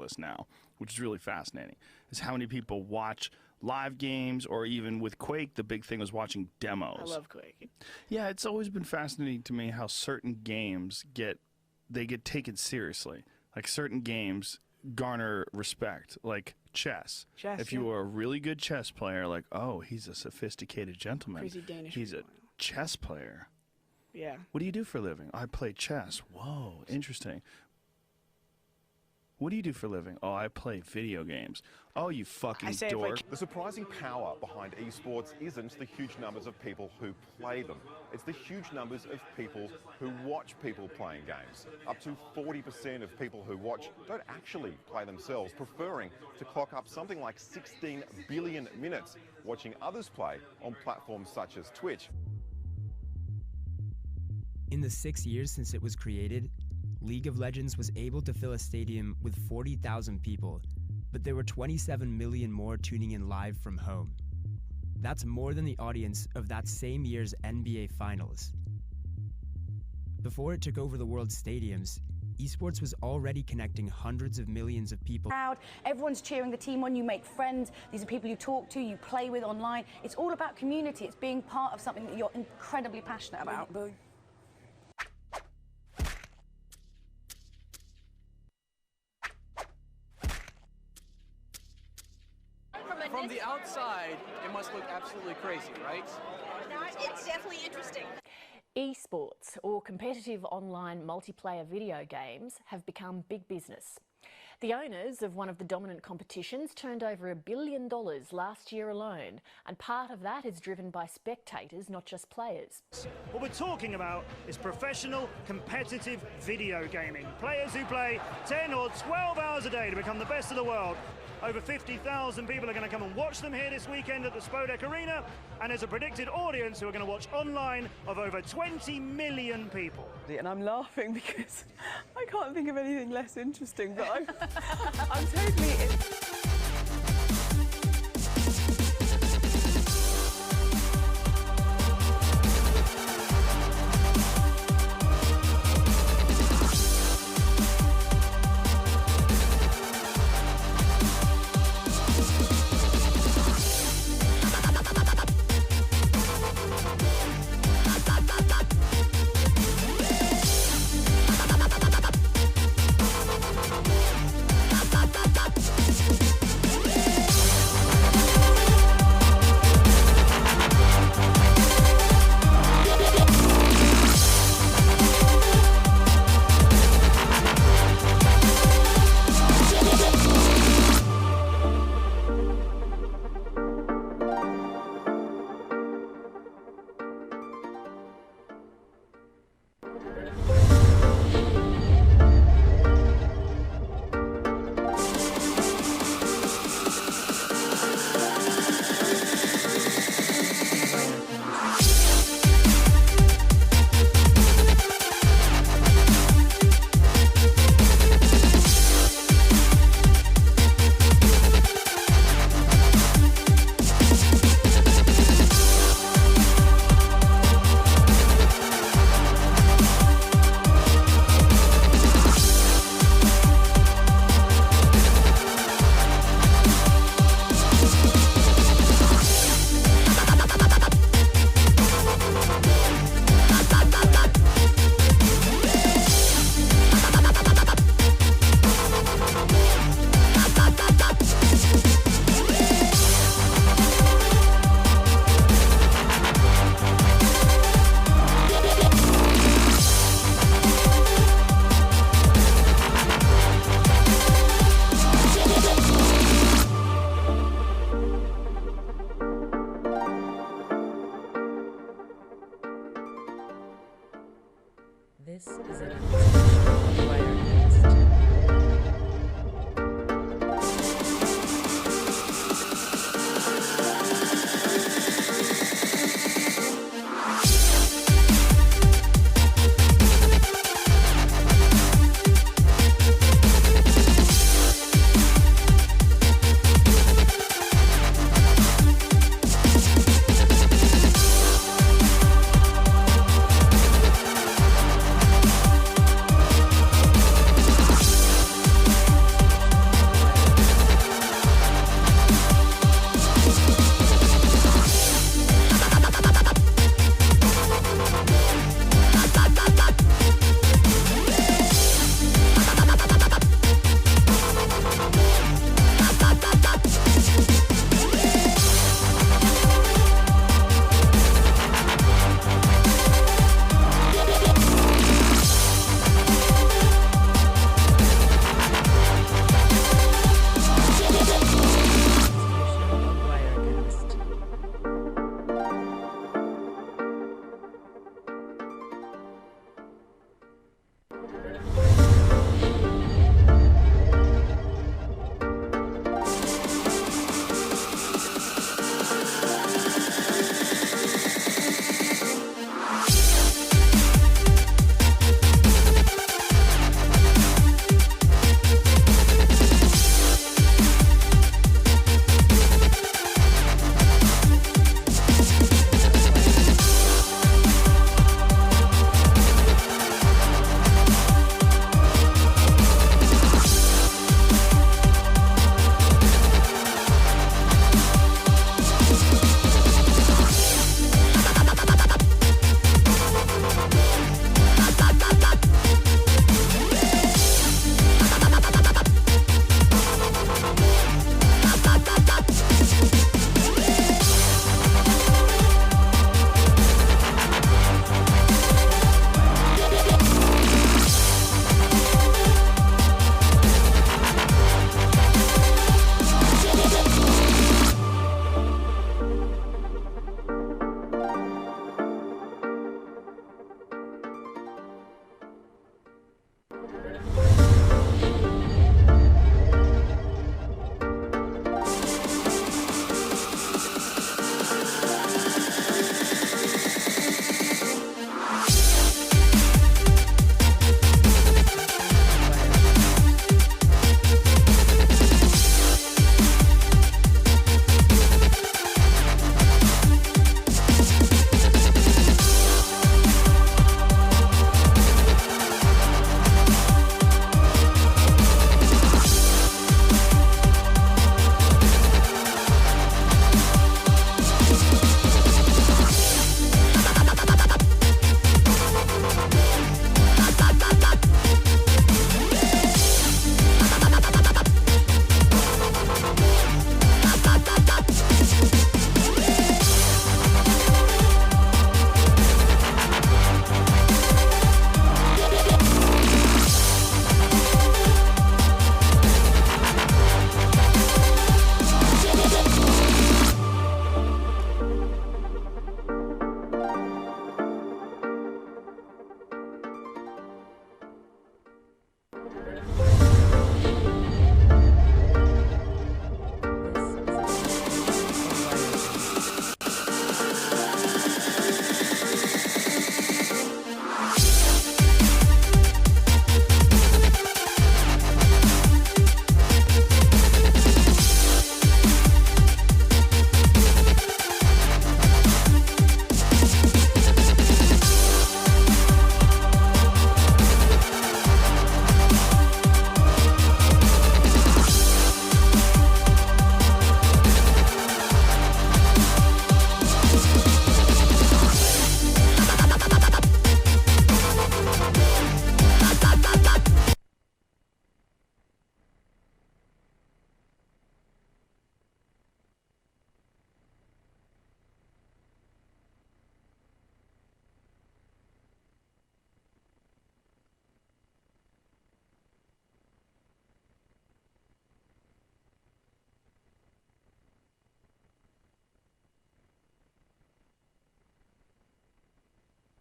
us now, which is really fascinating, is how many people watch live games, or even with Quake, the big thing was watching demos. I love Quake. Yeah, it's always been fascinating to me how certain games get taken seriously. Like certain games garner respect, like chess. If you were a really good chess player, like, oh, he's a sophisticated gentleman. Crazy Danish. He's a chess player. Yeah. What do you do for a living? I play chess. Whoa, interesting. What do you do for a living? Oh, I play video games. Oh, you fucking dork. The surprising power behind esports isn't the huge numbers of people who play them. It's the huge numbers of people who watch people playing games. Up to 40% of people who watch don't actually play themselves, preferring to clock up something like 16 billion minutes watching others play on platforms such as Twitch. In the 6 years since it was created, League of Legends was able to fill a stadium with 40,000 people, but there were 27 million more tuning in live from home. That's more than the audience of that same year's NBA Finals. Before it took over the world's stadiums, esports was already connecting hundreds of millions of people. Everyone's cheering the team on, you make friends, these are people you talk to, you play with online. It's all about community, it's being part of something that you're incredibly passionate about. From the outside, it must look absolutely crazy, right? No, it's definitely interesting. Esports, or competitive online multiplayer video games, have become big business. The owners of one of the dominant competitions turned over $1 billion last year alone, and part of that is driven by spectators, not just players. What we're talking about is professional, competitive video gaming. Players who play 10 or 12 hours a day to become the best of the world. Over 50,000 people are going to come and watch them here this weekend at the Spodek Arena, and there's a predicted audience who are going to watch online of over 20 million people. And I'm laughing because I can't think of anything less interesting, but I'm totally...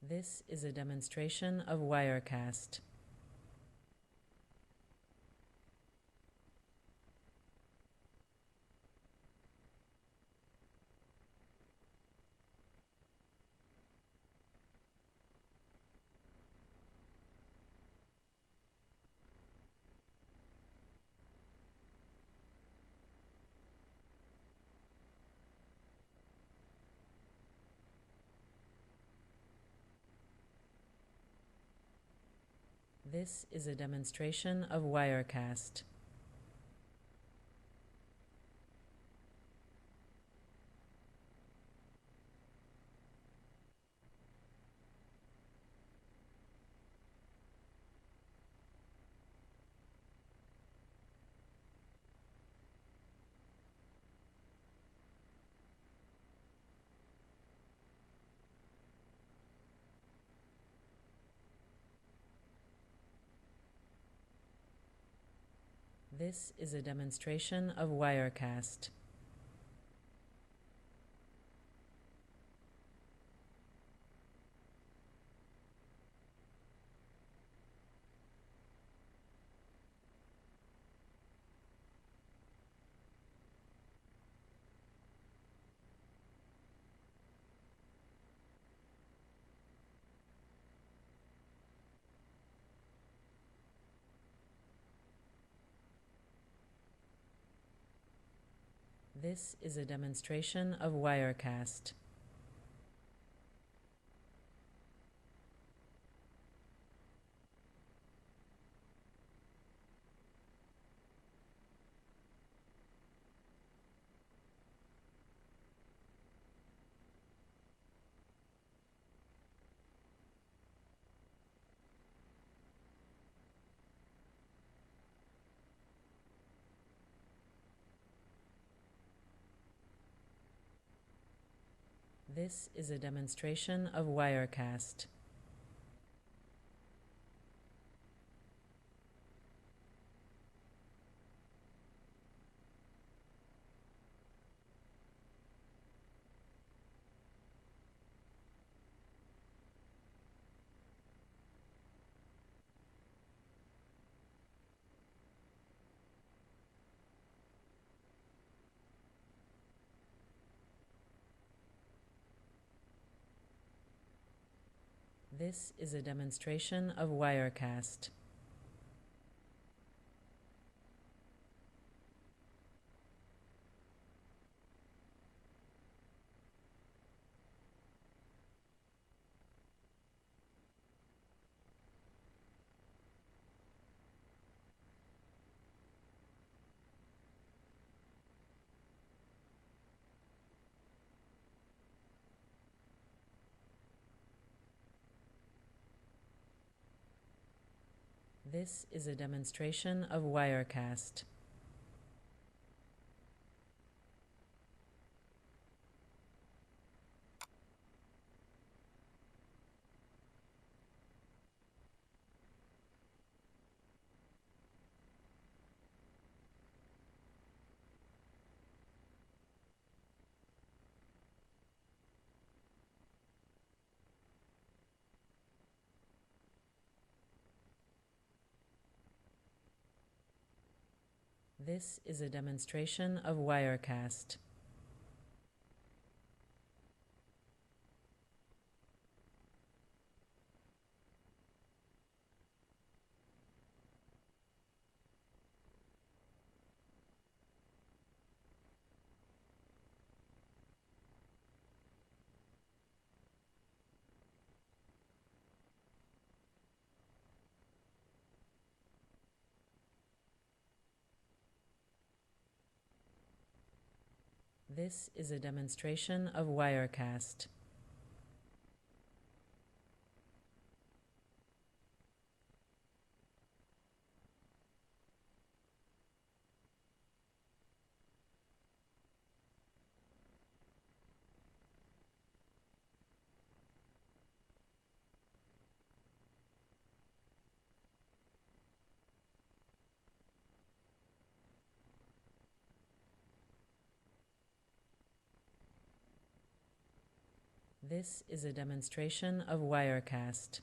This is a demonstration of Wirecast. This is a demonstration of Wirecast. This is a demonstration of Wirecast. This is a demonstration of Wirecast. This is a demonstration of Wirecast. This is a demonstration of Wirecast. This is a demonstration of Wirecast. This is a demonstration of Wirecast. This is a demonstration of Wirecast. This is a demonstration of Wirecast.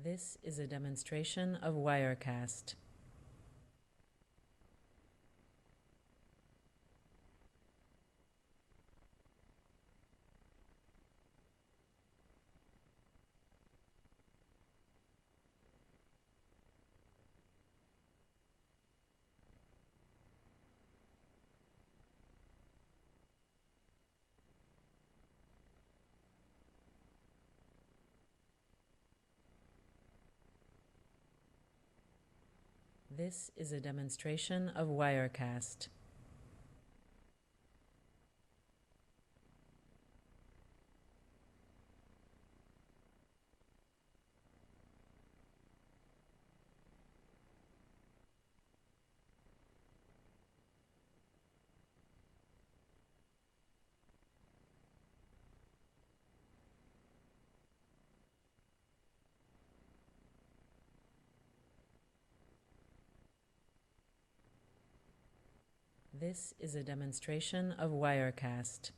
This is a demonstration of Wirecast. This is a demonstration of Wirecast. This is a demonstration of Wirecast.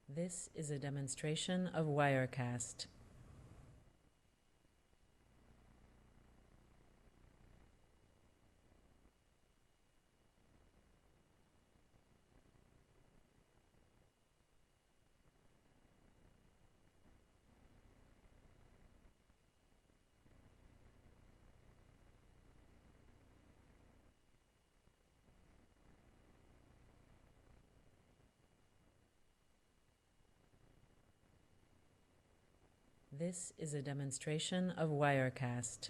This is a demonstration of Wirecast. This is a demonstration of Wirecast.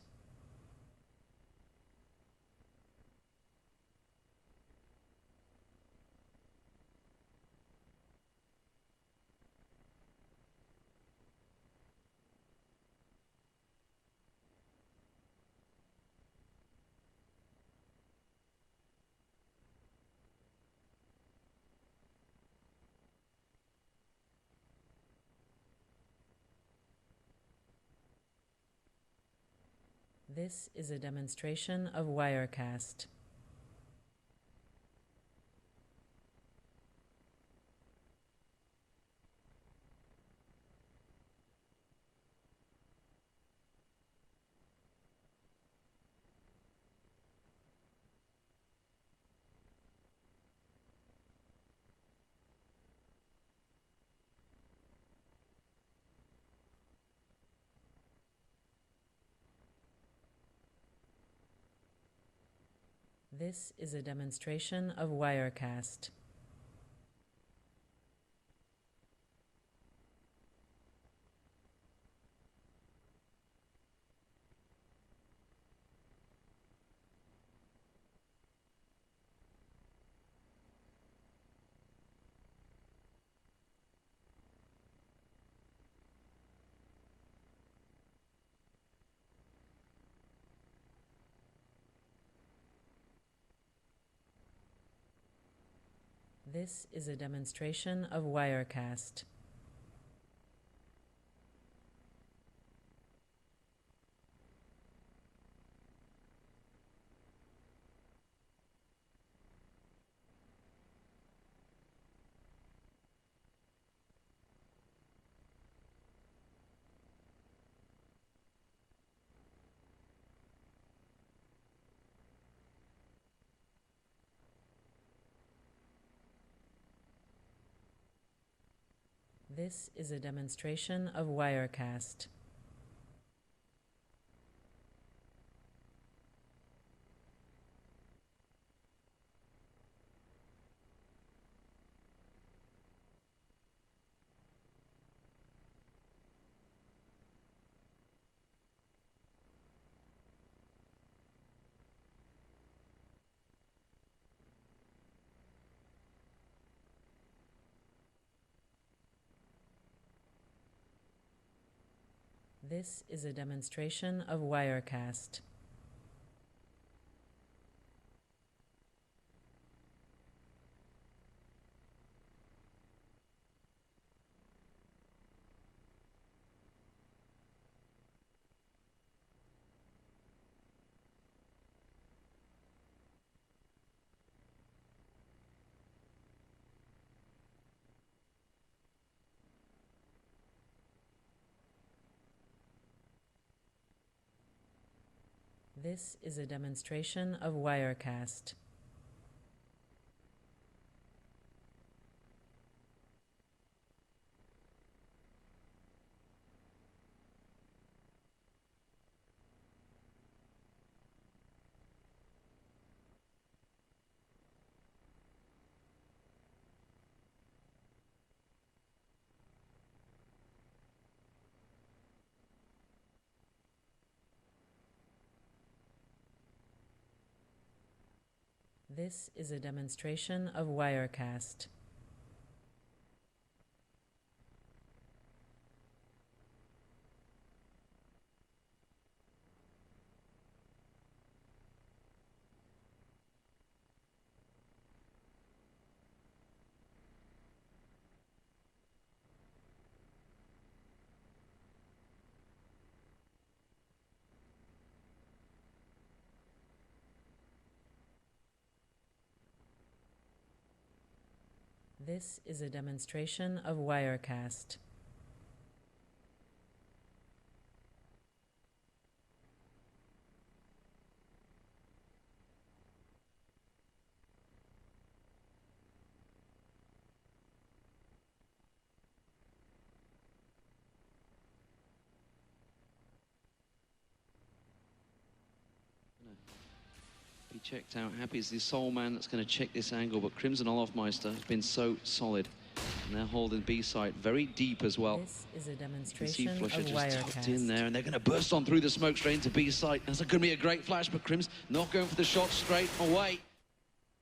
This is a demonstration of Wirecast. This is a demonstration of Wirecast. This is a demonstration of Wirecast. This is a demonstration of Wirecast. This is a demonstration of Wirecast. This is a demonstration of Wirecast. This is a demonstration of Wirecast. This is a demonstration of Wirecast. Be checked out. Happy is the sole man that's going to check this angle, but Crimson Olofmeister has been so solid. And they're holding B site very deep as well. This is a demonstration you can see of Flusher Wirecast. just tucked in there, and they're going to burst on through the smoke straight into B site. That's going to be a great flash, but Crim's not going for the shot straight away.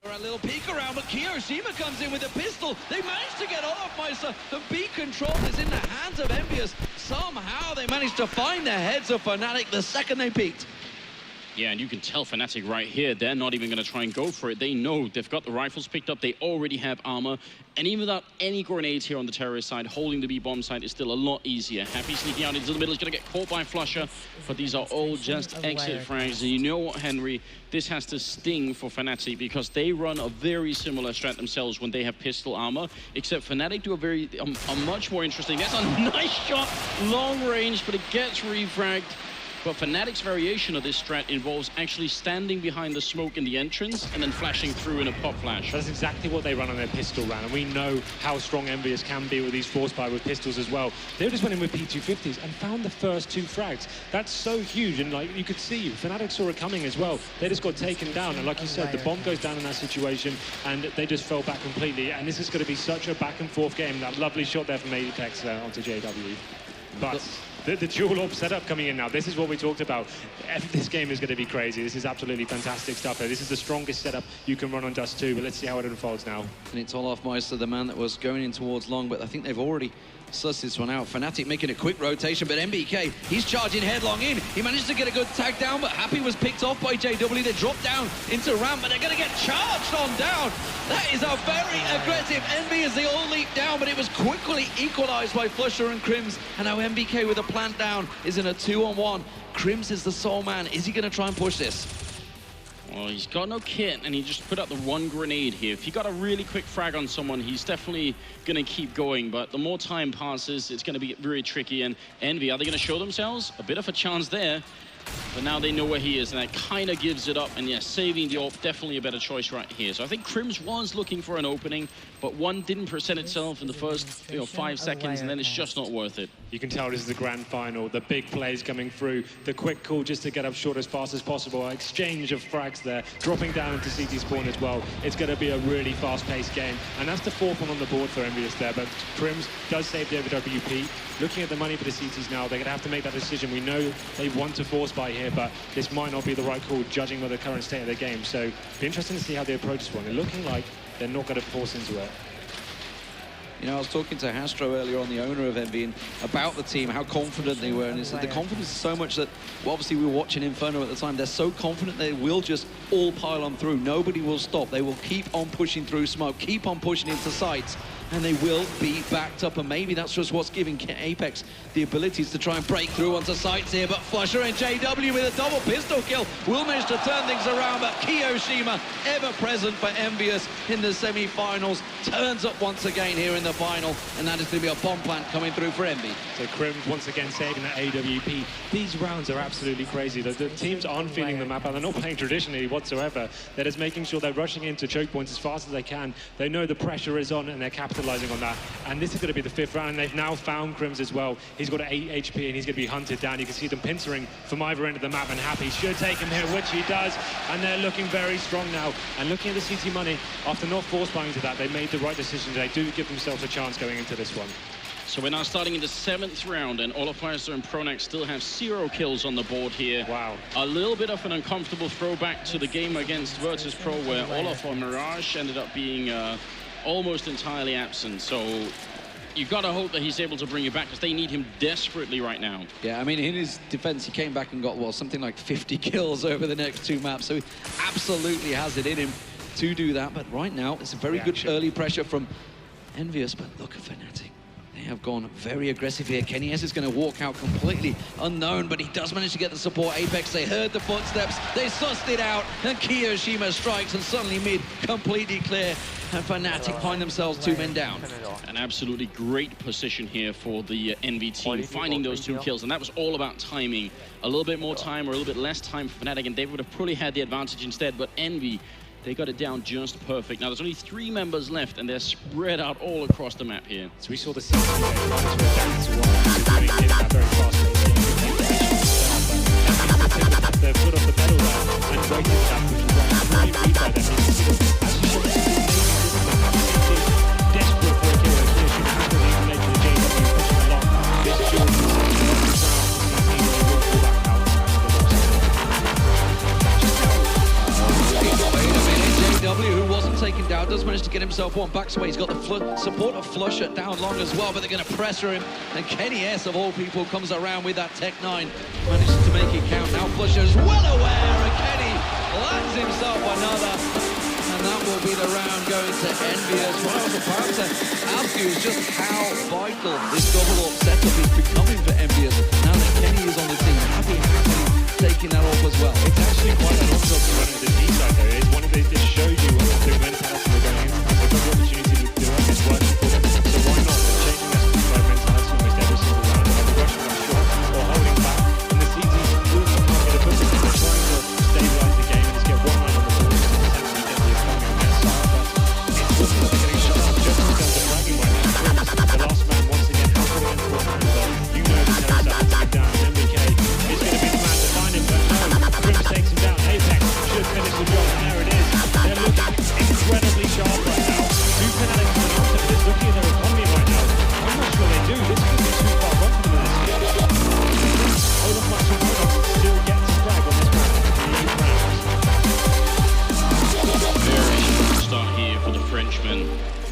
A little peek around, but Kiyoshima comes in with a pistol. They managed to get Olofmeister. The B control is in the hands of Envious. Somehow they managed to find the heads of Fnatic the second they peeked. Yeah, and you can tell Fnatic right here, they're not even going to try and go for it. They know they've got the rifles picked up, they already have armor, and even without any grenades here on the terrorist side, holding the B-bomb side is still a lot easier. Happy sneaking out into the middle, is going to get caught by Flusher, but these are all just exit frags. And you know what, Henry? This has to sting for Fnatic because they run a very similar strat themselves when they have pistol armor, except Fnatic do a much more interesting. That's a nice shot, long range, but it gets refragged. But Fnatic's variation of this strat involves actually standing behind the smoke in the entrance and then flashing through in a pop flash. That's exactly what they run on their pistol round, and we know how strong Envious can be with these force fire with pistols as well. They just went in with P250s and found the first two frags. That's so huge, and like you could see, Fnatic saw it coming as well. They just got taken down, and like you said, the bomb goes down in that situation, and they just fell back completely. And this is going to be such a back and forth game. That lovely shot there from Apex onto JW. But the dual orb setup coming in now, this is what we talked about. This game is going to be crazy. This is absolutely fantastic stuff here. This is the strongest setup you can run on Dust 2, but let's see how it unfolds now. And it's Olofmeister, the man that was going in towards long, but I think they've already sussed this one out. Fnatic making a quick rotation, but MBK, he's charging headlong in. He managed to get a good tag down, but Happy was picked off by JW. They dropped down into ramp, but they're going to get charged on down. That is a very aggressive. Envy as they all leap down, but it was quickly equalized by Flusher and Crims. And now MBK with a plant down is in a 2-on-1. Crims is the sole man. Is he going to try and push this? Well, he's got no kit, and he just put out the one grenade here. If he got a really quick frag on someone, he's definitely going to keep going. But the more time passes, it's going to be very tricky. And Envy, are they going to show themselves? A bit of a chance there. But now they know where he is, and that kind of gives it up. And yeah, saving the AWP, definitely a better choice right here. So I think Crims was looking for an opening, but one didn't present itself in the first 5 seconds, and then it's just not worth it. You can tell this is the grand final. The big plays coming through. The quick call just to get up short as fast as possible. Exchange of frags there. Dropping down into CT spawn as well. It's going to be a really fast-paced game. And that's the 4th one on the board for Envious there. But Crims does save the WP. Looking at the money for the CTs now, they're going to have to make that decision. We know they want to force buy here, but this might not be the right call, judging by the current state of the game. So it'll be interesting to see how they approach this one. They're looking like they're not going to force into it. You know, I was talking to Hastro earlier on, the owner of Envy, and about the team, how confident they were. And he said the confidence is so much that, well, obviously we were watching Inferno at the time, they're so confident they will just all pile on through. Nobody will stop. They will keep on pushing through smoke, keep on pushing into sites, and they will be backed up. And maybe that's just what's giving Apex the abilities to try and break through onto sites here. But Flusher and JW with a double pistol kill will manage to turn things around. But Kiyoshima, ever present for Envious in the semi-finals, turns up once again here in the final, and that is going to be a bomb plant coming through for Envy. So Crims once again saving that AWP. These rounds are absolutely crazy. The teams aren't feeling the map out. They're not playing traditionally whatsoever. They're just making sure they're rushing into choke points as fast as they can. They know the pressure is on, and they're capitalizing on that. And this is going to be the 5th round, and they've now found Crims as well. He's got 8 HP, and he's going to be hunted down. You can see them pincering from either end of the map, and Happy should take him here, which he does. And they're looking very strong now. And looking at the CT money, after not force buying to that, they made the right decision. They do give themselves a chance going into this one. So we're now starting in the 7th round, and Olafmeister and Pronax still have 0 kills on the board here. Wow. A little bit of an uncomfortable throwback to the game against Virtus Pro, where Olaf or Mirage ended up being almost entirely absent. So you've got to hope that he's able to bring you back, because they need him desperately right now. Yeah, I mean, in his defense, he came back and got, well, something like 50 kills over the next 2 maps. So he absolutely has it in him to do that. But right now, it's a very good early pressure from Envious. But look at Fnatic. They have gone very aggressive here. Kenny S is going to walk out completely unknown, but he does manage to get the support. Apex, they heard the footsteps, they sussed it out, and Kiyoshima strikes, and suddenly mid completely clear, and Fnatic find themselves 2 men down. An absolutely great position here for the Envy team, finding those 2 kills, and that was all about timing. A little bit more time or a little bit less time for Fnatic, and they would have probably had the advantage instead, but Envy, they got it down just perfect. Now, there's only 3 members left, and they're spread out all across the map here. So we saw the CT doing it at a very fast pace. Their foot off the pedal there and waited for that, which was right. Great read by them. Desperate for a kill. Kiyoshima has to leave late to the JW, pushing along. This Jordan JW, who wasn't taken down, does manage to get himself one. Backs away. He's got the support of Flusher down long as well, but they're going to pressure him. And Kenny S, of all people, comes around with that Tech 9. Manages to make it count. Now Flusher's well aware, and Kenny lands himself another. And that will be the round going to Envious. What I was about to ask you is just how vital this double AWP setup is becoming for Envious. Now that Kenny is on the team, Happy taking that off as well. It's actually quite an awesome to run into the D side though. It's one of these, it shows you the mentality we're going into. They've got the opportunity to do it, it's working for them. So why not? They're changing that mentality almost every single round. They're rushing up short or holding back. And the CTs will come up with a push. They're trying to stabilise the game and just get 1 line on the board to essentially get the economy on their side. But it's looking like they're getting shut up just in terms of flagging right now. The last man once again has got it into a hand, but you know the terrorists are hunting him down. And MBK is going to be the man to find him, but no, Crims takes him down. Apex should finish the job, and there it is. They're looking incredibly sharp right now. Do Fnatic have an answer for this? Looking at their economy right now, I'm not sure they do. This could be too far from them in this game. Olafmeister and Pronax still get to flag on this map in the 8th round. Very good start here for the Frenchman.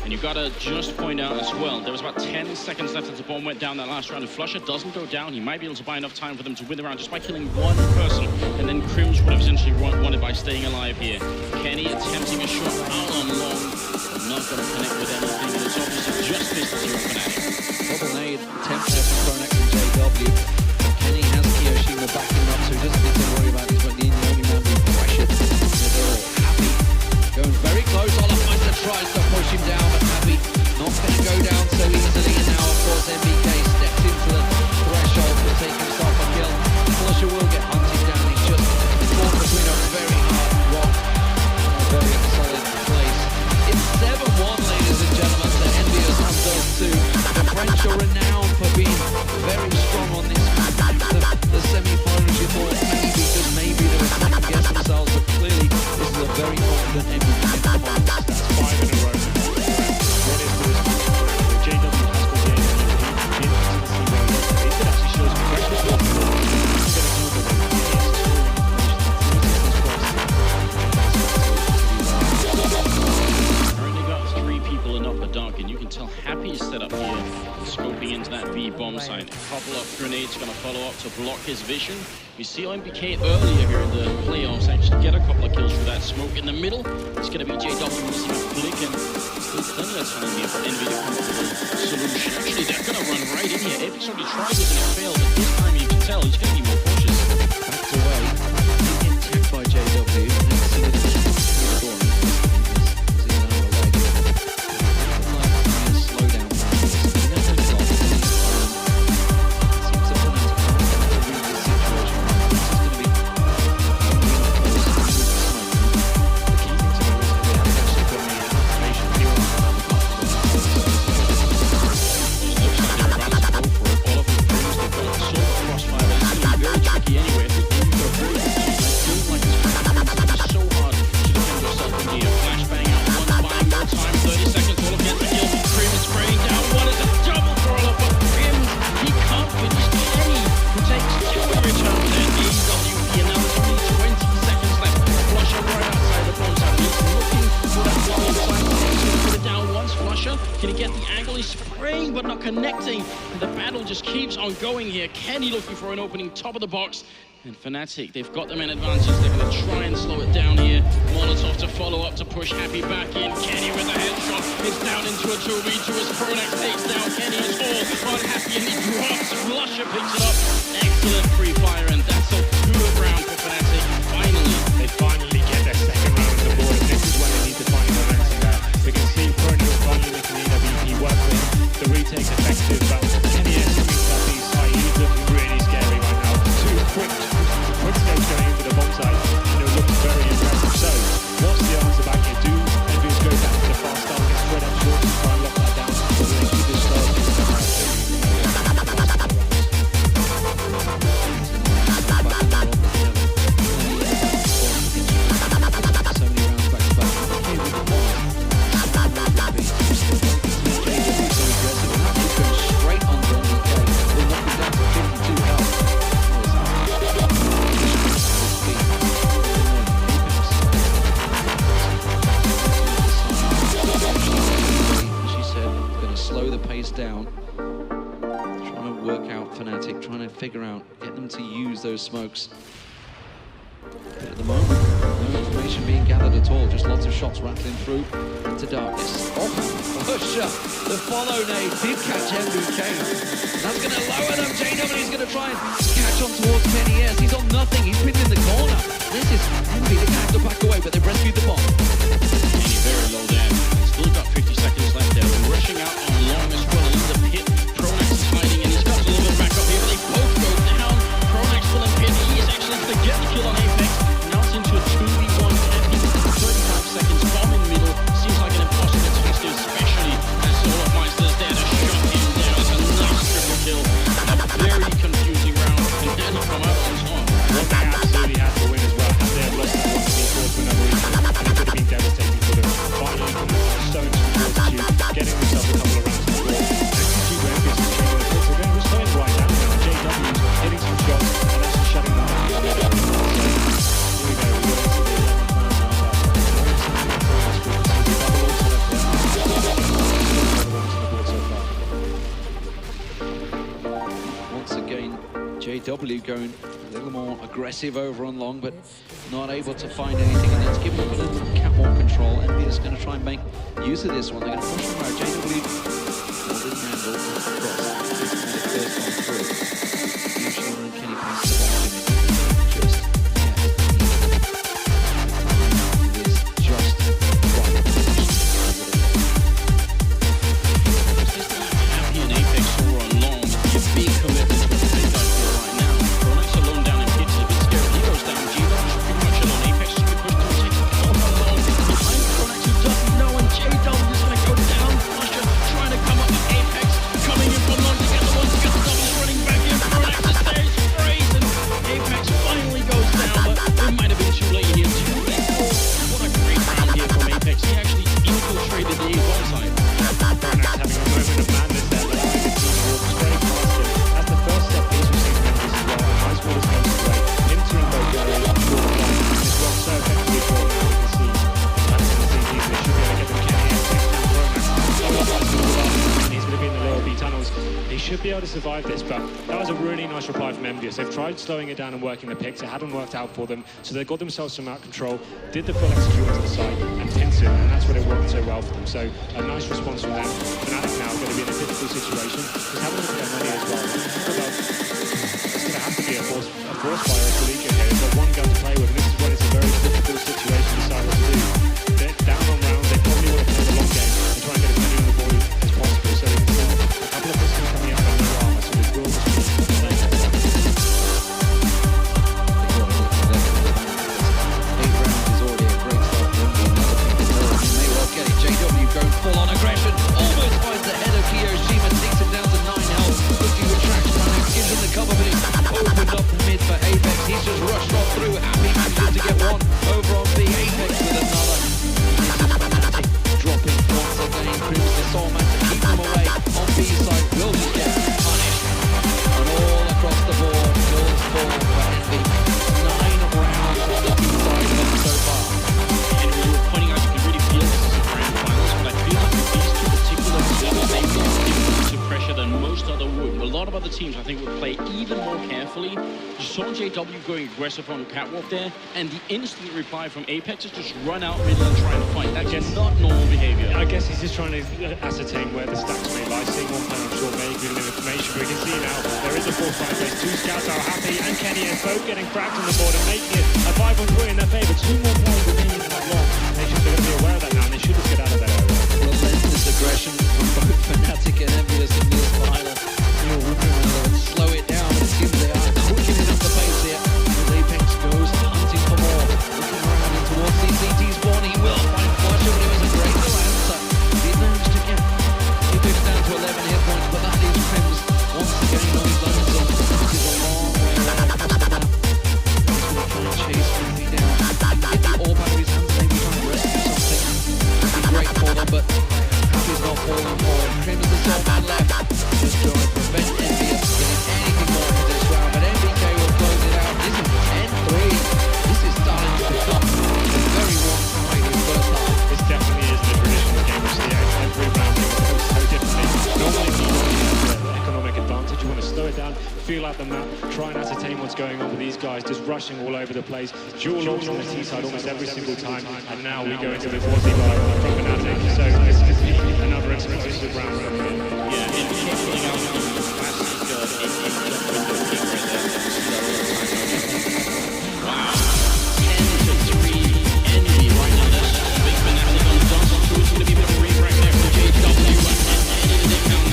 And you've got to just point out as well, there was about 10 seconds left as the bomb went down that last round. If Flusher doesn't go down, he might be able to buy enough time for them to win the round just by killing 1 person. And then Crims would have essentially won it by staying alive here. Kenny attempting a shot out on long, but not going to connect with anything. And it's obviously just pistols here on Fnatic. Double nade attempt there from Pronax and JW. Kenny has Kiyoshima backing him up, so he doesn't need to worry about his the only man being pressured. They're all Happy. Going very close. Olafmeister tries to push him down, but Happy not going to go down so easily. And now, of course, MBK steps into the threshold to take himself a kill. Flusher will get hunted down. pulling up a dunk, and you can tell Happy is set up here, scoping into that B bomb site. A couple of grenades going to follow up to block his vision. We see MBK earlier here in the playoffs actually get a couple of kills through that smoke in the middle. It's going to be JW missing a flick, and still plenty of time here for Envy to come up with a solution. Actually, they're going to run right in here. Apex already tried this and it failed, but this time you can tell he's going to be more cautious. Backed away, being attacked by JW. Let's see what it is. Slow down. Can he get the angle? He's spraying but not connecting. And the battle just keeps on going here. Kenny looking for an opening top of the box. And Fnatic, they've got them in advantage. They're going to try and slow it down here. Molotov to follow up to push Happy back in. Kenny with a headshot. It's down into a 2v2 as Pronax takes down Kenny. It's all on Happy and he drops. Lusher picks it up. Excellent free fire, and that's a good round for Fnatic. They finally get their second round on the board, and this is when they need to find momentum there. We can see Pronax finally making the EWP work for him. The retake's effective, but Kenny is coming to that B side. He's looking really scary right now. Two quick steps going into the bomb site, and it looks very impressive. So, what's the answer back here? Do Envious go back to the fast start, get spread out short, and try and lock that down, or do they keep this slow? Down, trying to work out Fnatic, trying to figure out, get them to use those smokes. But at the moment, no information being gathered at all, just lots of shots rattling through into darkness. Oh, Lusher, the follow nade did catch MBK. That's going to lower them. JW is going to try and catch on towards Kenny. Yes, he's on nothing. He's pinned in the corner. This is Envy. They're going to have to back away, but they've rescued the bomb. Kenny very low down. Still got 50 seconds left there. They're rushing out on long as well in the pit. Pronax is hiding, and he's got a little bit back up here, but they both go down. Pronax still in pit. He is actually going to get the kill on Apex. Now it's into a 2v1. Happy 35 seconds. Bomb in the middle. Seems like an impossible task, especially as Solar Meister's there to shut him down. It's a nice triple kill. A very confusing round. And then he come out on top. What they absolutely had to win as well. Had they have lost that one to be forced for another reason, and it could have been devastating for them. Finally coming from so much fortitude, getting themselves a couple of rounds to score. SCG were Envious is changing the picks. They're slowing right down now. JW's hitting some shots and actually shutting them down. So, here we go. We're going to the 11th round now. Once again, JW going a little more aggressive over on long, but not able to find anything, and that's given them a little catwalk control. Envious is going to try and make use of this one. They're going to push them out. JW holding handle across. First one through. Usually when Kenny passes the ball, just Happy and Apex who are on long. Your big commitment to what they got here right now. Pronax alone down in pit is a bit scary. He goes down. G-Dog is pretty much alone. Apex is going to push through and take the ball alone. Behind Pronax, who doesn't know, and J-Dog is going to go down. Lusher trying to come up with Apex. Coming in from long to get the one to get the doubles running back in. Pronax is there. He's sprays, and should be able to survive this, but that was a really nice reply from Envious. They've tried slowing it down and working the picks. It hadn't worked out for them, so they got themselves some out control, did the full execute onto the side, and pinned it, and that's what it worked so well for them. So a nice response from them. Fnatic now going to be in a difficult situation. Just have a look at their money as well. It's going to have to be a force fire of Felicia here. They've got one gun to play with, and this is when it's a very difficult situation to decide what to do. They're down on rounds, they probably want to play the long game and try and get as many on the board as possible. So they can send a couple of pistols coming up on no armor, so this will just be playing at the 8 rounds is already a great start for them. He may well get it. JW going full on aggression, almost finds the head of Kiyoshima, takes him down to 9 health, quickly retracts, gives him the cover, but it's opened up the mid for Apex. He's just rushed off through. Happy manages to get one over on B. Apex with another. Fnatic dropping once again. Crims the Soul Man to keep them away. On B side, will just get punished. And all across the board, kills fall for Envy. 9 rounds on the B side of them so far. And we were pointing out, you can really feel this is a grand finals, but I feel like with these two particular players, they will give to pressure than most other would. A lot of other teams, I think, would play even more carefully. You saw JW going aggressive on catwalk there, and the instant reply from Apex is just run out middle and try to fight. That's just not normal behavior. I guess he's just trying to ascertain where the stacks may lie. Seeing one player, I'm sure, may give him information. But we can see now there is a 4-5 place. 2 scouts are Happy and Kenny are both getting cracked on the board and making it a 5-on-3 in their favour. 2 more players remaining in that long. They're going to be aware of that now, and they should just get out of that area. Relentless aggression from both Fnatic and Envious in this final. Slow it down, it seems they are quickening up the pace here. As Apex goes hunting for more. Looking around in towards CCT spawn, he will find Flusher, but it was a great answer. He managed to get Apex down to 11 hit points, but that leaves Crims once again on his own. So this is a long way across the map. He's going to try and chase Crimpy down. He can get the orb out of his hands, maybe try and rescue something. It'd be great for them, but Happy's not falling forward. Crims the Soul Man left. Just trying to prevent Envious getting anything more for this round, but MBK will close it out. This is N3. This is starting to become a very one-sided in the first half. This definitely is the traditional game of CX. Every round goes so differently. Normally, if you want the economic advantage, you want to slow it down, feel out the map, try and ascertain what's going on with these guys, just rushing all over the place. Dual launch on the T side almost every single time, and now we go into the 4v5 from Fnatic. So this could be another explosive round. Yeah, and pulling out wow. 10-3 Envy right now. That's big Fnatic on the dance on tour. It's going to be a bit of a read right there for JW. And they count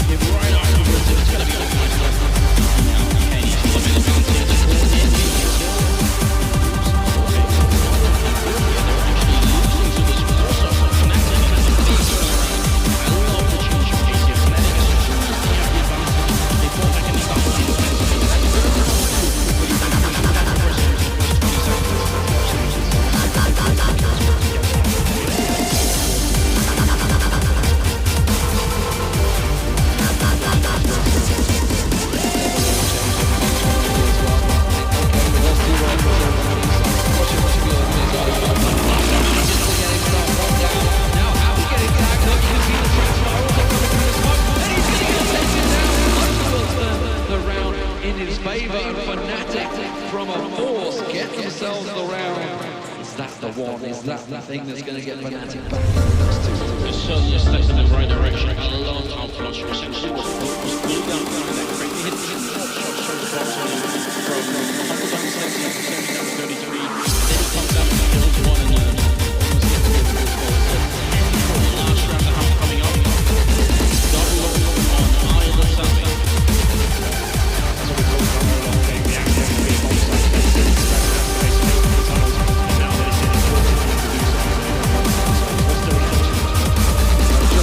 him right afterwards. It's going to be like nice left. Now Kenny's still a bit of bounce here. The ball Envy can kill. They're actually losing to this one also. So Fnatic has a big turnaround. I love the change of pace here. Fnatic has secured the advantage. They fought back in the top of the defense. That's very well. But you can push it back for the first 20 seconds. In his favour, and Fnatic from a force get themselves the round. Is that the one? Is that the thing that's going to get Fnatic back in the next 2? It's certainly a step in the right direction. A long time Flusher essentially was glued down behind that quick. He hit the top shot, shows box on him from humble down 70 down 33. Then he comes down and kills one and almost gets the goal. And for the last round, the half coming up. Double on either side. Just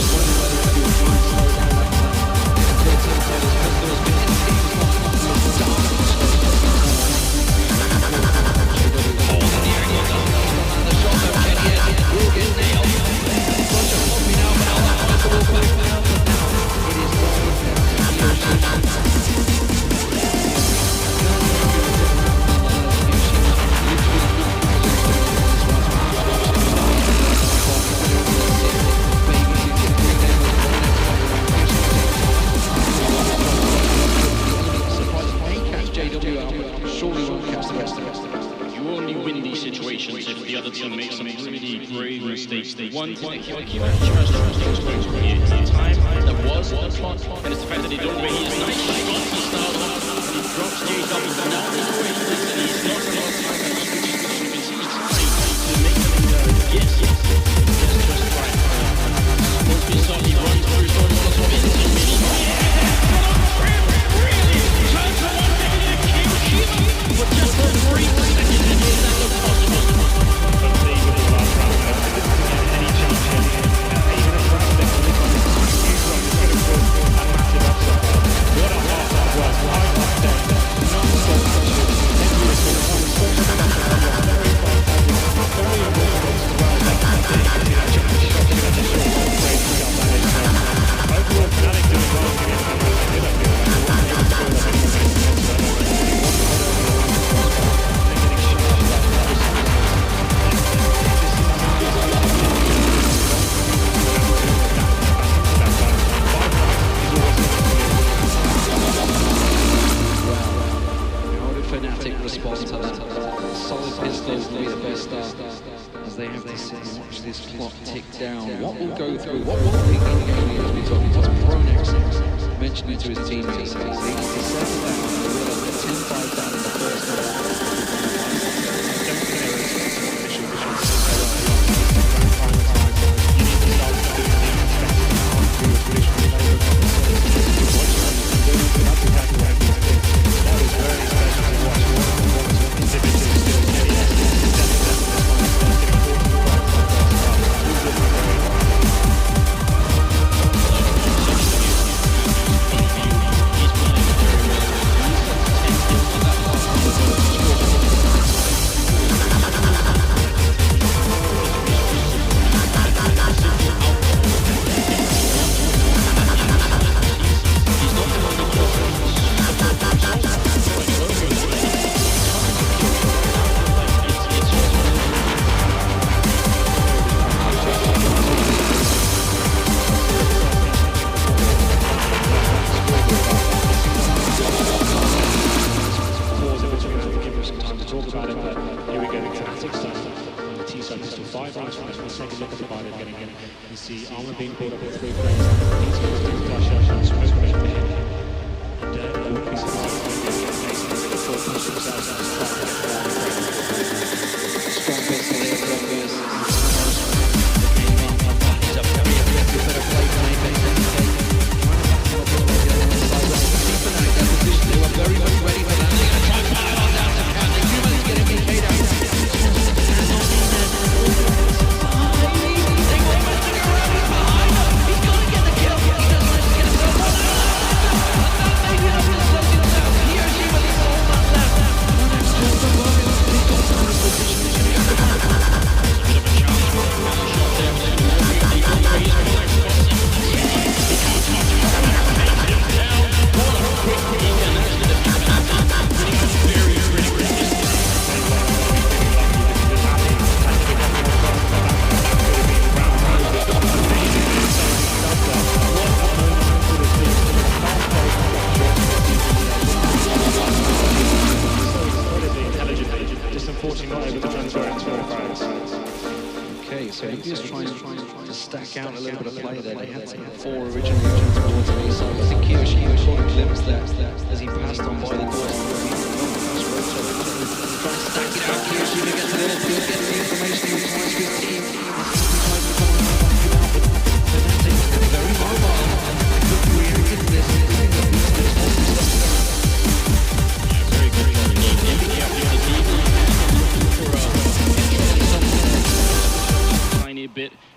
one thing he tries to create time that was on the clock, and it's the fact that he don't really use nice shots to start off, and he drops JW, but now there's where he is, and he's lost a lot of time, and he just he's trying to make them yes, just right. Supposed to be solid, he runs through, so he's got some into really, really turns to one thing and kill Shiva, but just for 3 seconds, and that looks possible. Response to that. Solid pistols will be the best start as they have to sit and watch this clock tick down. What will go through? What will be in the game as we talk about Pronex mentioning to his teammates? They need to settle down. They realize they're 10-5 down in the first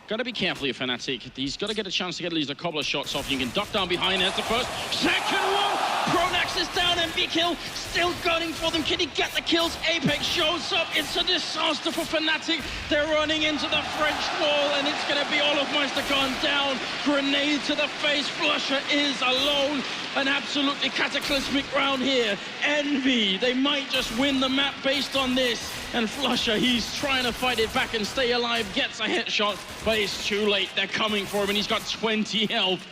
Got to be careful here, Fnatic. He's got to get a chance to get at least a couple of shots off. You can duck down behind. There's the first. Second one. Pronex is down. MBKill still gunning for them. Can he get the kills? Apex shows up. It's a disaster for Fnatic. They're running into the French wall, and it's going to be all of Meister gone down. Grenade to the face. Flusher is alone. An absolutely cataclysmic round here. Envy, they might just win the map based on this. And Flusher, he's trying to fight it back and stay alive, gets a headshot, but it's too late. They're coming for him, and he's got 20 health.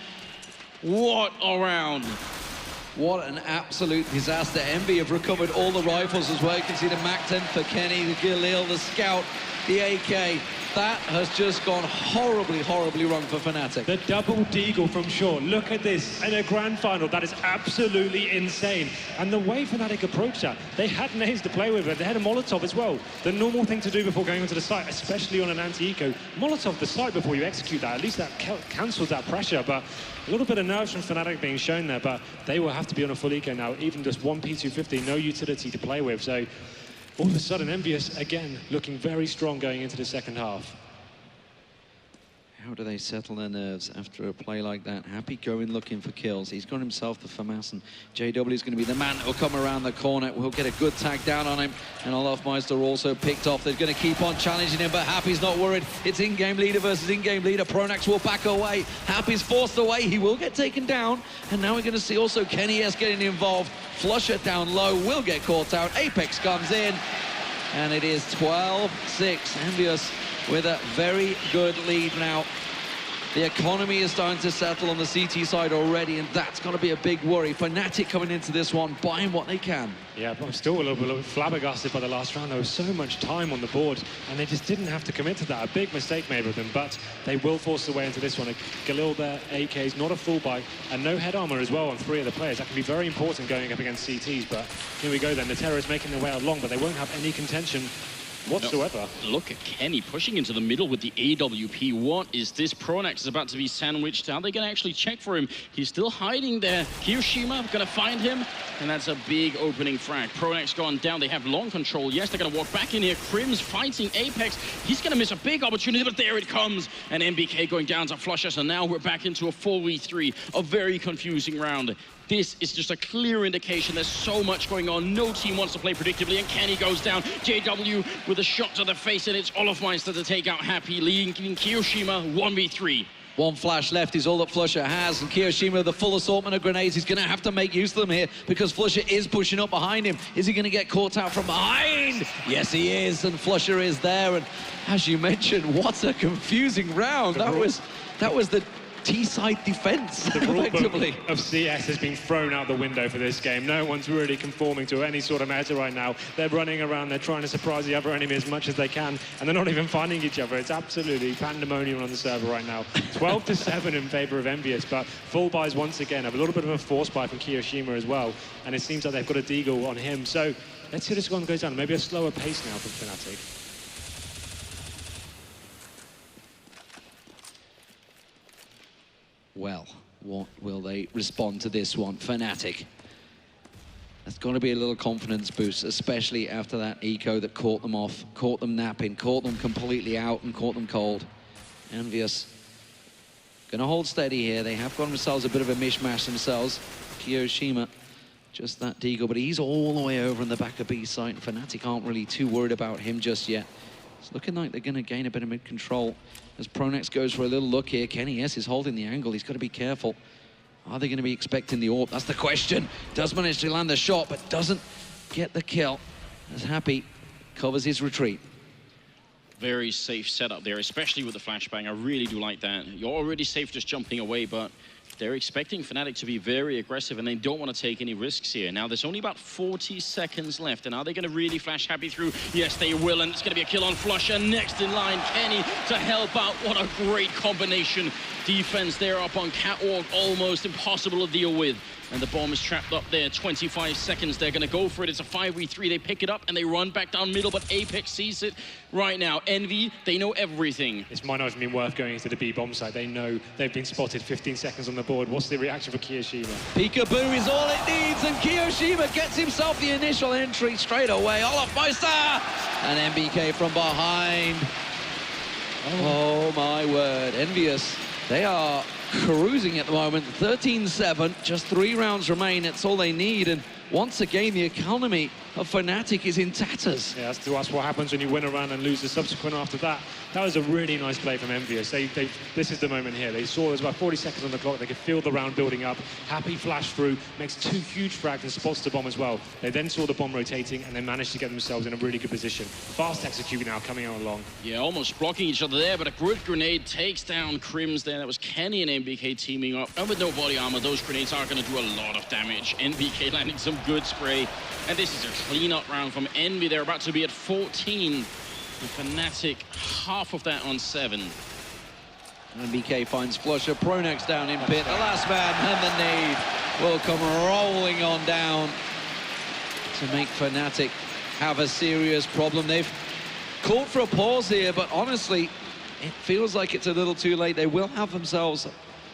What a round. What an absolute disaster. Envy have recovered all the rifles as well. You can see the MAC-10 for Kenny, the Galil, the Scout, the AK. That has just gone horribly, horribly wrong for Fnatic. The double deagle from short. Look at this in a grand final. That is absolutely insane. And the way Fnatic approached that, they had nades to play with, and they had a Molotov as well. The normal thing to do before going onto the site, especially on an anti-eco, Molotov the site before you execute that. At least that cancels that pressure. But a little bit of nerves from Fnatic being shown there, but they will have to be on a full eco now. Even just one P250, no utility to play with. So all of a sudden, Envious, again, looking very strong going into the second half. How do they settle their nerves after a play like that? Happy going looking for kills. He's got himself the FAMAS, and JW is going to be the man that will come around the corner. We'll get a good tag down on him. And Olafmeister also picked off. They're going to keep on challenging him, but Happy's not worried. It's in-game leader versus in-game leader. Pronax will back away. Happy's forced away. He will get taken down. And now we're going to see also Kenny S getting involved. Flusher down low will get caught out. Apex comes in. And it is 12-6. Envious with a very good lead now. The economy is starting to settle on the CT side already, and that's going to be a big worry. Fnatic coming into this one, buying what they can. Yeah, but I'm still a little bit flabbergasted by the last round. There was so much time on the board, and they just didn't have to commit to that. A big mistake made with them, but they will force their way into this one. Galil there, AK's not a full buy, and no head armor as well on 3 of the players. That can be very important going up against CTs, but here we go then. The Terror is making their way out long, but they won't have any contention whatsoever. No, look at Kenny pushing into the middle with the AWP. What is this? Pronax is about to be sandwiched. Are they going to actually check for him? He's still hiding there. Kiyoshima going to find him, and that's a big opening frag. Pronax gone down. They have long control. Yes, they're going to walk back in here. Crims fighting Apex. He's going to miss a big opportunity, but there it comes. And MBK going down to flush us, and now we're back into a 4v3. A very confusing round. This is just a clear indication there's so much going on. No team wants to play predictably, and Kenny goes down. JW with a shot to the face, and it's Olafmeister to take out Happy, leading Kiyoshima 1v3. One flash left is all that Flusher has, and Kiyoshima with the full assortment of grenades. He's going to have to make use of them here because Flusher is pushing up behind him. Is he going to get caught out from behind? Yes, he is, and Flusher is there. And as you mentioned, what a confusing round. That was the T-side defense, the rule effectively. book of CS has been thrown out the window for this game. No one's really conforming to any sort of meta right now. They're running around, they're trying to surprise the other enemy as much as they can, and they're not even finding each other. It's absolutely pandemonium on the server right now. 12-7 in favor of Envious, but full buys once again. Have a little bit of a force buy from Kiyoshima as well, and it seems like they've got a deagle on him. So let's see this one goes down. Maybe a slower pace now from Fnatic. Well, what will they respond to this one? Fnatic. There's got to be a little confidence boost, especially after that eco that caught them off, caught them napping, caught them completely out, and caught them cold. Envious going to hold steady here. They have got themselves a bit of a mishmash themselves. Kiyoshima, just that deagle, but he's all the way over in the back of B site. Fnatic aren't really too worried about him just yet. It's looking like they're going to gain a bit of mid-control as Pronax goes for a little look here. Kenny S is holding the angle. He's got to be careful. Are they going to be expecting the AWP? That's the question. Does manage to land the shot, but doesn't get the kill. As Happy covers his retreat. Very safe setup there, especially with the flashbang. I really do like that. You're already safe just jumping away, but they're expecting Fnatic to be very aggressive, and they don't want to take any risks here. Now, there's only about 40 seconds left, and are they going to really flash Happy through? Yes, they will, and it's going to be a kill on Flusher. Next in line, Kenny to help out. What a great combination. Defense there up on Catwalk, almost impossible to deal with. And the bomb is trapped up there. 25 seconds. They're going to go for it. It's a 5v3. They pick it up and they run back down middle, but Apex sees it right now. Envy, they know everything. This might not have been worth going into the B bomb site. They know they've been spotted. 15 seconds on the board. What's the reaction for Kiyoshima? Peekaboo is all it needs, and Kiyoshima gets himself the initial entry straight away. Olafmeister! And MBK from behind. Oh my word. Envious. They are cruising at the moment. 13-7, just 3 rounds remain. It's all they need, and once again the economy of Fnatic is in tatters. Yeah, that's what happens when you win a round and lose the subsequent after that. That was a really nice play from Envious. This is the moment here. They saw there's about 40 seconds on the clock. They could feel the round building up. Happy flash through, makes 2 huge frags and spots the bomb as well. They then saw the bomb rotating and they managed to get themselves in a really good position. Fast executing now, coming out along. Yeah, almost blocking each other there, but a good grenade takes down Crims there. That was Kenny and MBK teaming up. And with no body armor, those grenades are going to do a lot of damage. MBK landing some good spray. And this is a clean-up round from Envy. They're about to be at 14. Fnatic, half of that on 7. MBK finds Flusher, Pronax down in pit, the last man and the nade will come rolling on down to make Fnatic have a serious problem. They've called for a pause here, but honestly, it feels like it's a little too late. They will have themselves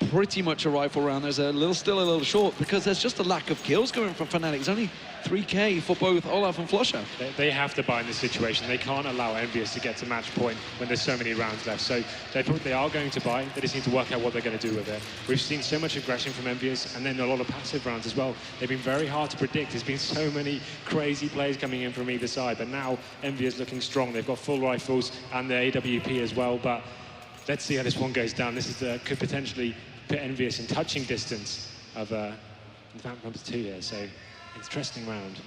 pretty much a rifle round. There's still a little short because there's just a lack of kills going from Fnatic. It's only 3K for both Olaf and Flusher. They have to buy in this situation. They can't allow Envious to get to match point when there's so many rounds left. So they are going to buy. They just need to work out what they're going to do with it. We've seen so much aggression from Envious and then a lot of passive rounds as well. They've been very hard to predict. There's been so many crazy plays coming in from either side. But now Envious looking strong. They've got full rifles and the AWP as well. But let's see how this one goes down. This is could potentially put Envious in touching distance of round number 2 here. So interesting round.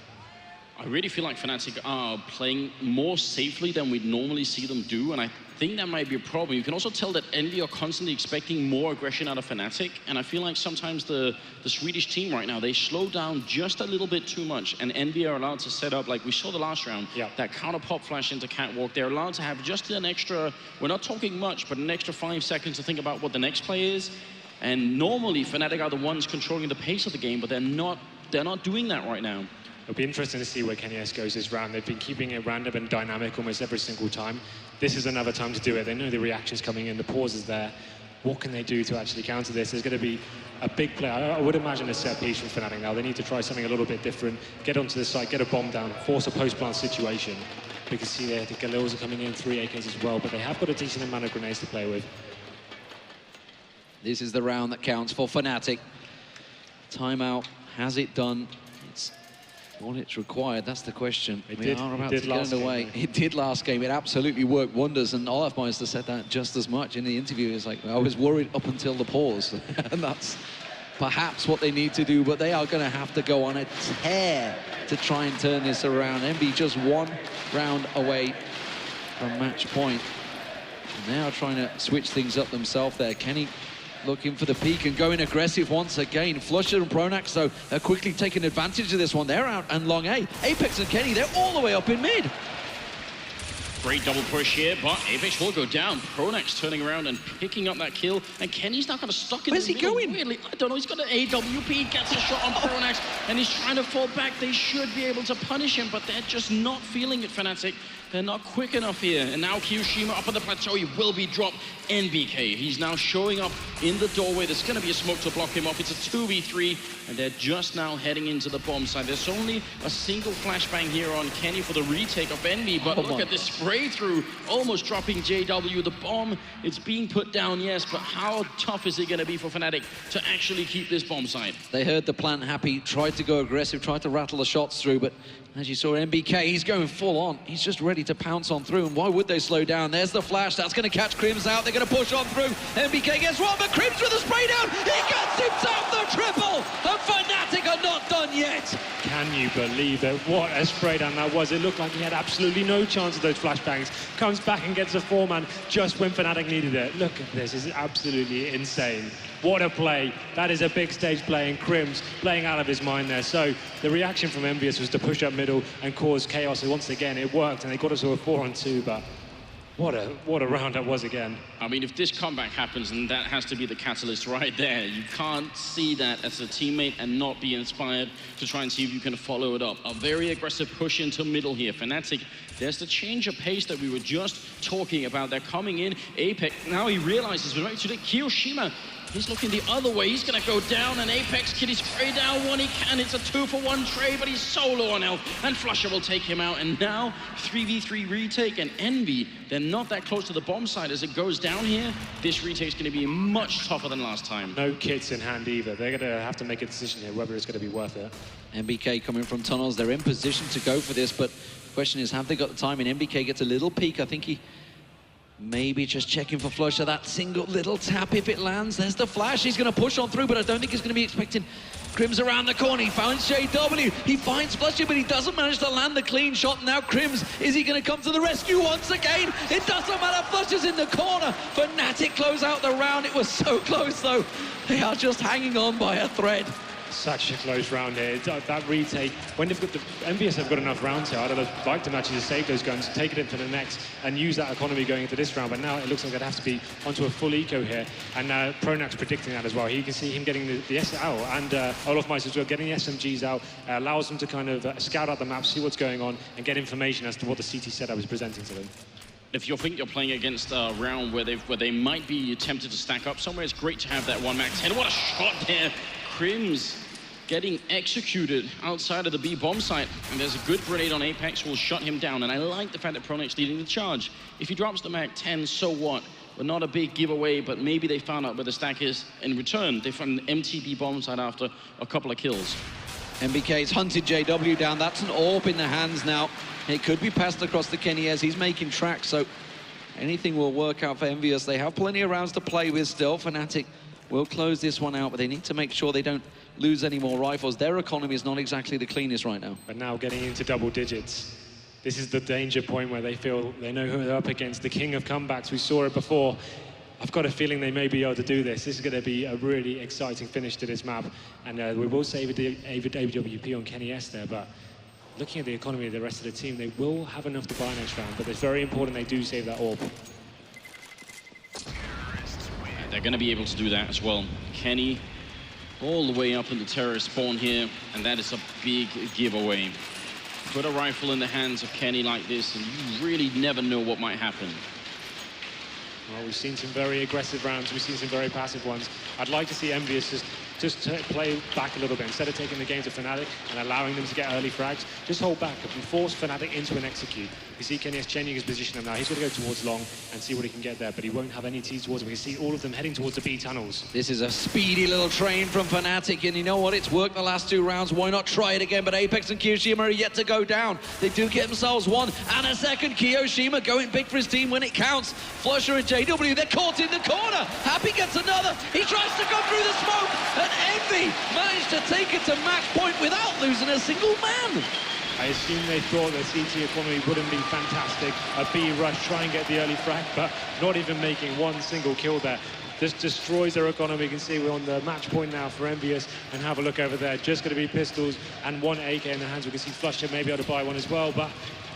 I really feel like Fnatic are playing more safely than we'd normally see them do, and I think that might be a problem. You can also tell that Envy are constantly expecting more aggression out of Fnatic, and I feel like sometimes the Swedish team right now, they slow down just a little bit too much, and Envy are allowed to set up, like we saw the last round, that counter pop flash into Catwalk. They're allowed to have just an extra, we're not talking much, but an extra 5 seconds to think about what the next play is. And normally Fnatic are the ones controlling the pace of the game, but they're not doing that right now. It'll be interesting to see where Kenny S goes this round. They've been keeping it random and dynamic almost every single time. This is another time to do it. They know the reaction's coming in, the pause is there. What can they do to actually counter this? There's going to be a big play. I would imagine a set piece from Fnatic now. They need to try something a little bit different. Get onto the site, get a bomb down, force a post-plant situation. We can see there the Galils are coming in, 3 AKs as well, but they have got a decent amount of grenades to play with. This is the round that counts for Fnatic. Timeout, has it done? It's what it's required, that's the question. We are about to get underway. It did last game, it absolutely worked wonders, and Olaf Meister said that just as much in the interview. It's like, I was worried up until the pause, and that's perhaps what they need to do, but they are going to have to go on a tear to try and turn this around. MB just 1 round away from match point. And they are trying to switch things up themselves there. Kenny looking for the peak and going aggressive once again. Flusher and Pronax, though, are quickly taking advantage of this one. They're out and long A. Apex and Kenny, they're all the way up in mid. Great double push here, but Apex will go down. Pronax turning around and picking up that kill, and Kenny's not kind of stuck in the middle. Where's he going? Weirdly, I don't know, he's got an AWP, gets a shot on Pronax, and he's trying to fall back. They should be able to punish him, but they're just not feeling it, Fnatic. They're not quick enough here. And now Kiyoshima up on the plateau, he will be dropped. NBK, he's now showing up in the doorway. There's going to be a smoke to block him off. It's a 2v3, and they're just now heading into the bomb side. There's only a single flashbang here on Kenny for the retake of Envy, but look at this spray through, almost dropping JW. The bomb, it's being put down, yes, but how tough is it going to be for Fnatic to actually keep this bomb side? They heard the plan happy, tried to go aggressive, tried to rattle the shots through, but as you saw, MBK, he's going full on. He's just ready to pounce on through, and why would they slow down? There's the flash, that's going to catch Crims out. They're going to push on through. MBK gets one, but Crims with a spray down. He gets himself the triple, and Fnatic are not done yet. Can you believe it? What a spray down that was. It looked like he had absolutely no chance of those flashbangs. Comes back and gets a 4-man just when Fnatic needed it. Look at this, it's absolutely insane. What a play. That is a big stage play, and Crims playing out of his mind there. So the reaction from Envious was to push up middle and cause chaos. And once again, it worked, and they got us to a 4-on-2, but what a round that was again. I mean, if this comeback happens, then that has to be the catalyst right there. You can't see that as a teammate and not be inspired to try and see if you can follow it up. A very aggressive push into middle here. Fnatic, there's the change of pace that we were just talking about. They're coming in. Apex, now he realizes we're ready to take Kiyoshima. He's looking the other way. He's going to go down, and Apex Kitty spray down one he can. It's a 2-for-1 trade, but he's so low on health, and Flusher will take him out. And now 3v3 retake, and Envy, they're not that close to the bomb side. As it goes down here, this retake's going to be much tougher than last time. No kits in hand either. They're going to have to make a decision here whether it's going to be worth it. MBK coming from tunnels. They're in position to go for this, but the question is, have they got the time? And MBK gets a little peek. I think he maybe just checking for Flusher. That single little tap, if it lands, there's the flash. He's going to push on through, but I don't think he's going to be expecting Crims around the corner. He finds JW. He finds Flusher, but he doesn't manage to land the clean shot. Now Crims, is he going to come to the rescue once again? It doesn't matter. Flusher's in the corner. Fnatic close out the round. It was so close, though. They are just hanging on by a thread. Such a close round here. That retake, when they've got the MVS have got enough rounds here, I'd have liked them actually to save those guns, take it into the next, and use that economy going into this round. But now it looks like they'd have to be onto a full eco here. And Pronak's predicting that as well. You can see him getting the S out, and Olaf Meister as well, getting the SMGs out, allows them to kind of scout out the map, see what's going on, and get information as to what the CT setup is presenting to them. If you think you're playing against a round where they might be tempted to stack up somewhere, it's great to have that 1 Mac 10. What a shot there. Crims getting executed outside of the B bomb site. And there's a good grenade on Apex, will shut him down. And I like the fact that Pronak's leading the charge. If he drops the Mac 10, so what? But not a big giveaway, but maybe they found out where the stack is. In return, they found an MTB bomb site after a couple of kills. MBK's hunted JW down. That's an AWP in the hands now. It could be passed across to Kenny as he's making tracks, so anything will work out for Envious. They have plenty of rounds to play with still. Fnatic will close this one out, but they need to make sure they don't lose any more rifles. Their economy is not exactly the cleanest right now. But now getting into double digits. This is the danger point where they feel they know who they're up against. The king of comebacks, we saw it before. I've got a feeling they may be able to do this. This is going to be a really exciting finish to this map. And we will save the AWP on Kenny S there, but looking at the economy of the rest of the team, they will have enough to buy next round, but it's very important they do save that AWP. They're going to be able to do that as well. Kenny all the way up in the terrorist spawn here, and that is a big giveaway. Put a rifle in the hands of Kenny like this, and you really never know what might happen. Well, we've seen some very aggressive rounds. We've seen some very passive ones. I'd like to see Envious just play back a little bit. Instead of taking the game to Fnatic and allowing them to get early frags, just hold back and force Fnatic into an execute. You see Kenny is changing his position now. He's going to go towards long and see what he can get there, but he won't have any T towards him. We see all of them heading towards the B tunnels. This is a speedy little train from Fnatic, and you know what? It's worked the last 2 rounds. Why not try it again? But Apex and Kiyoshima are yet to go down. They do get themselves 1 and a second. Kiyoshima going big for his team when it counts. Flusher and JW, they're caught in the corner. Happy gets another. He tries to go through the smoke, and Envy managed to take it to match point without losing a single man. I assume they thought the CT economy wouldn't be fantastic. A B rush, try and get the early frag, but not even making 1 single kill there. Just destroys their economy. You can see we're on the match point now for Envious, and have a look over there. Just going to be pistols and 1 AK in the hands. We can see Flusher maybe able to buy 1 as well, but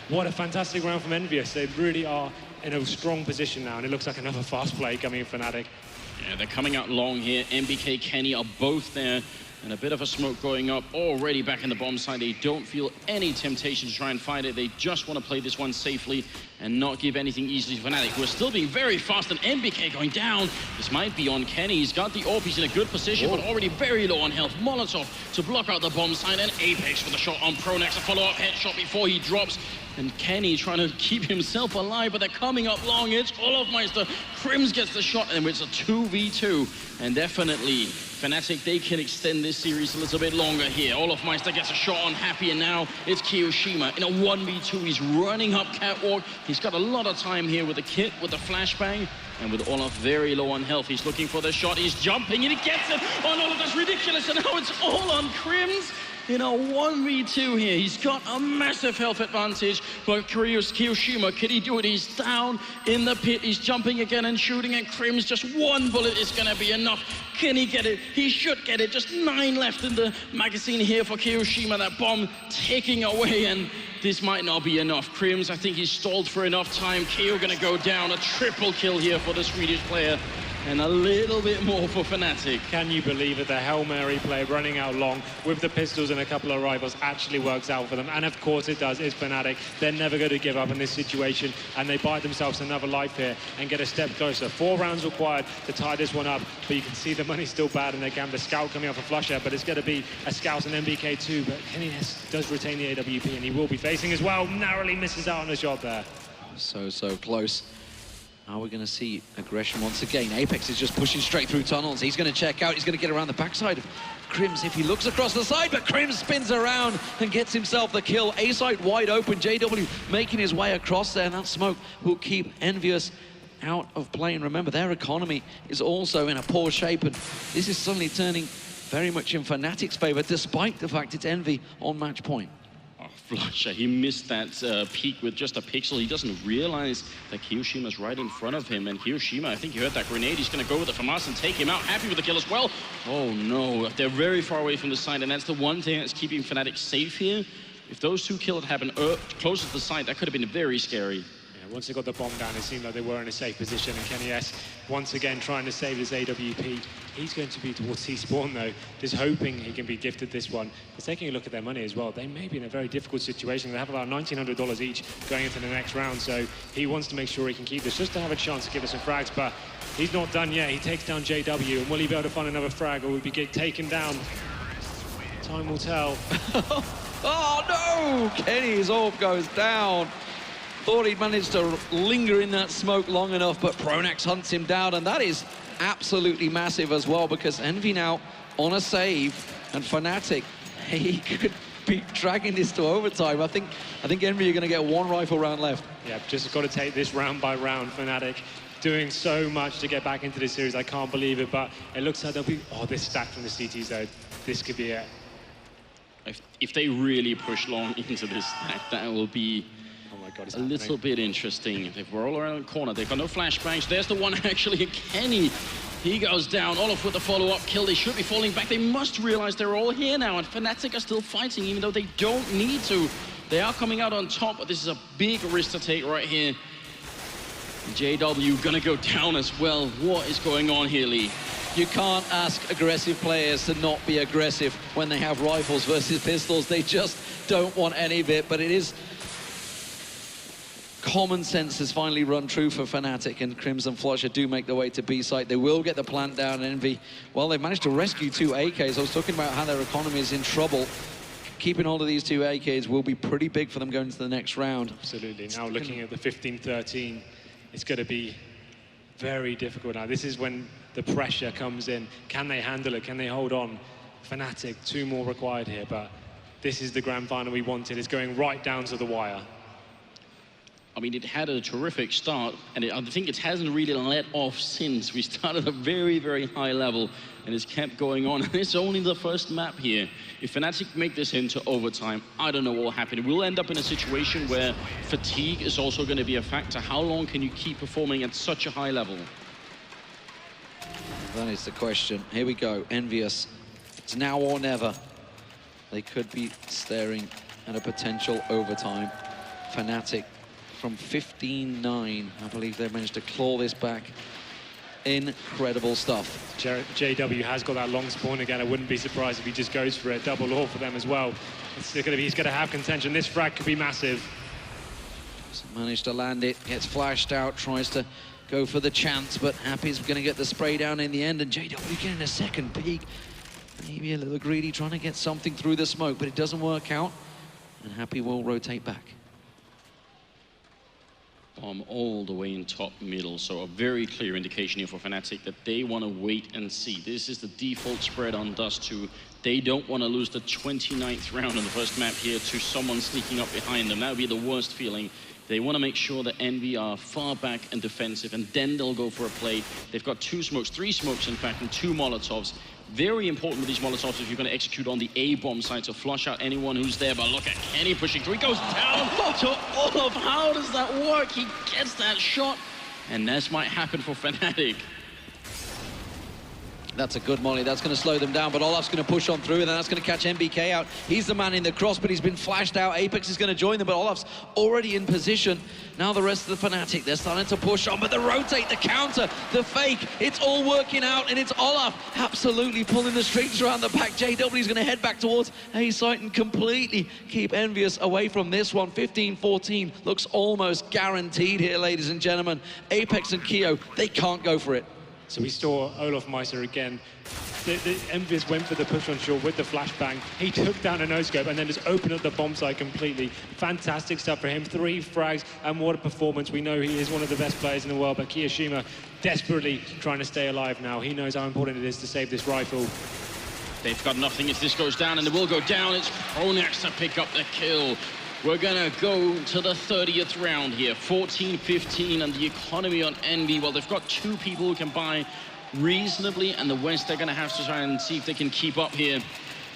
what a fantastic round from Envious. They really are in a strong position now, and it looks like another fast play coming in Fnatic. Yeah, they're coming out long here. MBK, Kenny are both there. And a bit of a smoke going up already back in the bomb side. They don't feel any temptation to try and fight it. They just want to play this one safely and not give anything easily to Fnatic, who are still being very fast. And MBK going down. This might be on Kenny. He's got the AWP. He's in a good position, but already very low on health. Molotov to block out the bomb side, and Apex with a shot on Pronax. A follow-up headshot before he drops. And Kenny trying to keep himself alive, but they're coming up long. It's Olaf Meister. Crims gets the shot, and it's a 2v2. And definitely Fnatic, they can extend this series a little bit longer here. Olaf Meister gets a shot on Happy, and now it's Kiyoshima in a 1v2. He's running up catwalk. He's got a lot of time here with the kit, with the flashbang, and with Olaf very low on health. He's looking for the shot. He's jumping, and he gets it. Oh no, that's ridiculous. And now it's all on Crims. In a 1v2 here, he's got a massive health advantage, but Kiyoshima, can he do it? He's down in the pit, he's jumping again and shooting, and Crims, just 1 bullet is gonna be enough. Can he get it? He should get it. Just 9 left in the magazine here for Kiyoshima. That bomb taking away, and this might not be enough. Crims, I think he's stalled for enough time. Kyo gonna go down. A triple kill here for the Swedish player. And a little bit more for Fnatic. Can you believe it? The Hail Mary play running out long with the pistols and a couple of rifles actually works out for them. And of course it does. It's Fnatic. They're never going to give up in this situation. And they buy themselves another life here and get a step closer. 4 rounds required to tie this one up. But you can see the money's still bad in their camp. The Scout coming up for Flusher, but it's going to be a Scout and MBK too. But Kenny S does retain the AWP, and he will be facing as well. Narrowly misses out on the shot there. So close. Are we going to see aggression once again? Apex is just pushing straight through tunnels. He's going to check out. He's going to get around the backside of Crims if he looks across the side, but Crims spins around and gets himself the kill. A site wide open. JW making his way across there, and that smoke will keep Envious out of play. And remember, their economy is also in a poor shape, and this is suddenly turning very much in Fnatic's favor, despite the fact it's Envy on match point. Flusher, he missed that peak with just a pixel. He doesn't realize that Kiyoshima's right in front of him. And Hiroshima, I think you heard that grenade. He's going to go with the FAMAS and take him out. Happy with the kill as well. Oh, no. They're very far away from the site, and that's the one thing that's keeping Fnatic safe here. If those two kills had happened closer to the site, that could have been very scary. Yeah, once they got the bomb down, it seemed like they were in a safe position. And Kenny S, once again, trying to save his AWP. He's going to be towards C-Spawn, though, just hoping he can be gifted this one. But taking a look at their money as well, they may be in a very difficult situation. They have about $1,900 each going into the next round, so he wants to make sure he can keep this just to have a chance to give us some frags. But he's not done yet. He takes down JW, and will he be able to find another frag, or will he get taken down? Time will tell. Oh, no! Kenny's AWP goes down. Thought he'd managed to linger in that smoke long enough, but Pronax hunts him down, and that is absolutely massive as well, because Envy now on a save, and Fnatic, he could be dragging this to overtime. I think Envy are going to get one rifle round left. Yeah, just got to take this round by round. Fnatic doing so much to get back into this series. I can't believe it, but it looks like they'll be... Oh, this stack from the CT zone. This could be it. If they really push long into this stack, that will be... Oh my God, a little bit interesting. They roll around the corner. They've got no flashbangs. There's the one actually. Kenny, he goes down. Olaf with the follow-up kill. They should be falling back. They must realize they're all here now, and Fnatic are still fighting, even though they don't need to. They are coming out on top, but this is a big risk to take right here. JW gonna go down as well. What is going on here, Lee? You can't ask aggressive players to not be aggressive when they have rifles versus pistols. They just don't want any of it, but it is... Common sense has finally run true for Fnatic, and Crimson Flusher do make their way to B site. They will get the plant down, and Envy, well, they've managed to rescue 2 AKs. I was talking about how their economy is in trouble. Keeping hold of these 2 AKs will be pretty big for them going into the next round. Absolutely. Now looking at the 15-13, it's going to be very difficult now. This is when the pressure comes in. Can they handle it? Can they hold on? Fnatic, 2 more required here, but this is the grand final we wanted. It's going right down to the wire. I mean, it had a terrific start, and I think it hasn't really let off since. We started at a very, very high level, and it's kept going on. And it's only the first map here. If Fnatic make this into overtime, I don't know what will happen. We'll end up in a situation where fatigue is also going to be a factor. How long can you keep performing at such a high level? That is the question. Here we go, Envious. It's now or never. They could be staring at a potential overtime. Fnatic from 15-9. I believe they managed to claw this back. Incredible stuff. JW has got that long spawn again. I wouldn't be surprised if he just goes for a double AWP for them as well. He's going to have contention. This frag could be massive. Managed to land it, gets flashed out, tries to go for the chance, but Happy's going to get the spray down in the end, and JW getting a second peek. Maybe a little greedy, trying to get something through the smoke, but it doesn't work out, and Happy will rotate back. Bomb all the way in top middle, so a very clear indication here for Fnatic that they want to wait and see. This is the default spread on Dust 2. They don't want to lose the 29th round in the first map here to someone sneaking up behind them. That would be the worst feeling. They want to make sure that Envy are far back and defensive, and then they'll go for a play. They've got 2 smokes, 3 smokes in fact, and 2 Molotovs. Very important with these Molotovs if you're going to execute on the A-bomb side to flush out anyone who's there. But look at Kenny pushing through. He goes down to Olaf. How does that work? He gets that shot, and this might happen for Fnatic. That's a good molly. That's going to slow them down, but Olaf's going to push on through, and then that's going to catch MBK out. He's the man in the cross, but he's been flashed out. Apex is going to join them, but Olaf's already in position. Now the rest of the Fnatic, they're starting to push on, but the rotate, the counter, the fake, it's all working out, and it's Olaf absolutely pulling the strings around the back. JW's going to head back towards A site and completely keep Envious away from this one. 15-14 looks almost guaranteed here, ladies and gentlemen. Apex and Keo, they can't go for it. So we saw Olaf Meiser again. The Envious went for the push on shore with the flashbang. He took down a no-scope and then just opened up the bomb site completely. Fantastic stuff for him. 3 frags, and what a performance. We know he is one of the best players in the world, but Kiyoshima desperately trying to stay alive now. He knows how important it is to save this rifle. They've got nothing if this goes down, and it will go down. It's Pronax to pick up the kill. We're gonna go to the 30th round here, 14-15, and the economy on Envy, well, they've got 2 people who can buy reasonably, and the West, they're gonna have to try and see if they can keep up here.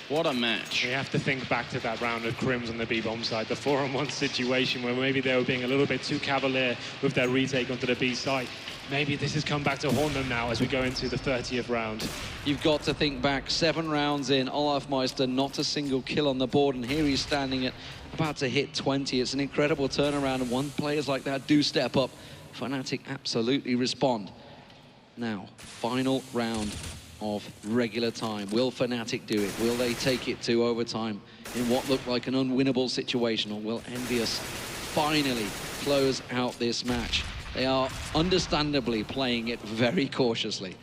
What a match. We have to think back to that round of Crims on the B-bomb side, the 4-on-1 situation where maybe they were being a little bit too cavalier with their retake onto the B side. Maybe this has come back to haunt them now as we go into the 30th round. You've got to think back, 7 rounds in, Olaf Meister, not a single kill on the board, and here he's standing at about to hit 20. It's an incredible turnaround, and when players like that do step up, Fnatic absolutely respond. Now, final round of regular time. Will Fnatic do it? Will they take it to overtime in what looked like an unwinnable situation, or will Envious finally close out this match? They are understandably playing it very cautiously.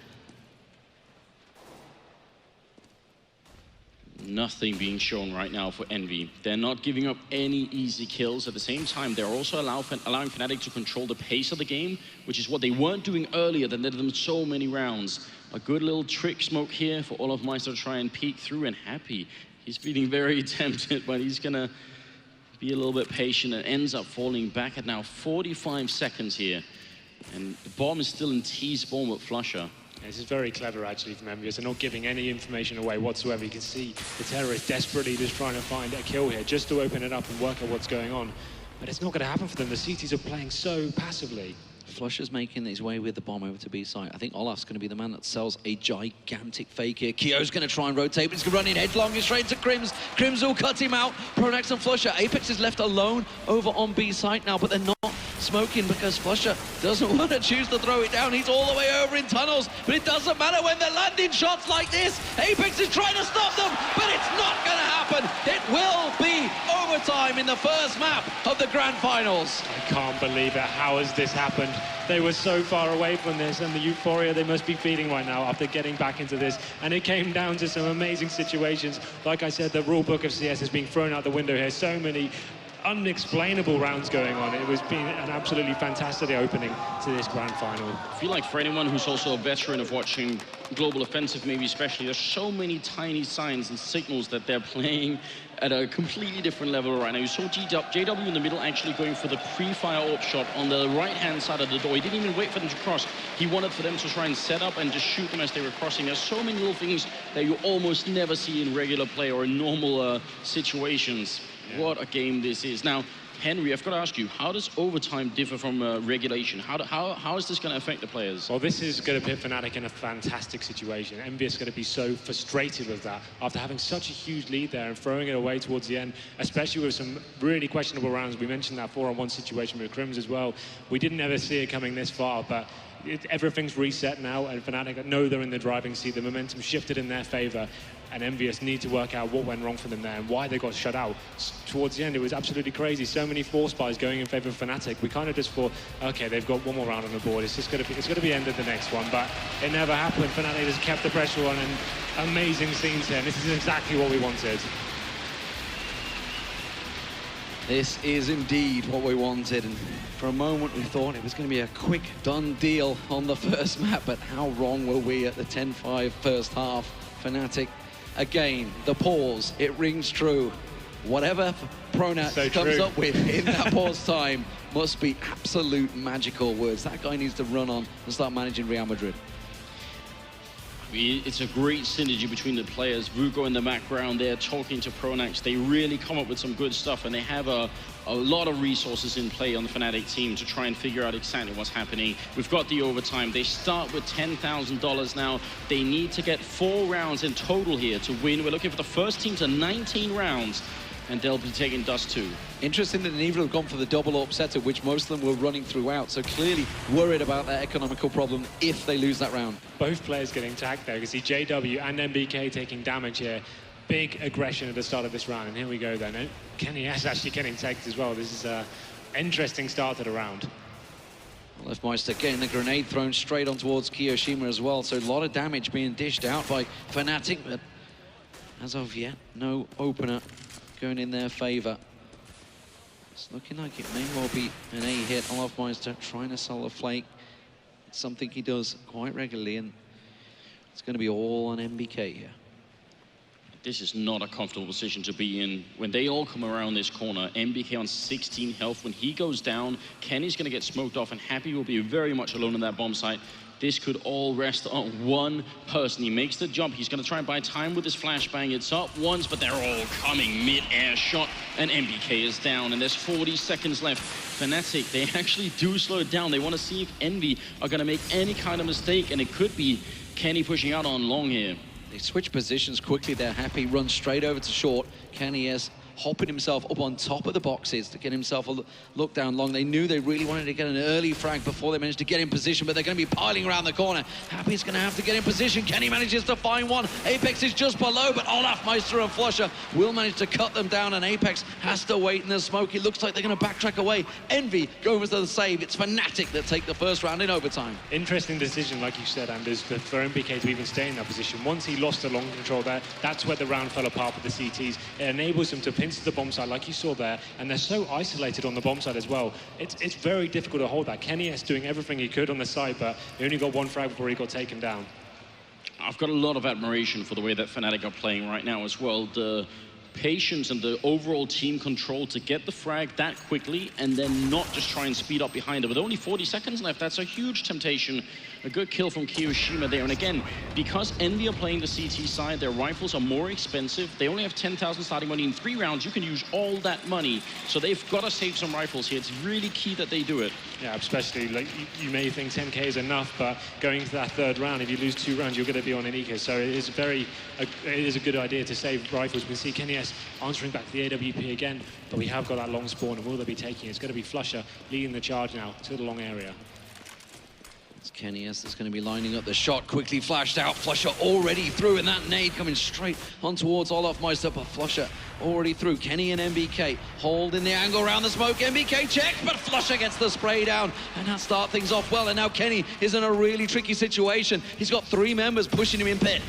Nothing being shown right now for Envy. They're not giving up any easy kills. At the same time, they're also allowing Fnatic to control the pace of the game, which is what they weren't doing earlier that led them so many rounds. A good little trick smoke here for Olaf Meister to try and peek through, and Happy, he's feeling very tempted, but he's gonna be a little bit patient and ends up falling back at now 45 seconds here. And the bomb is still in T-spawn with Flusher. This is very clever, actually, from Envious. They're not giving any information away whatsoever. You can see the terrorists desperately just trying to find a kill here, just to open it up and work out what's going on. But it's not going to happen for them. The CTs are playing so passively. Flusher's making his way with the bomb over to B site. I think Olaf's going to be the man that sells a gigantic fake here. Kyo's going to try and rotate, but he's going to run in headlong and straight into Crims. Crims will cut him out. Pronax and Flusher. Apex is left alone over on B site now, but they're not smoking because Flusher doesn't want to choose to throw it down. He's all the way over in tunnels, but it doesn't matter when they're landing shots like this. Apex is trying to stop them, but it's not going to happen. It will be overtime in the first map of the Grand Finals. I can't believe it. How has this happened? They were so far away from this, and the euphoria they must be feeling right now after getting back into this. And it came down to some amazing situations. Like I said, the rule book of CS is being thrown out the window here. So many unexplainable rounds going on. It was being an absolutely fantastic opening to this grand final. I feel like for anyone who's also a veteran of watching Global Offensive, maybe especially, there's so many tiny signs and signals that they're playing at a completely different level right now. You saw JW in the middle actually going for the pre-fire AWP shot on the right-hand side of the door. He didn't even wait for them to cross. He wanted for them to try and set up and just shoot them as they were crossing. There's so many little things that you almost never see in regular play or in normal situations. Yeah. What a game this is. Now, Henry, I've got to ask you, how does overtime differ from regulation? How is this going to affect the players? Well, this is going to put Fnatic in a fantastic situation. Envious is going to be so frustrated with that after having such a huge lead there and throwing it away towards the end, especially with some really questionable rounds. We mentioned that 4-on-1 situation with Crims as well. We didn't ever see it coming this far, but everything's reset now, and Fnatic know they're in the driving seat. The momentum shifted in their favor, and Envious need to work out what went wrong for them there and why they got shut out. Towards the end, it was absolutely crazy. So many force buys going in favor of Fnatic. We kind of just thought, okay, they've got one more round on the board. It's going to be end of the next one, but it never happened. Fnatic just kept the pressure on, and amazing scenes here. And this is exactly what we wanted. This is indeed what we wanted, and for a moment we thought it was going to be a quick done deal on the first map, but how wrong were we at the 10-5 first half? Fnatic, again, the pause, it rings true. Whatever Pronax comes up with in that pause time must be absolute magical words. That guy needs to run on and start managing Real Madrid. It's a great synergy between the players. Vugo in the background there talking to Pronax. They really come up with some good stuff, and they have a lot of resources in play on the Fnatic team to try and figure out exactly what's happening. We've got the overtime. They start with $10,000 now. They need to get 4 rounds in total here to win. We're looking for the first team to 19 rounds, and they'll be taking dust too. Interesting that neither have gone for the double AWP setup, which most of them were running throughout, so clearly worried about that economical problem if they lose that round. Both players getting tagged there. You can see JW and MBK taking damage here. Big aggression at the start of this round, and here we go then. Kenny S actually getting tagged as well. This is an interesting start to the round. Olaf Meister getting the grenade thrown straight on towards Kiyoshima as well, so a lot of damage being dished out by Fnatic, but as of yet, no opener going in their favor. It's looking like it may well be an A hit. Olaf Meister trying to sell the flake. It's something he does quite regularly, and it's going to be all on MBK here. This is not a comfortable position to be in. When they all come around this corner, MBK on 16 health. When he goes down, Kenny's going to get smoked off, and Happy will be very much alone on that bomb site. this could all rest on one person. He makes the jump. He's going to try and buy time with his flashbang. It's up once, but they're all coming mid-air shot, and MBK is down, and there's 40 seconds left. Fnatic, they actually do slow it down. They want to see if Envy are going to make any kind of mistake, and it could be Kenny pushing out on long here. They switch positions quickly. They're happy. Run straight over to short. Kenny is hopping himself up on top of the boxes to get himself a look down long. They knew they really wanted to get an early frag before they managed to get in position, but they're going to be piling around the corner. Happy's going to have to get in position. Kenny manages to find one. Apex is just below, but Olaf, Meister and Flusher will manage to cut them down, and Apex has to wait in the smoke. It looks like they're going to backtrack away. Envy goes to the save. It's Fnatic that take the first round in overtime. Interesting decision, like you said, Anders, for MBK to even stay in that position. Once he lost the long control there, that's where the round fell apart with the CTs. It enables them to pinch the bomb side, like you saw there, and they're so isolated on the bomb side as well. It's very difficult to hold that. Kenny is doing everything he could on the side, but he only got one frag before he got taken down. I've got a lot of admiration for the way that Fnatic are playing right now as well. The patience and the overall team control to get the frag that quickly and then not just try and speed up behind it. With only 40 seconds left, that's a huge temptation. A good kill from Kiyoshima there. And again, because Envy are playing the CT side, their rifles are more expensive. They only have 10,000 starting money in 3 rounds. You can use all that money. So they've got to save some rifles here. It's really key that they do it. Yeah, especially, like, you may think 10k is enough, but going into that third round, if you lose 2 rounds, you're going to be on an eco. So it is a good idea to save rifles. We can see Kenny S answering back to the AWP again, but we have got that long spawn, and will they be taking it? It's going to be Flusher leading the charge now to the long area. It's Kenny S that's going to be lining up the shot, quickly flashed out. Flusher already through, and that nade coming straight on towards Olaf Meister, but Flusher already through. Kenny and MBK holding the angle around the smoke. MBK checks, but Flusher gets the spray down, and that starts things off well. And now Kenny is in a really tricky situation. He's got 3 members pushing him in pit.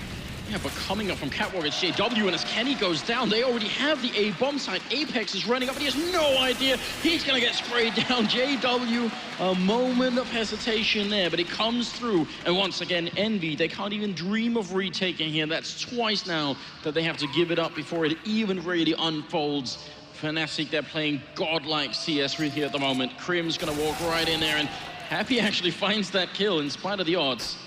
Yeah, but coming up from Catwalk, it's JW, and as Kenny goes down, they already have the A bomb site. Apex is running up, and he has no idea he's going to get sprayed down. JW, a moment of hesitation there, but it comes through. And once again, Envy, they can't even dream of retaking here. That's twice now that they have to give it up before it even really unfolds. Fnatic, they're playing godlike CS here at the moment. Crim's going to walk right in there, and Happy actually finds that kill in spite of the odds.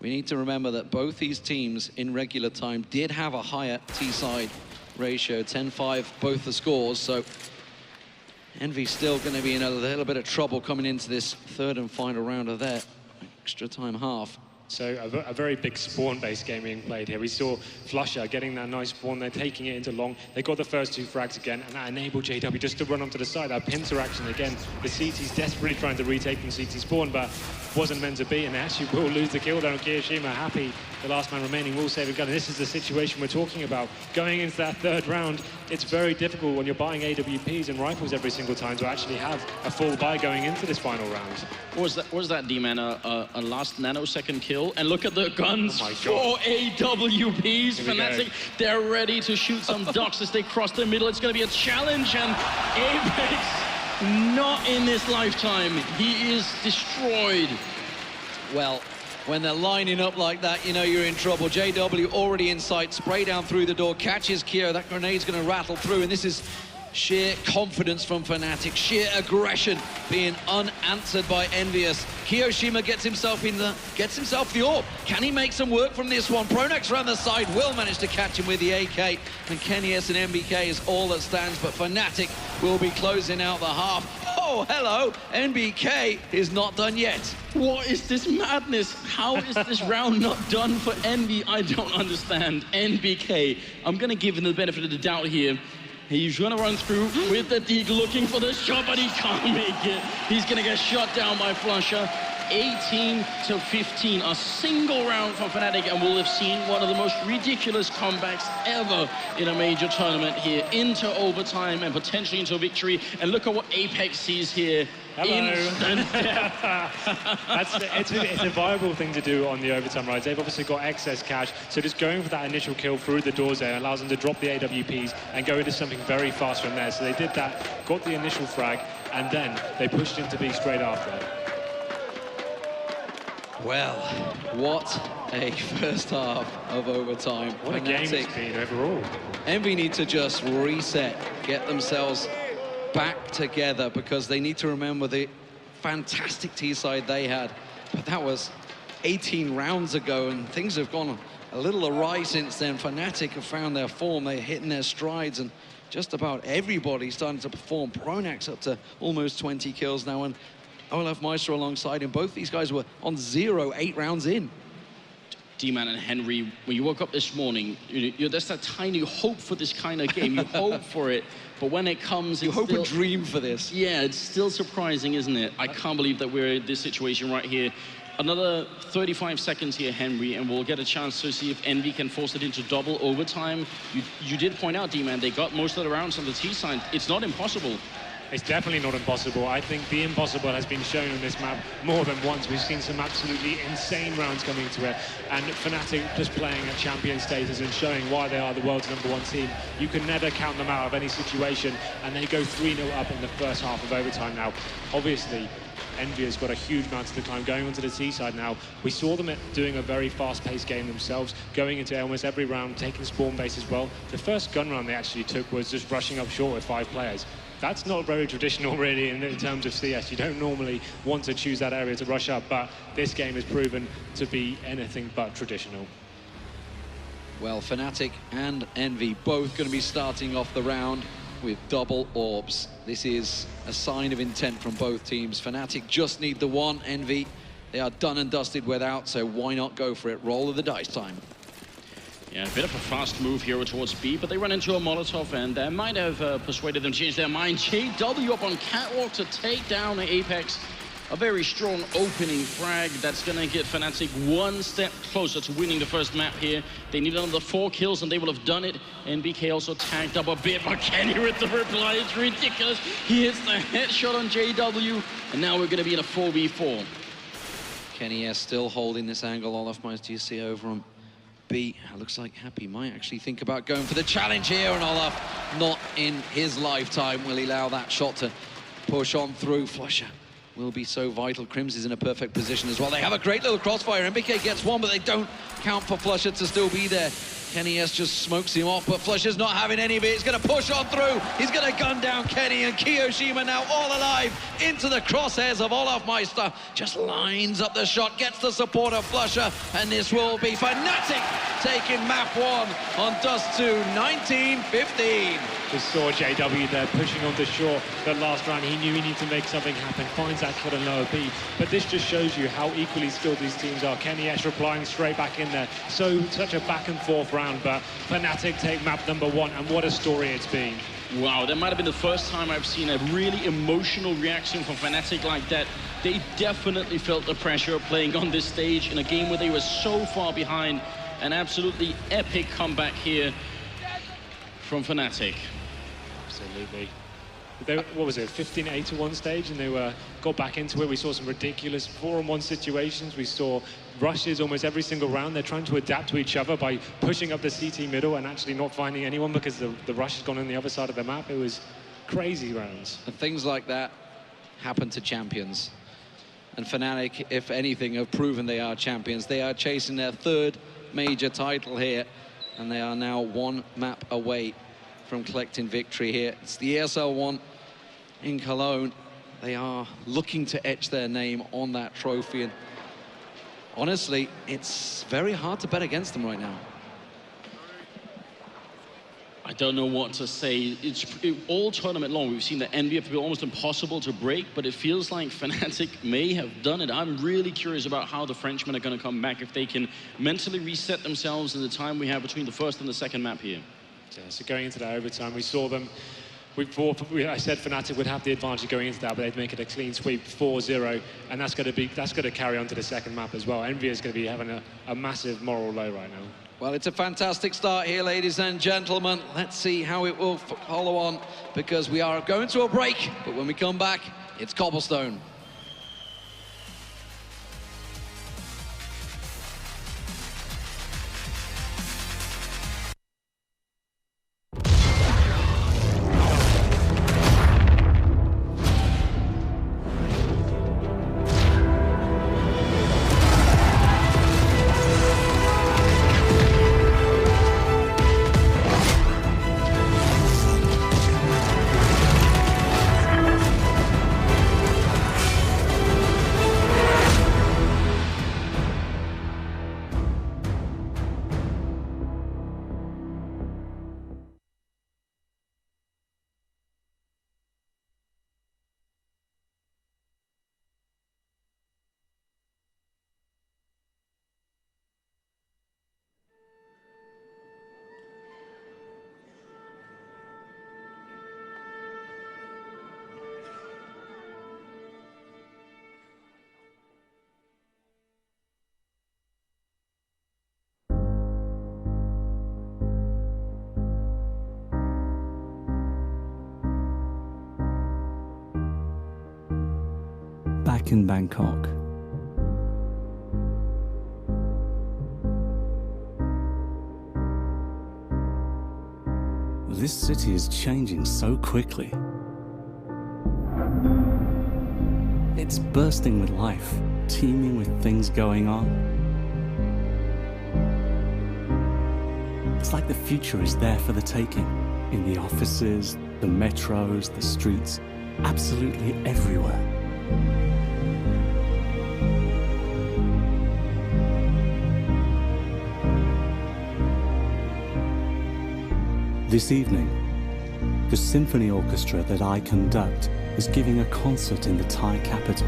We need to remember that both these teams in regular time did have a higher T-side ratio, 10-5, both the scores, so Envy's still going to be in a little bit of trouble coming into this third and final round of their extra time half. So a very big spawn-based game being played here. We saw Flusher getting that nice spawn, they're taking it into long. They got the first 2 frags again, and that enabled JW just to run onto the side. That pincer action again. The CT's desperately trying to retake from CT spawn, but wasn't meant to be, and they actually will lose the kill down. Kiyoshima, Happy, the last man remaining, will save a gun. And this is the situation we're talking about. Going into that third round, it's very difficult when you're buying AWPs and rifles every single time to actually have a full buy going into this final round. Was that D-Man a last nanosecond kill? And look at the guns for AWPs. Fnatic, they're ready to shoot some ducks as they cross the middle. It's going to be a challenge, and Apex, not in this lifetime. He is destroyed. Well, when they're lining up like that, you know you're in trouble. JW already in sight, spray down through the door, catches Kyo. That grenade's going to rattle through, and this is sheer confidence from Fnatic, sheer aggression being unanswered by Envious. Kiyoshima gets himself the orb. Can he make some work from this one? Pronax around the side will manage to catch him with the AK, and Kenny S and MBK is all that stands, but Fnatic will be closing out the half. Oh, hello, NBK is not done yet. What is this madness? How is this round not done for Envy? I don't understand. NBK, I'm going to give him the benefit of the doubt here. He's going to run through with the dig, looking for the shot, but he can't make it. He's going to get shot down by Flusher. 18-15, a single round for Fnatic, and we'll have seen one of the most ridiculous comebacks ever in a major tournament here, into overtime and potentially into victory. And look at what Apex sees here. Instant death. It's a viable thing to do on the overtime rides. They've obviously got excess cash, so just going for that initial kill through the doors there allows them to drop the AWPs and go into something very fast from there. So they did that, got the initial frag, and then they pushed into B straight after. Well, what a first half of overtime. What a game it's been overall. Envy need to just reset, get themselves back together, because they need to remember the fantastic T-side they had but that was 18 rounds ago, and things have gone a little awry since then. Fnatic have found their form, they're hitting their strides, and just about everybody's starting to perform. Pronax up to almost 20 kills now, and Olaf Meister alongside him. Both these guys were on 0 8 rounds in. D-Man and Henry, when you woke up this morning, there's that tiny hope for this kind of game. You hope for it, but when it comes, you hope and dream for this. Yeah, it's still surprising, isn't it? I can't believe that we're in this situation right here. Another 35 seconds here, Henry, and we'll get a chance to see if Envy can force it into double overtime. You did point out, D-Man, they got most of the rounds on the T side. It's not impossible. It's definitely not impossible. I think the impossible has been shown on this map more than once. We've seen some absolutely insane rounds coming to it, and Fnatic just playing at champion status and showing why they are the world's #1 team. You can never count them out of any situation, and they go 3-0 up in the first half of overtime now. Obviously, Envy has got a huge mountain to climb going onto the T side now. We saw them doing a very fast-paced game themselves, going into almost every round, taking spawn base as well. The first gun round they actually took was just rushing up short with 5 players. That's not very traditional, really, in terms of CS. You don't normally want to choose that area to rush up, but this game has proven to be anything but traditional. Well, Fnatic and Envy both going to be starting off the round with double orbs. This is a sign of intent from both teams. Fnatic just need the one. Envy, they are done and dusted without, so why not go for it? Roll of the dice time. Yeah, a bit of a fast move here towards B, but they run into a Molotov, and that might have persuaded them to change their mind. JW up on Catwalk to take down the Apex. A very strong opening frag that's going to get Fnatic one step closer to winning the first map here. They need another 4 kills, and they will have done it. NBK also tagged up a bit, but Kenny with the reply, it's ridiculous. He hits the headshot on JW, and now we're going to be in a 4v4. Kenny S still holding this angle. Olaf Meister, you see over on B. Looks like Happy might actually think about going for the challenge here, and Olaf, not in his lifetime will he allow that shot to push on through. Flusher will be so vital. Crims is in a perfect position as well. They have a great little crossfire. MBK gets one, but they don't count for Flusher to still be there. Kenny S just smokes him off, but Flusher's not having any of it. He's going to push on through. He's going to gun down Kenny, and Kiyoshima now all alive into the crosshairs of Olaf Meister. Just lines up the shot, gets the support of Flusher, and this will be Fnatic taking map 1 on Dust 2, 19-15. We saw JW there pushing on the shore the last round. He knew he needed to make something happen, finds that kill on lower B. But this just shows you how equally skilled these teams are. Kenny S replying straight back in there. Such a back and forth round, but Fnatic take map #1, and what a story it's been. Wow, that might have been the first time I've seen a really emotional reaction from Fnatic like that. They definitely felt the pressure of playing on this stage in a game where they were so far behind. An absolutely epic comeback here from Fnatic. Absolutely. What was it, 15-8 at one stage, and they got back into it. We saw some ridiculous 4-on-1 situations. We saw rushes almost every single round. They're trying to adapt to each other by pushing up the CT middle and actually not finding anyone because the rush has gone on the other side of the map. It was crazy rounds. And things like that happen to champions. And Fnatic, if anything, have proven they are champions. They are chasing their 3rd major title here, and they are now 1 map away from collecting victory here. It's the ESL 1 in Cologne. They are looking to etch their name on that trophy, and honestly, it's very hard to bet against them right now. I don't know what to say. All tournament long, we've seen the Envy have been almost impossible to break, but it feels like Fnatic may have done it. I'm really curious about how the Frenchmen are going to come back, if they can mentally reset themselves in the time we have between the first and the second map here. Yeah, so going into that overtime, we saw them. I said Fnatic would have the advantage going into that, but they'd make it a clean sweep, 4-0, and that's going to carry on to the second map as well. Envy is going to be having a massive moral low right now. Well, it's a fantastic start here, ladies and gentlemen. Let's see how it will follow on, because we are going to a break, but when we come back, it's Cobblestone. back in Bangkok. This city is changing so quickly. It's bursting with life, teeming with things going on. It's like the future is there for the taking. In the offices, the metros, the streets, absolutely everywhere. This evening, the symphony orchestra that I conduct is giving a concert in the Thai capital.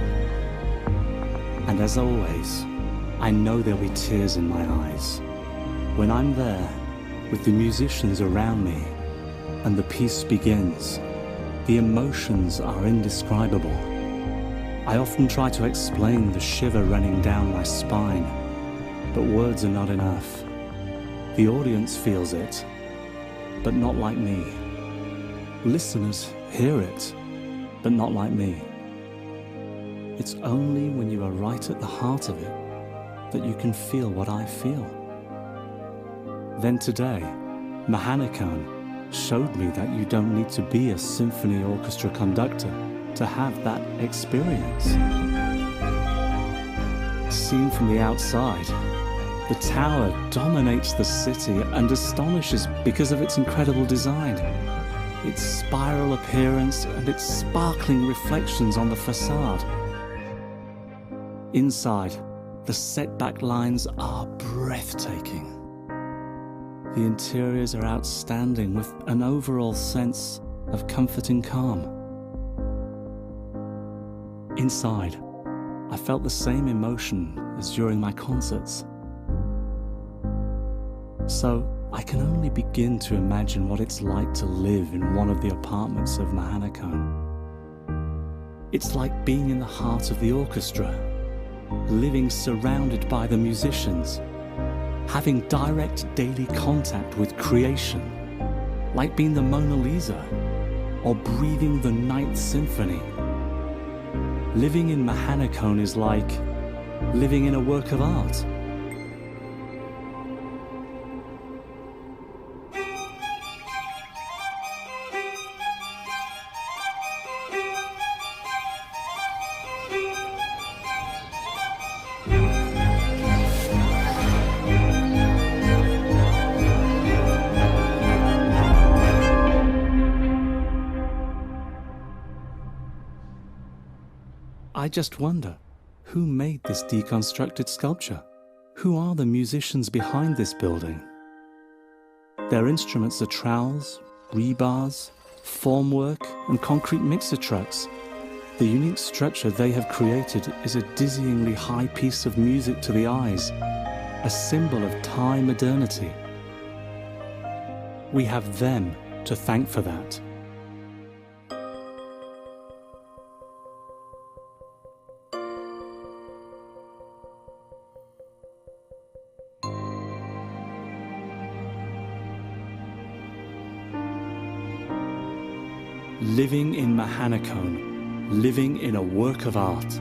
And as always, I know there'll be tears in my eyes. When I'm there, with the musicians around me, and the piece begins, the emotions are indescribable. I often try to explain the shiver running down my spine, but words are not enough. The audience feels it, but not like me. Listeners hear it, but not like me. It's only when you are right at the heart of it that you can feel what I feel. Then today, Mahanakan showed me that you don't need to be a symphony orchestra conductor to have that experience. Seen from the outside, the tower dominates the city and astonishes because of its incredible design, its spiral appearance and its sparkling reflections on the facade. Inside, the setback lines are breathtaking. The interiors are outstanding with an overall sense of comfort and calm. Inside, I felt the same emotion as during my concerts. So I can only begin to imagine what it's like to live in one of the apartments of Mahanakan. It's like being in the heart of the orchestra, living surrounded by the musicians, having direct daily contact with creation, like being the Mona Lisa or breathing the Ninth Symphony. Living in Mahanakan is like living in a work of art. I just wonder, who made this deconstructed sculpture? Who are the musicians behind this building? Their instruments are trowels, rebars, formwork, and concrete mixer trucks. The unique structure they have created is a dizzyingly high piece of music to the eyes, a symbol of Thai modernity. We have them to thank for that. Living in Mahanakan, living in a work of art.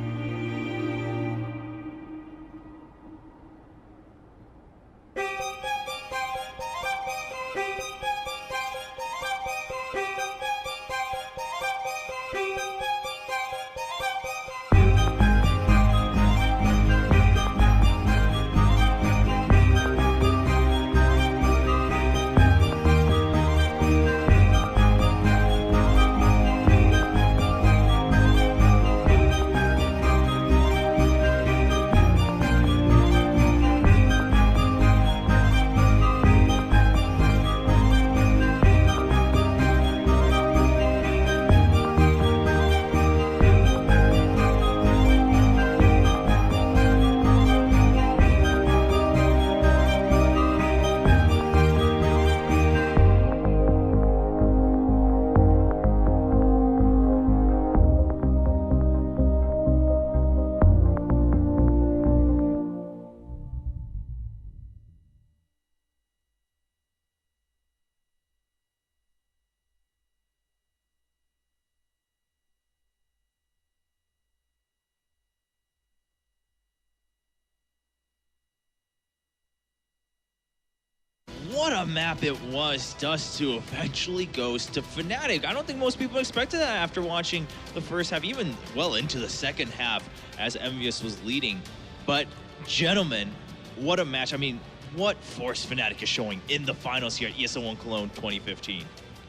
what a map it was. Dust 2 eventually goes to Fnatic. I don't think most people expected that after watching the first half, even well into the second half as Envious was leading. But gentlemen, what a match. I mean, what force Fnatic is showing in the finals here at ESL1 Cologne 2015.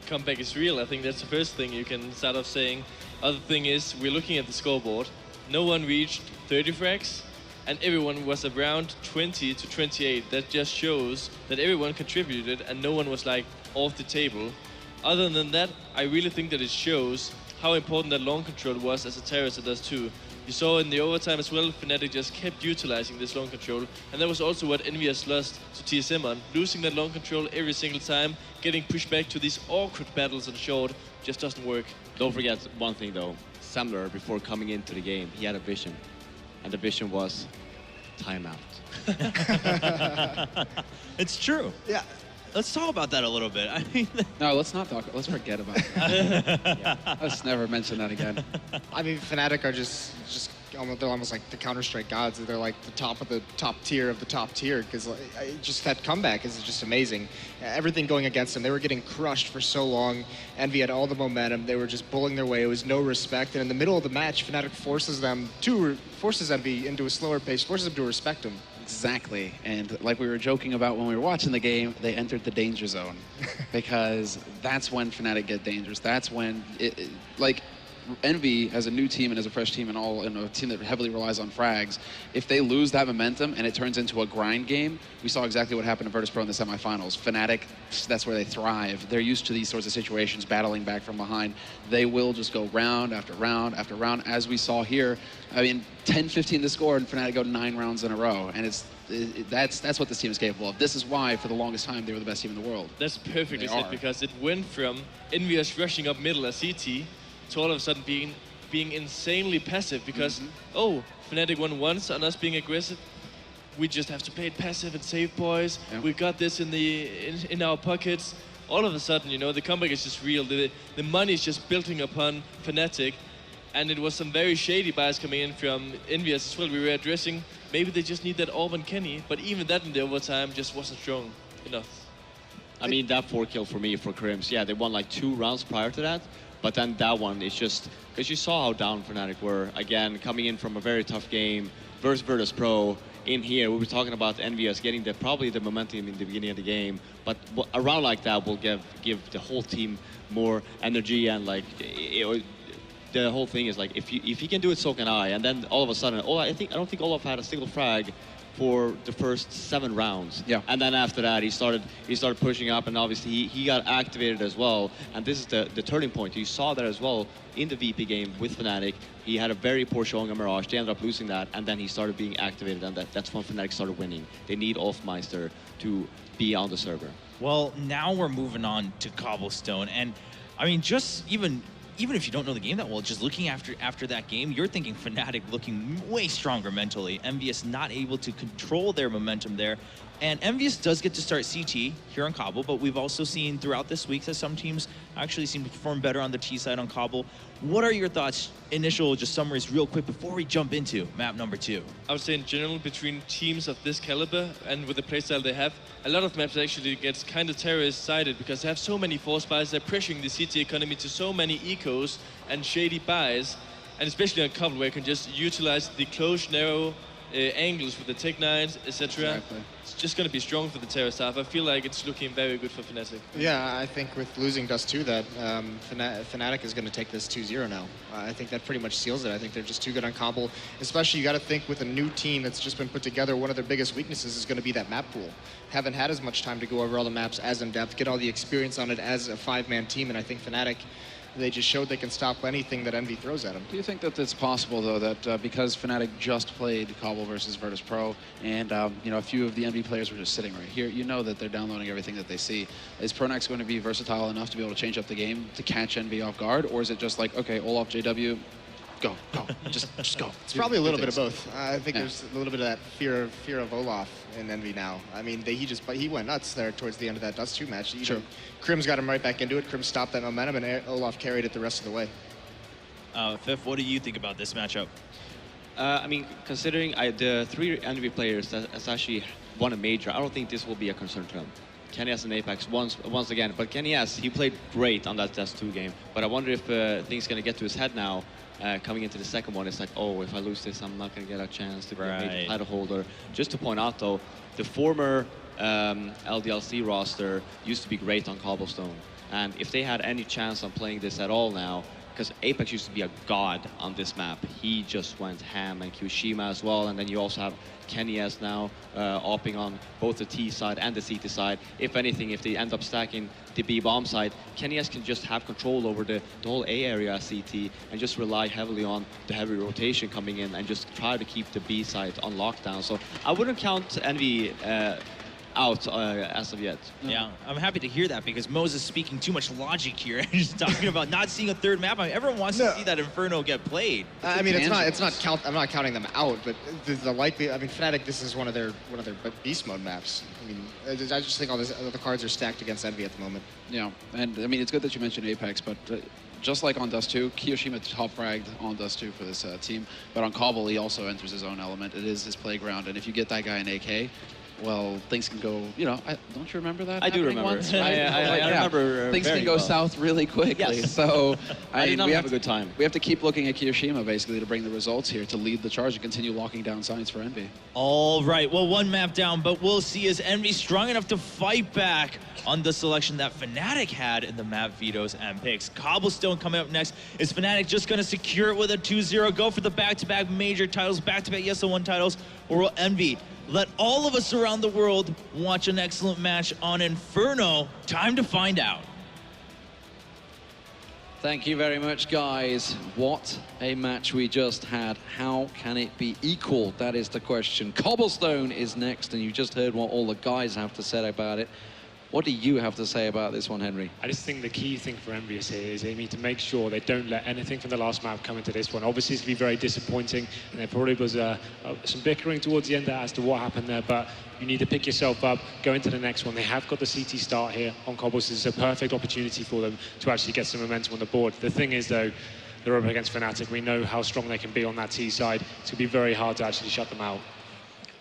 Comeback is real. I think that's the first thing you can start off saying. Other thing is, we're looking at the scoreboard. No one reached 30 frags, and everyone was around 20 to 28. That just shows that everyone contributed and no one was like off the table. Other than that, I really think that it shows how important that long control was as a terrorist at Dust 2. You saw in the overtime as well, Fnatic just kept utilizing this long control, and that was also what Envious lost to TSM on. Losing that long control every single time, getting pushed back to these awkward battles on short, just doesn't work. Don't forget one thing though, Samler, before coming into the game, he had a vision, and the vision was timeout. It's true. Yeah. Let's talk about that a little bit. I mean, no, let's not talk. Let's forget about it. Yeah, let's never mention that again. I mean, Fnatic are just they're almost like the Counter-Strike gods. They're like the top of the top tier of the top tier, because just that comeback is just amazing. Everything going against them, they were getting crushed for so long. Envy had all the momentum. They were just bullying their way. It was no respect. And in the middle of the match, Fnatic forces Envy into a slower pace, forces them to respect them. Exactly, and like we were joking about when we were watching the game, they entered the danger zone, because that's when Fnatic get dangerous. That's when like Envy as a new team and as a fresh team and a team that heavily relies on frags, if they lose that momentum and it turns into a grind game, we saw exactly what happened to Virtus.pro in the semifinals. Fnatic, that's where they thrive. They're used to these sorts of situations, battling back from behind. They will just go round after round after round, as we saw here. I mean, 10-15 to score and Fnatic go 9 rounds in a row, and that's what this team is capable of. This is why, for the longest time, they were the best team in the world. That's perfectly said, because it went from Envious rushing up middle as CT to all of a sudden being insanely passive, because oh, Fnatic won once on us being aggressive. We just have to play it passive and save, boys. Yeah. We got this in our pockets. All of a sudden, you know, the comeback is just real. The money is just building upon Fnatic, and it was some very shady buys coming in from Envious as well. We were addressing maybe they just need that Orban Kenny, but even that in the overtime just wasn't strong enough. I mean, that 4-kill for me for Crims, yeah, they won like 2 rounds prior to that. But then that one is just, because you saw how down Fnatic were. Again, coming in from a very tough game versus Virtus.pro. In here, we were talking about Envious getting probably the momentum in the beginning of the game. But a round like that will give the whole team more energy, and like the whole thing is like if he can do it, so can I. And then all of a sudden, I don't think Olaf had a single frag for the first 7 rounds. Yeah. And then after that, he started pushing up, and obviously he got activated as well. And this is the turning point. You saw that as well in the VP game with Fnatic. He had a very poor showing on Mirage. They ended up losing that, and then he started being activated, and that's when Fnatic started winning. They need Olfmeister to be on the server. Well, now we're moving on to Cobblestone, and I mean, just even if you don't know the game that well, just looking after that game, you're thinking Fnatic looking way stronger mentally. Envious not able to control their momentum there. And Envious does get to start CT here on Cobble, but we've also seen throughout this week that some teams actually seem to perform better on the T side on Cobble. What are your thoughts, initial just summaries real quick before we jump into map number 2? I would say in general, between teams of this caliber and with the playstyle they have, a lot of maps actually gets kind of terrorist-sided, because they have so many force buys, they're pressuring the CT economy to so many ecos and shady buys, and especially on Cobble, where you can just utilize the close, narrow angles with the Tech 9s, etc. Exactly. It's just going to be strong for the Terra staff. I feel like it's looking very good for Fnatic. Yeah, I think with losing Dust 2 that Fnatic is going to take this 2-0 now. I think that pretty much seals it. I think they're just too good on Cobble. Especially, you got to think with a new team that's just been put together, one of their biggest weaknesses is going to be that map pool. Haven't had as much time to go over all the maps as in depth, get all the experience on it as a 5-man team, and I think Fnatic, they just showed they can stop anything that Envy throws at them. Do you think that it's possible, though, that because Fnatic just played Cobble versus Virtus.pro, and you know, a few of the Envy players were just sitting right here, you know that they're downloading everything that they see. Is Pronax going to be versatile enough to be able to change up the game to catch Envy off guard, or is it just like, okay, Olaf, JW, go, just go? It's probably a little bit of both. I think there's a little bit of that fear of Olaf in Envy now. I mean, he went nuts there towards the end of that Dust 2 match. Sure. Crim's got him right back into it. Crim stopped that momentum, and Olaf carried it the rest of the way. Fifth, what do you think about this matchup? I mean, considering the 3 Envy players that has actually won a major, I don't think this will be a concern to them. Kenny S and Apex once again. But Kenny S, he played great on that Dust 2 game. But I wonder if things are going to get to his head now. Coming into the second one, it's like, oh, if I lose this, I'm not going to get a chance to be a major title holder. Just to point out, though, the former LDLC roster used to be great on Cobblestone. And if they had any chance on playing this at all now, because Apex used to be a god on this map, he just went ham, and Kyoshima as well. And then you also have Kenny S now opping on both the T side and the CT side. If anything, if they end up stacking the B bomb side, Kenny S can just have control over the whole A area CT and just rely heavily on the heavy rotation coming in and just try to keep the B side on lockdown. So I wouldn't count Envy out as of yet. Yeah, I'm happy to hear that, because Moses speaking too much logic here. He's talking about not seeing a third map. I mean, everyone wants to see that Inferno get played. I mean, I'm not counting them out, but the likely. I mean, Fnatic, this is one of their beast mode maps. I mean, I just think all the cards are stacked against Envy at the moment. Yeah, and I mean, it's good that you mentioned Apex, but just like on Dust 2, Kiyoshima top fragged on Dust 2 for this team, but on Cobble, he also enters his own element. It is his playground, and if you get that guy in AK, well, things can go, you know, don't you remember that? I do remember. Once, right? I remember things can go well. south really quickly. Yes. So I did not have a good time. We have to keep looking at Kiyoshima, basically, to bring the results here, to lead the charge and continue locking down signs for Envy. All right, well, one map down, but we'll see, is Envy strong enough to fight back on the selection that Fnatic had in the map vetoes and picks. Cobblestone coming up next. Is Fnatic just going to secure it with a 2-0, go for the back-to-back major titles, back-to-back ESL1 titles, or will Envy let all of us around the world watch an excellent match on Inferno? Time to find out. Thank you very much, guys. What a match we just had. How can it be equal? That is the question. Cobblestone is next, and you just heard what all the guys have to say about it. What do you have to say about this one, Henry? I just think the key thing for Envious here is they need to make sure they don't let anything from the last map come into this one. Obviously, it's going to be very disappointing, and there probably was some bickering towards the end as to what happened there, but you need to pick yourself up, go into the next one. They have got the CT start here on Cobbles. This is a perfect opportunity for them to actually get some momentum on the board. The thing is, though, they're up against Fnatic. We know how strong they can be on that T side. It's going to be very hard to actually shut them out.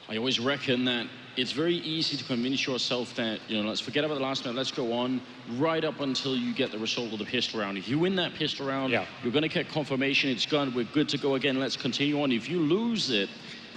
I always reckon that it's very easy to convince yourself that, you know, let's forget about the last map, let's go on right up until you get the result of the pistol round. If you win that pistol round, you're going to get confirmation, it's gone, we're good to go again, let's continue on. If you lose it,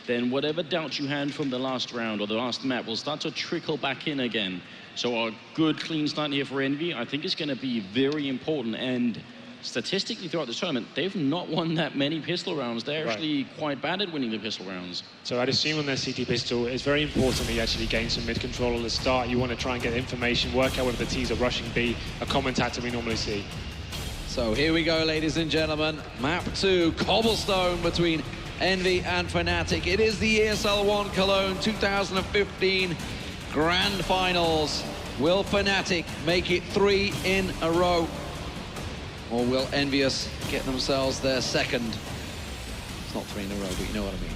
then whatever doubts you had from the last round or the last map will start to trickle back in again. So a good, clean start here for Envy, I think it's going to be very important. And statistically throughout the tournament, they've not won that many pistol rounds. They're actually quite bad at winning the pistol rounds. So I'd assume on their CT pistol, it's very important that you actually gain some mid-control at the start. You want to try and get information, work out whether the T's are rushing B, a common tactic we normally see. So here we go, ladies and gentlemen. Map 2, Cobblestone between Envy and Fnatic. It is the ESL1 Cologne 2015 Grand Finals. Will Fnatic make it 3 in a row? Or will Envious get themselves their second? It's not 3 in a row, but you know what I mean.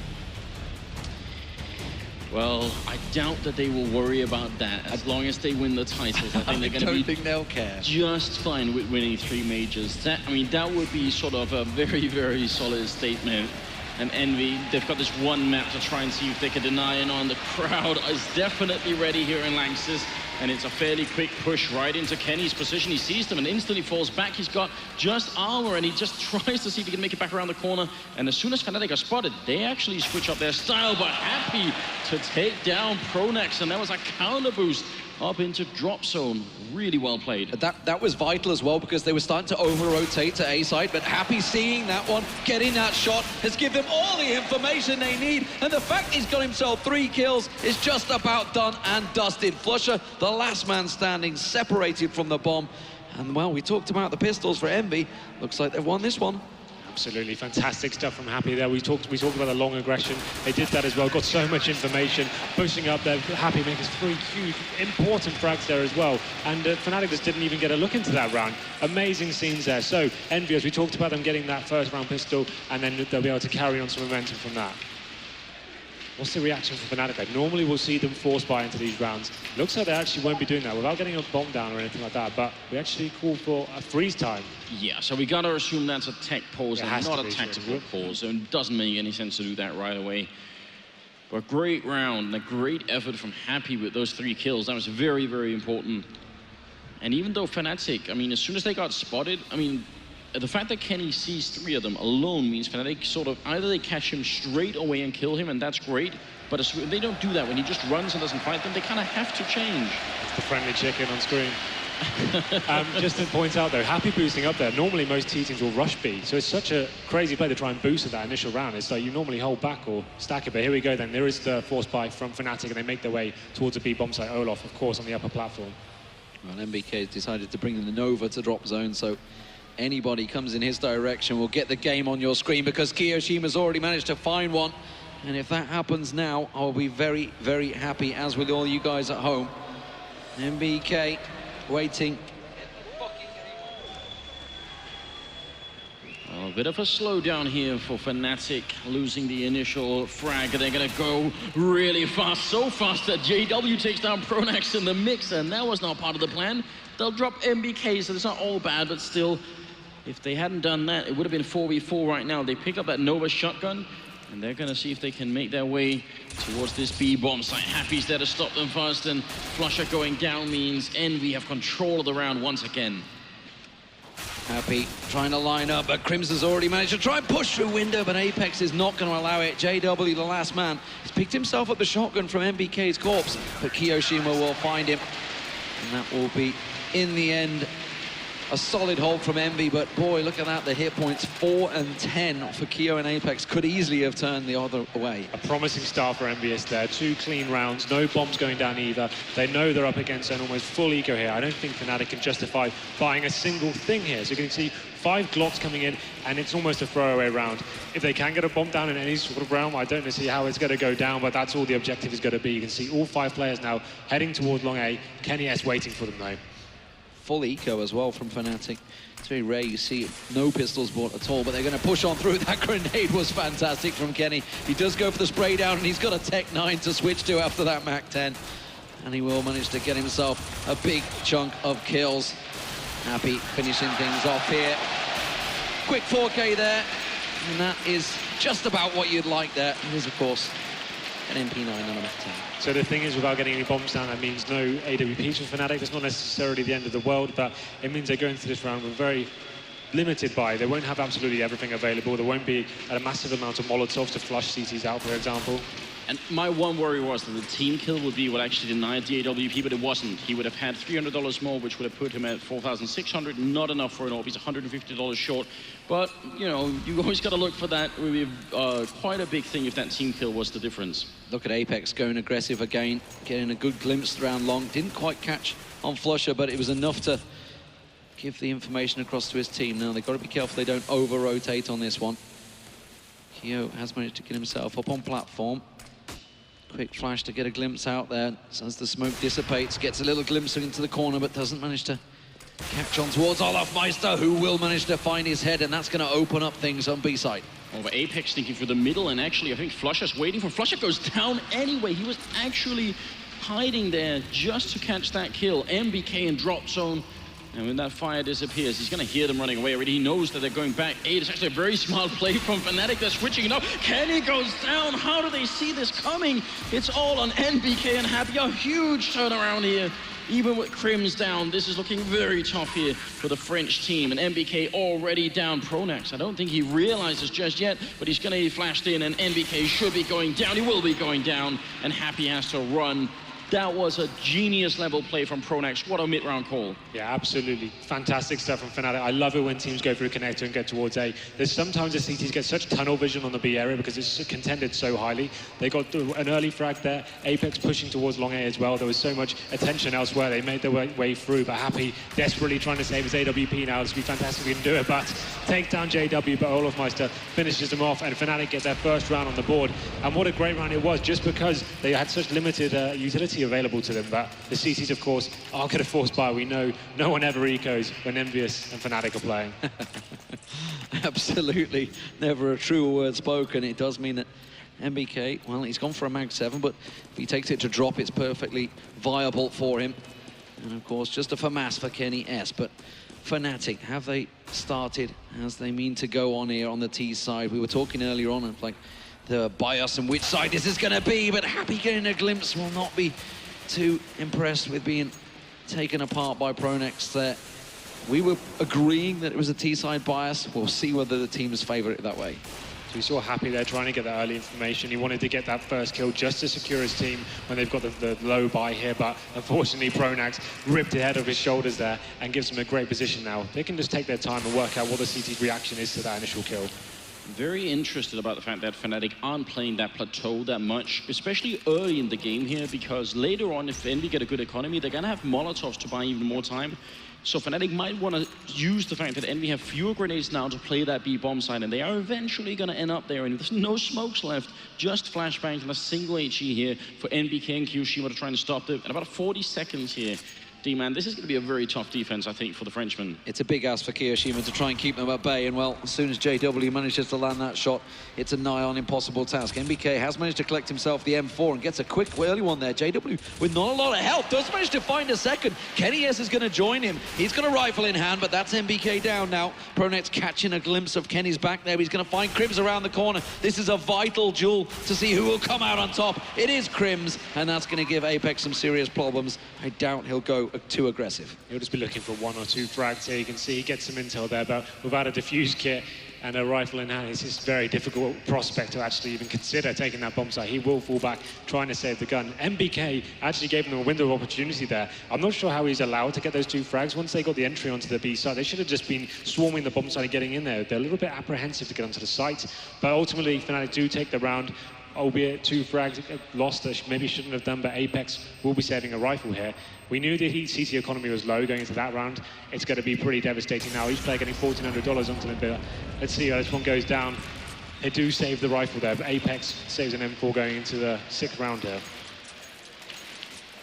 Well, I doubt that they will worry about that as long as they win the titles. I think they're going to be think they'll care. Just fine with winning 3 majors. That, I mean, that would be sort of a very, very solid statement. And Envy, they've got this one map to try and see if they can deny it on. The crowd is definitely ready here in Lanxess. And it's a fairly quick push right into Kenny's position. He sees them and instantly falls back. He's got just armor and he just tries to see if he can make it back around the corner. And as soon as Fnatic are spotted, they actually switch up their style, but happy to take down Pronex. And that was a counter boost up into drop zone. Really well played. That was vital as well, because they were starting to over-rotate to A side, but Happy seeing that one, getting that shot, has given them all the information they need, and the fact he's got himself 3 kills is just about done and dusted. Flusher, the last man standing, separated from the bomb, and well, we talked about the pistols for Envy. Looks like they've won this one. Absolutely fantastic stuff from Happy there. We talked about the long aggression. They did that as well. Got so much information, pushing up there. Happy making 3 huge, important frags there as well. And Fnatic just didn't even get a look into that round. Amazing scenes there. So Envy, as we talked about them getting that first round pistol, and then they'll be able to carry on some momentum from that. What's the reaction from Fnatic? Like, normally we'll see them force buy into these rounds. Looks like they actually won't be doing that without getting a bomb down or anything like that, but we actually call for a freeze time. Yeah, so we gotta assume that's a tech pause and not a tactical pause, so it doesn't make any sense to do that right away. A great round and a great effort from Happy with those 3 kills. That was very, very important. And even though Fnatic, I mean, as soon as they got spotted, I mean, the fact that Kenny sees 3 of them alone means Fnatic sort of, either they catch him straight away and kill him, and that's great, but if they don't do that, when he just runs and doesn't fight them, they kind of have to change. It's the friendly chicken on screen. Just to point out though, Happy boosting up there. Normally most T teams will rush B, so it's such a crazy play to try and boost at that initial round. It's like you normally hold back or stack it, but here we go then. There is the force buy from Fnatic, and they make their way towards a B bomb site. Olaf, of course, on the upper platform. Well, MBK has decided to bring the Nova to drop zone, so anybody comes in his direction will get the game on your screen, because Kiyoshima's already managed to find one. And if that happens now, I'll be very, very happy, as with all you guys at home. MBK waiting. A bit of a slowdown here for Fnatic, losing the initial frag. They're going to go really fast, so fast that JW takes down Pronax in the mix, and that was not part of the plan. They'll drop MBK, so it's not all bad, but still, if they hadn't done that, it would have been 4v4 right now. They pick up that Nova shotgun, and they're going to see if they can make their way towards this B bomb site. Happy's there to stop them first, and Flusher going down means Envy have control of the round once again. Happy trying to line up, but Crimson's already managed to try and push through window, but Apex is not going to allow it. JW, the last man, has picked himself up the shotgun from MBK's corpse, but Kiyoshima will find him, and that will be, in the end, a solid hold from Envy. But boy, look at that, the hit points 4 and 10 for Keo, and Apex could easily have turned the other way. A promising start for Envious there. 2 clean rounds, no bombs going down either. They know they're up against an almost full eco here. I don't think Fnatic can justify buying a single thing here. So you can see 5 Glocks coming in, and it's almost a throwaway round. If they can get a bomb down in any sort of realm, I don't see how it's going to go down, but that's all the objective is going to be. You can see all 5 players now heading towards Long A. Kenny S waiting for them though. Full eco as well from Fnatic. It's very rare you see no pistols bought at all, but they're going to push on through. That grenade was fantastic from Kenny. He does go for the spray down, and he's got a Tech 9 to switch to after that Mach 10. And he will manage to get himself a big chunk of kills. Happy finishing things off here. Quick 4K there, and that is just about what you'd like there. It is, of course, an MP9 on a Mach 10. So the thing is, without getting any bombs down, that means no AWPs for Fnatic. It's not necessarily the end of the world, but it means they go into this round with very limited buy. They won't have absolutely everything available. There won't be a massive amount of Molotovs to flush CTs out, for example. And my one worry was that the team kill would be what actually denied the AWP, but it wasn't. He would have had $300 more, which would have put him at $4,600. Not enough for an AWP. He's $150 short. But, you know, you always got to look for that. It would be quite a big thing if that team kill was the difference. Look at Apex going aggressive again, getting a good glimpse around long. Didn't quite catch on Flusher, but it was enough to give the information across to his team. Now, they've got to be careful they don't over-rotate on this one. Keo has managed to get himself up on platform. Quick flash to get a glimpse out there. So as the smoke dissipates, gets a little glimpse into the corner, but doesn't manage to catch on towards Olaf Meister, who will manage to find his head, and that's going to open up things on B side. Over Apex thinking for the middle, and actually I think Flusher's waiting for Flusher goes down anyway. He was actually hiding there just to catch that kill. MBK in drop zone. And when that fire disappears, he's going to hear them running away already. He knows that they're going back. It's actually a very smart play from Fnatic. They're switching it up. Kenny goes down. How do they see this coming? It's all on NBK and Happy. A huge turnaround here. Even with Crims down, this is looking very tough here for the French team. And NBK already down. Pronax, I don't think he realizes just yet, but he's going to be flashed in, and NBK should be going down. He will be going down, and Happy has to run. That was a genius level play from Pronax. What a mid-round call. Yeah, absolutely. Fantastic stuff from Fnatic. I love it when teams go through connector and get towards A. There's sometimes the CTs get such tunnel vision on the B area because it's contended so highly. They got an early frag there. Apex pushing towards long A as well. There was so much attention elsewhere. They made their way through, but Happy desperately trying to save his AWP now. This would be fantastic if we can do it, but takes down JW, but Olaf Meister finishes them off, and Fnatic get their first round on the board. And what a great round it was, just because they had such limited utility available to them. But the CTs, of course, are going to force buy. We know no one ever ecos when Envious and Fnatic are playing. Absolutely. Never a truer word spoken. It does mean that MBK, well, he's gone for a Mag 7, but if he takes it to drop, it's perfectly viable for him. And, of course, just a FAMAS for Kenny S. But Fnatic, have they started as they mean to go on here on the T side? We were talking earlier on, of like, the bias and which side this is going to be, but Happy getting a glimpse, will not be too impressed with being taken apart by Pronex there. We were agreeing that it was a T-side bias. We'll see whether the teams favour it that way. So we saw Happy there trying to get that early information. He wanted to get that first kill just to secure his team when they've got the low buy here, but unfortunately Pronax ripped it head off his shoulders there and gives them a great position now. They can just take their time and work out what the CT's reaction is to that initial kill. Very interested about the fact that Fnatic aren't playing that plateau that much, especially early in the game here, because later on, if Envy get a good economy, they're gonna have Molotovs to buy even more time. So Fnatic might want to use the fact that Envy have fewer grenades now to play that B bomb side, and they are eventually going to end up there. And there's no smokes left, just flashbangs and a single HE here for NBK and Kyoshima to try and stop them. And about 40 seconds here. D-Man, this is going to be a very tough defense, I think, for the Frenchman. It's a big ask for Kyoshima to try and keep them at bay, and well, as soon as JW manages to land that shot, it's a nigh-on impossible task. NBK has managed to collect himself the M4 and gets a quick early one there. JW, with not a lot of help, does manage to find a second. Kenny S is going to join him. He's got a rifle in hand, but that's NBK down now. Pronex catching a glimpse of Kenny's back there. He's going to find Crims around the corner. This is a vital duel to see who will come out on top. It is Crims, and that's going to give Apex some serious problems. I doubt he'll go too aggressive. He'll just be looking for 1 or 2 frags here. You can see he gets some intel there, but without a diffuse kit and a rifle in hand, it's just a very difficult prospect to actually even consider taking that bomb site. He will fall back, trying to save the gun. MBK actually gave him a window of opportunity there. I'm not sure how he's allowed to get those 2 frags. Once they got the entry onto the B site, they should have just been swarming the bomb site and getting in there. They're a little bit apprehensive to get onto the site, but ultimately Fnatic do take the round, albeit 2 frags lost that maybe shouldn't have done, but Apex will be saving a rifle here. We knew the CT economy was low going into that round. It's going to be pretty devastating now. Each player getting $1,400 onto the bit. Let's see how this one goes down. They do save the rifle there, but Apex saves an M4 going into the 6th round here.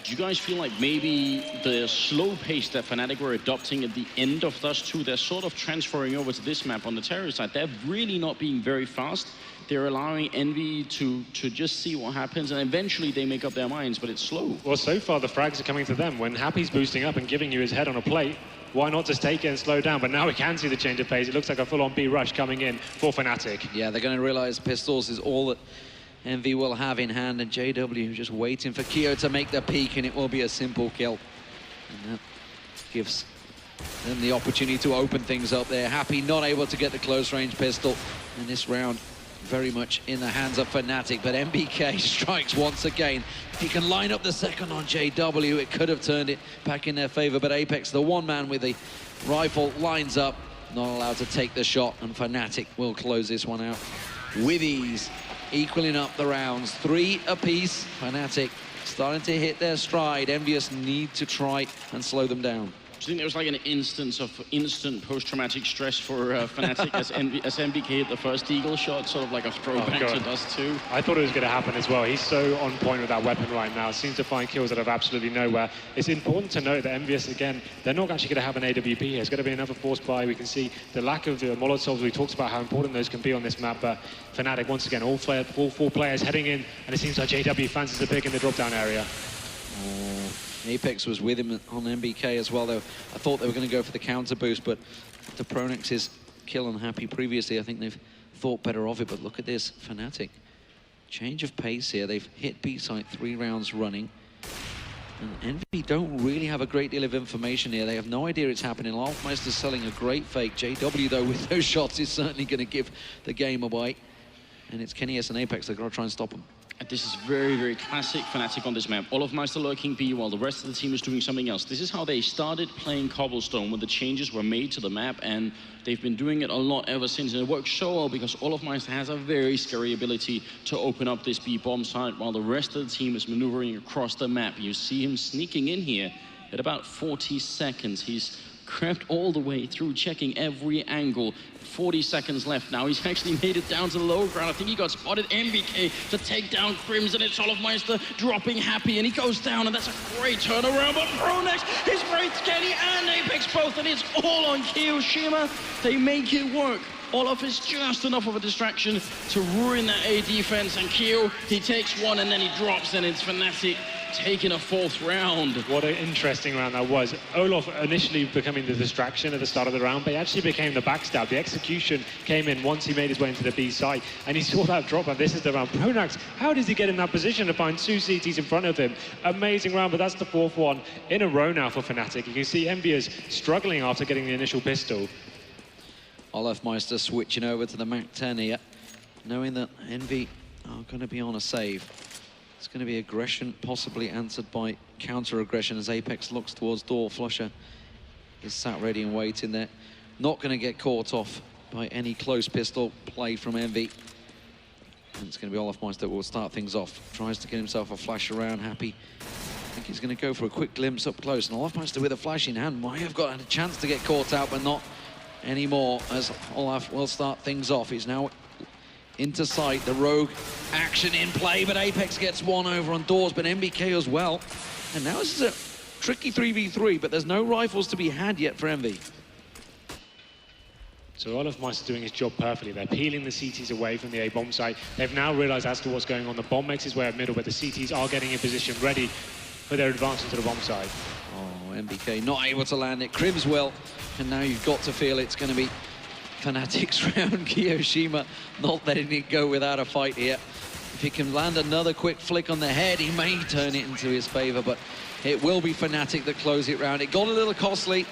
Do you guys feel like maybe the slow pace that Fnatic were adopting at the end of Dust 2, they're sort of transferring over to this map on the terror side? They're really not being very fast. They're allowing Envy to just see what happens, and eventually they make up their minds, but it's slow. Well, so far the frags are coming to them. When Happy's boosting up and giving you his head on a plate, why not just take it and slow down? But now we can see the change of pace. It looks like a full-on B rush coming in for Fnatic. Yeah, they're going to realize pistols is all that Envy will have in hand, and JW just waiting for Kyo to make the peak, and it will be a simple kill. And that gives them the opportunity to open things up there. Happy not able to get the close-range pistol in this round. Very much in the hands of Fnatic, but MBK strikes once again. If he can line up the second on JW, it could have turned it back in their favor, but Apex, the one man with the rifle, lines up, not allowed to take the shot, and Fnatic will close this one out with ease, equaling up the rounds. 3 apiece. Fnatic starting to hit their stride. Envious need to try and slow them down. Do you think there was like an instance of instant post-traumatic stress for Fnatic as MBK hit the first Eagle shot, sort of like a throwback to Dust 2? I thought it was going to happen as well. He's so on point with that weapon right now. Seems to find kills out of absolutely nowhere. It's important to note that Envious, again, they're not actually going to have an AWP here. It's going to be another force buy. We can see the lack of the Molotovs. We talked about how important those can be on this map, but Fnatic, once again, all 4 players heading in, and it seems like JW fancies the pick in the drop-down area. Apex was with him on MBK as well, though. I thought they were going to go for the counter boost, but after Pronex's kill on Happy previously, I think they've thought better of it. But look at this, Fnatic. Change of pace here. They've hit B site 3 rounds running. And Envy don't really have a great deal of information here. They have no idea it's happening. Alfmeister's selling a great fake. JW, though, with those shots, is certainly going to give the game away. And it's Kenny S and Apex. They're going to try and stop him. And this is very, very classic Fnatic on this map. Olofmeister lurking B while the rest of the team is doing something else. This is how they started playing Cobblestone when the changes were made to the map, and they've been doing it a lot ever since. And it works so well because Olofmeister has a very scary ability to open up this B bomb site while the rest of the team is maneuvering across the map. You see him sneaking in here at about 40 seconds. He's crept all the way through, checking every angle. 40 seconds left now. He's actually made it down to the lower ground. I think he got spotted. MBK to take down Crims, and it's Olofmeister dropping Happy, and he goes down, and that's a great turnaround. But Pronex is great, Kenny and Apex both, and it's all on Kyoshima. They make it work. Olof is just enough of a distraction to ruin that A defense, and Kyo, he takes one and then he drops, and it's Fnatic taking a 4th round. What an interesting round that was. Olaf initially becoming the distraction at the start of the round, but he actually became the backstab. The execution came in once he made his way into the B side, and he saw that drop, and this is the round. Pronax, how does he get in that position to find 2 CTs in front of him? Amazing round, but that's the 4th one in a row now for Fnatic. You can see Envious struggling after getting the initial pistol. Olaf Meister switching over to the Mac 10 here, knowing that Envy are going to be on a save. It's going to be aggression, possibly answered by counter-aggression as Apex looks towards door. Flusher is sat ready and waiting there. Not going to get caught off by any close pistol play from Envy. And it's going to be Olaf Meister that will start things off. Tries to get himself a flash around, Happy. I think he's going to go for a quick glimpse up close. And Olaf Meister with a flash in hand might have got a chance to get caught out, but not anymore, as Olaf will start things off. He's now into sight, the rogue action in play, but Apex gets one over on doors, but MBK as well. And now this is a tricky 3v3, but there's no rifles to be had yet for Envy. So Olaf Meister doing his job perfectly. They're peeling the CTs away from the A-bomb site. They've now realized as to what's going on. The bomb makes its way up middle, but the CTs are getting in position, ready for their advance into the bomb site. Oh, MBK not able to land it. Crims will, and now you've got to feel it's going to be Fnatic's round. Kiyoshima not letting it go without a fight here. If he can land another quick flick on the head, he may turn it into his favor, but it will be Fnatic that close it round. It got a little costly,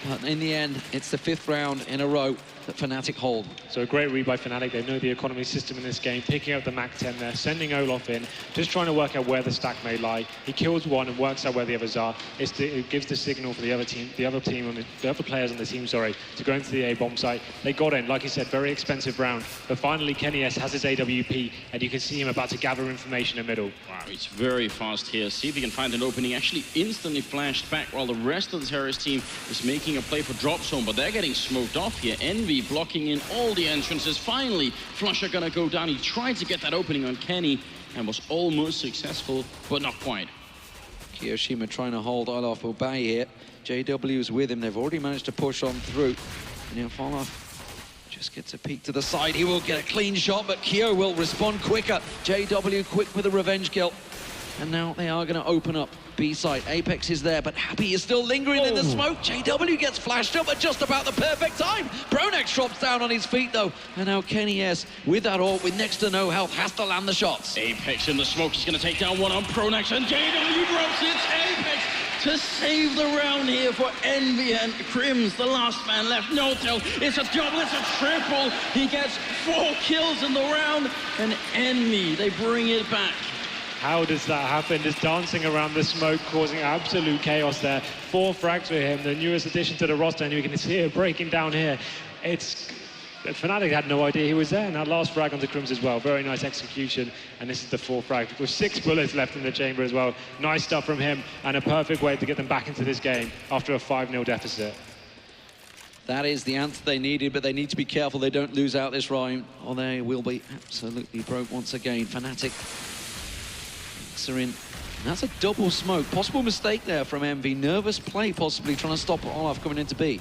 but in the end, it's the 5th round in a row that Fnatic hold. So a great read by Fnatic. They know the economy system in this game, picking up the Mac 10 there, sending Olaf in, just trying to work out where the stack may lie. He kills one and works out where the others are. It gives the signal for the other players on the team, sorry, to go into the A-bomb site. They got in, like you said, very expensive round. But finally, Kenny S has his AWP, and you can see him about to gather information in the middle. Wow, he's very fast here. See if he can find an opening. Actually instantly flashed back while the rest of the terrorist team is making a play for drop zone, but they're getting smoked off here. Envy blocking in all the entrances. Finally, Flusher gonna go down. He tried to get that opening on Kenny and was almost successful, but not quite. Kiyoshima trying to hold Olaf Obey here. JW is with him. They've already managed to push on through. And if Olaf just gets a peek to the side, he will get a clean shot, but Kyo will respond quicker. JW quick with a revenge kill. And now they are going to open up B-side. Apex is there, but Happy is still lingering in the smoke. JW gets flashed up at just about the perfect time. Pronax drops down on his feet, though. And now Kenny S, with that ult, with next to no health, has to land the shots. Apex in the smoke. He's going to take down one on Pronax, and JW drops it. Apex to save the round here for Envy, and Crims, the last man left. No tell. It's a double, it's a triple. He gets 4 kills in the round, and Envy, they bring it back. How does that happen? Just dancing around the smoke, causing absolute chaos there. 4 frags for him, the newest addition to the roster, and you can see it breaking down here. Fnatic had no idea he was there, and that last frag onto Crims as well. Very nice execution, and this is the 4th frag with 6 bullets left in the chamber as well. Nice stuff from him, and a perfect way to get them back into this game after a 5-0 deficit. That is the answer they needed, but they need to be careful they don't lose out this round, or they will be absolutely broke once again. Fnatic are in. And that's a double smoke. Possible mistake there from Envy. Nervous play, possibly trying to stop Olaf coming into B.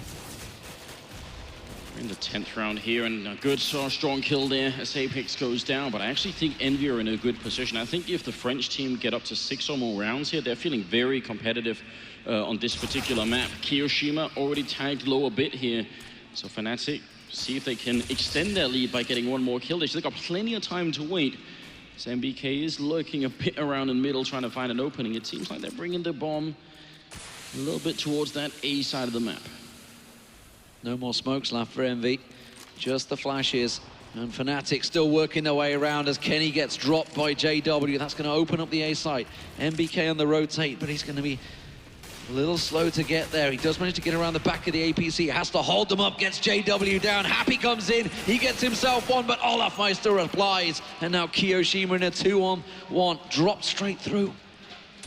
We're in the 10th round here, and a good strong kill there as Apex goes down. But I actually think Envy are in a good position. I think if the French team get up to 6 or more rounds here, they're feeling very competitive on this particular map. Kiyoshima already tagged low a bit here. So Fnatic, see if they can extend their lead by getting one more kill. They've got plenty of time to wait. So MBK is lurking a bit around in the middle, trying to find an opening. It seems like they're bringing the bomb a little bit towards that A side of the map. No more smokes left for Envy. Just the flashes. And Fnatic still working their way around as Kenny gets dropped by JW. That's going to open up the A site. MBK on the rotate, but he's going to be a little slow to get there. He does manage to get around the back of the APC. Has to hold them up, gets JW down. Happy comes in, he gets himself one, but Olaf Meister applies. And now Kiyoshima in a 2-on-1, dropped straight through.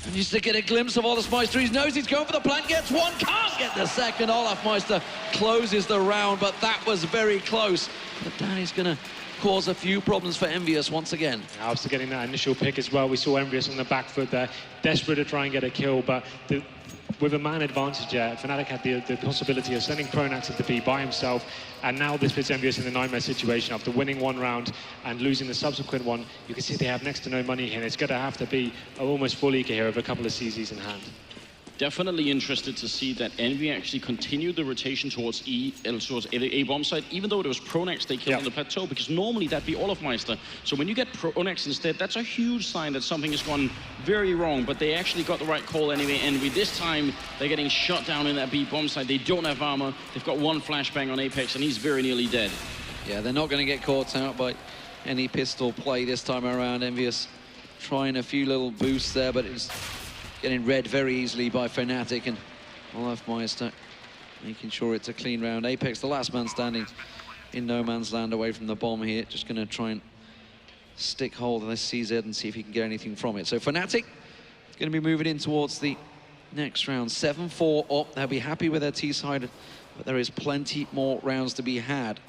And just to get a glimpse of Olaf Meister, he knows he's going for the plant, gets one, can't get the second. Olaf Meister closes the round, but that was very close. But that is going to cause a few problems for Envious once again. After getting that initial pick as well, we saw Envious on the back foot there, desperate to try and get a kill, but with a man advantage there, Fnatic had the possibility of sending Pronax into B by himself, and now this puts Envious in the nightmare situation. After winning one round and losing the subsequent one, you can see they have next to no money here, and it's going to have to be almost full eco here with a couple of CZs in hand. Definitely interested to see that Envy actually continued the rotation towards towards A bomb site, even though it was Pronax they killed on the plateau, because normally that'd be Olofmeister. So when you get Pronax instead, that's a huge sign that something has gone very wrong, but they actually got the right call anyway. Envy, this time, they're getting shot down in that B bomb site. They don't have armor. They've got one flashbang on Apex, and he's very nearly dead. Yeah, they're not going to get caught out by any pistol play this time around. Envious trying a few little boosts there, but it's getting read very easily by Fnatic, and Olofmeister making sure it's a clean round. Apex, the last man standing in no man's land away from the bomb here, just going to try and stick hold of this CZ and see if he can get anything from it. So Fnatic going to be moving in towards the next round. 7-4 up. They'll be happy with their T-side, but there is plenty more rounds to be had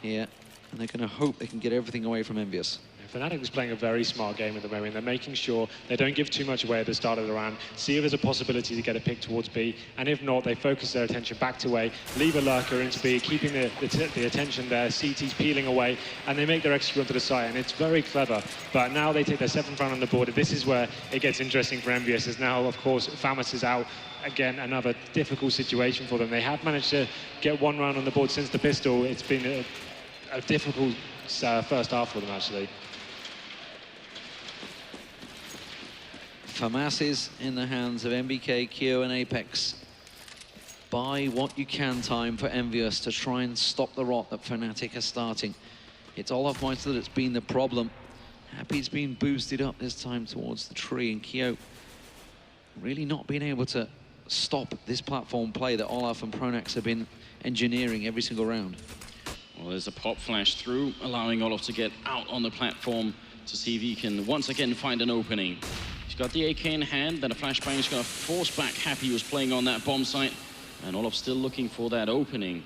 here, and they're going to hope they can get everything away from Envious. Fnatic is playing a very smart game at the moment. They're making sure they don't give too much away at the start of the round, see if there's a possibility to get a pick towards B, and if not, they focus their attention back to A, leave a lurker into B, keeping the attention there, CT's peeling away, and they make their exit run to the site, and it's very clever. But now they take their 7th round on the board, and this is where it gets interesting for Envious, as now, of course, Famas is out. Again, another difficult situation for them. They have managed to get one round on the board since the pistol. It's been a difficult first half for them, actually. Famas is in the hands of MBK, Kyo, and Apex. Buy what you can time for Envious to try and stop the rot that Fnatic are starting. It's Olofmeister that's been the problem. Happy's been boosted up this time towards the tree, and Kyo really not being able to stop this platform play that Olaf and Pronax have been engineering every single round. Well, there's a pop flash through, allowing Olaf to get out on the platform to see if he can once again find an opening. He's got the AK in hand, then a flashbang is going to force back Happy, who's playing on that bomb site. And Olaf still looking for that opening.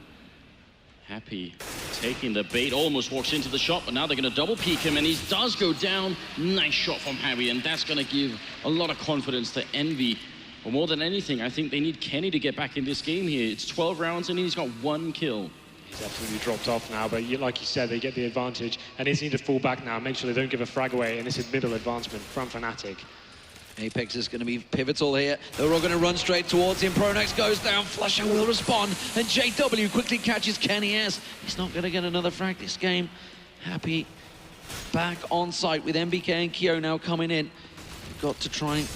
Happy taking the bait, almost walks into the shot, but now they're going to double peek him, and he does go down. Nice shot from Happy, and that's going to give a lot of confidence to Envy. But more than anything, I think they need Kenny to get back in this game here. It's 12 rounds, and he's got 1 kill. He's absolutely dropped off now, but like you said, they get the advantage, and they need to fall back now, make sure they don't give a frag away, and this is middle advancement from Fnatic. Apex is going to be pivotal here. They're all going to run straight towards him. Pronax goes down. Flusher will respond. And JW quickly catches Kenny S. He's not going to get another frag this game. Happy back on site with MBK and Kyo now coming in. Got to try and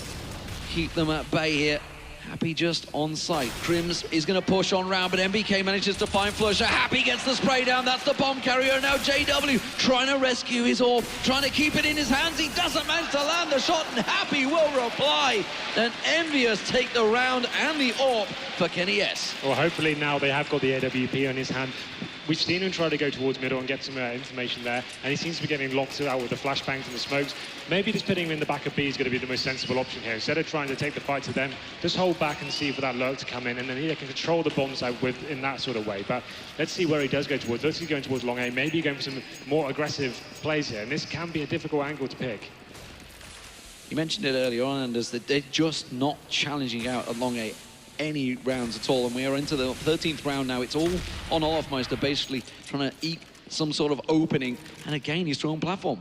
keep them at bay here. Happy just on site. Crims is going to push on round, but MBK manages to find Flusher. Happy gets the spray down. That's the bomb carrier. Now JW trying to rescue his orb, trying to keep it in his hands. He doesn't manage to land the shot, and Happy will reply. Then Envious take the round and the orb for Kenny S. Well, hopefully now they have got the AWP on his hand. We've seen him try to go towards middle and get some information there, and he seems to be getting locked out with the flashbangs and the smokes. Maybe just putting him in the back of B is going to be the most sensible option here. Instead of trying to take the fight to them, just hold back and see for that lurk to come in, and then he can control the bomb site in that sort of way. But let's see where he does go towards. Let's see going towards long A. Maybe going for some more aggressive plays here, and this can be a difficult angle to pick. You mentioned it earlier on, Anders, that they're just not challenging out at long A any rounds at all, and we are into the 13th round now. It's all on Olofmeister, basically trying to eat some sort of opening and again his strong platform.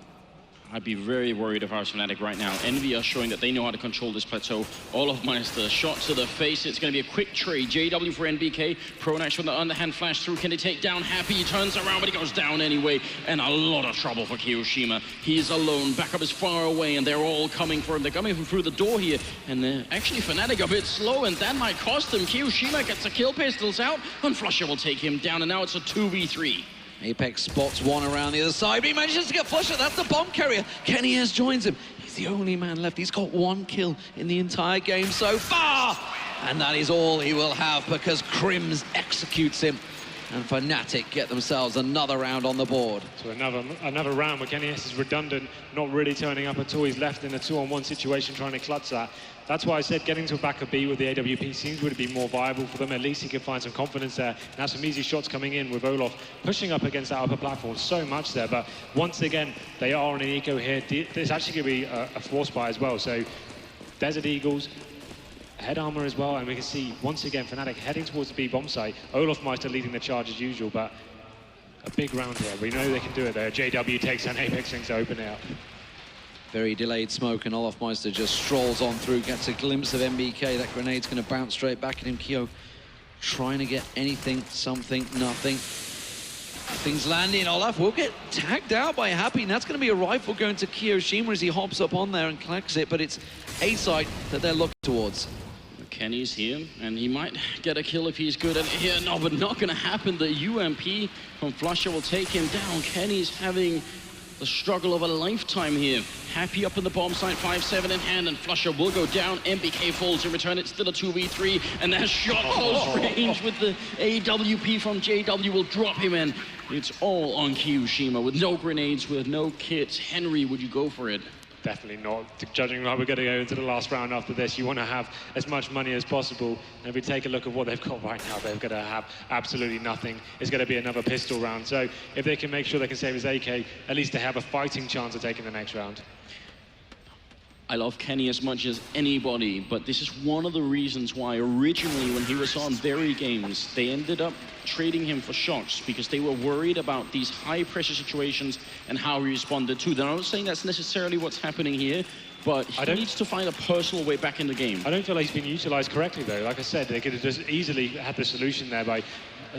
I'd be very worried if I was Fnatic right now. Envy are showing that they know how to control this plateau. Olofmeister shot to the face. It's going to be a quick trade. JW for NBK. Pronax with the underhand flash through. Can they take down Happy? He turns around, but he goes down anyway. And a lot of trouble for Kiyoshima. He's alone. Backup is far away, and they're all coming for him. They're coming from through the door here. And actually, Fnatic a bit slow, and that might cost them. Kiyoshima gets the kill, pistols out, and Flusher will take him down. And now it's a 2v3. Apex spots one around the other side, but he manages to get Flusher. That's the bomb carrier. Kenny S joins him. He's the only man left. He's got 1 kill in the entire game so far. And that is all he will have, because Crims executes him. And Fnatic get themselves another round on the board. So another round where Kenny S is redundant, not really turning up at all. He's left in a 2-on-1 situation trying to clutch that. That's why I said getting to a back of B with the AWP seems to be more viable for them. At least he can find some confidence there. Now some easy shots coming in with Olaf pushing up against that upper platform. So much there, but once again, they are on an eco here. There's actually going to be a force buy as well. So Desert Eagles head armor as well, and we can see once again Fnatic heading towards the B bomb site. Olaf Meister leading the charge as usual, but a big round here. We know they can do it there. JW takes on Apex Wings to open it up. Very delayed smoke, and Olaf Meister just strolls on through, gets a glimpse of MBK. That grenade's going to bounce straight back at him. Kyo trying to get anything, something, nothing. Things landing. Olaf will get tagged out by Happy, and that's going to be a rifle going to Kiyoshima as he hops up on there and collects it, but it's A site that they're looking towards. Kenny's here, and he might get a kill if he's good at it here. No, but not going to happen. The UMP from flusha will take him down. Kenny's having the struggle of a lifetime here. Happy up in the bomb site, 5-7 in hand, and flusha will go down. MBK falls in return. It's still a 2v3, and that shot close range with the AWP from JW will drop him in. It's all on Kiyoshima with no grenades, with no kits. Henry, would you go for it? Definitely not. Judging like we're going to go into the last round after this, you want to have as much money as possible. And if we take a look at what they've got right now, they're going to have absolutely nothing. It's going to be another pistol round. So if they can make sure they can save his AK, at least they have a fighting chance of taking the next round. I love Kenny as much as anybody, but this is one of the reasons why originally when he was on Very Games, they ended up trading him for Shox because they were worried about these high pressure situations and how he responded to them. I'm not saying that's necessarily what's happening here, but he needs to find a personal way back in the game. I don't feel like he's been utilized correctly though. Like I said, they could have just easily had the solution there by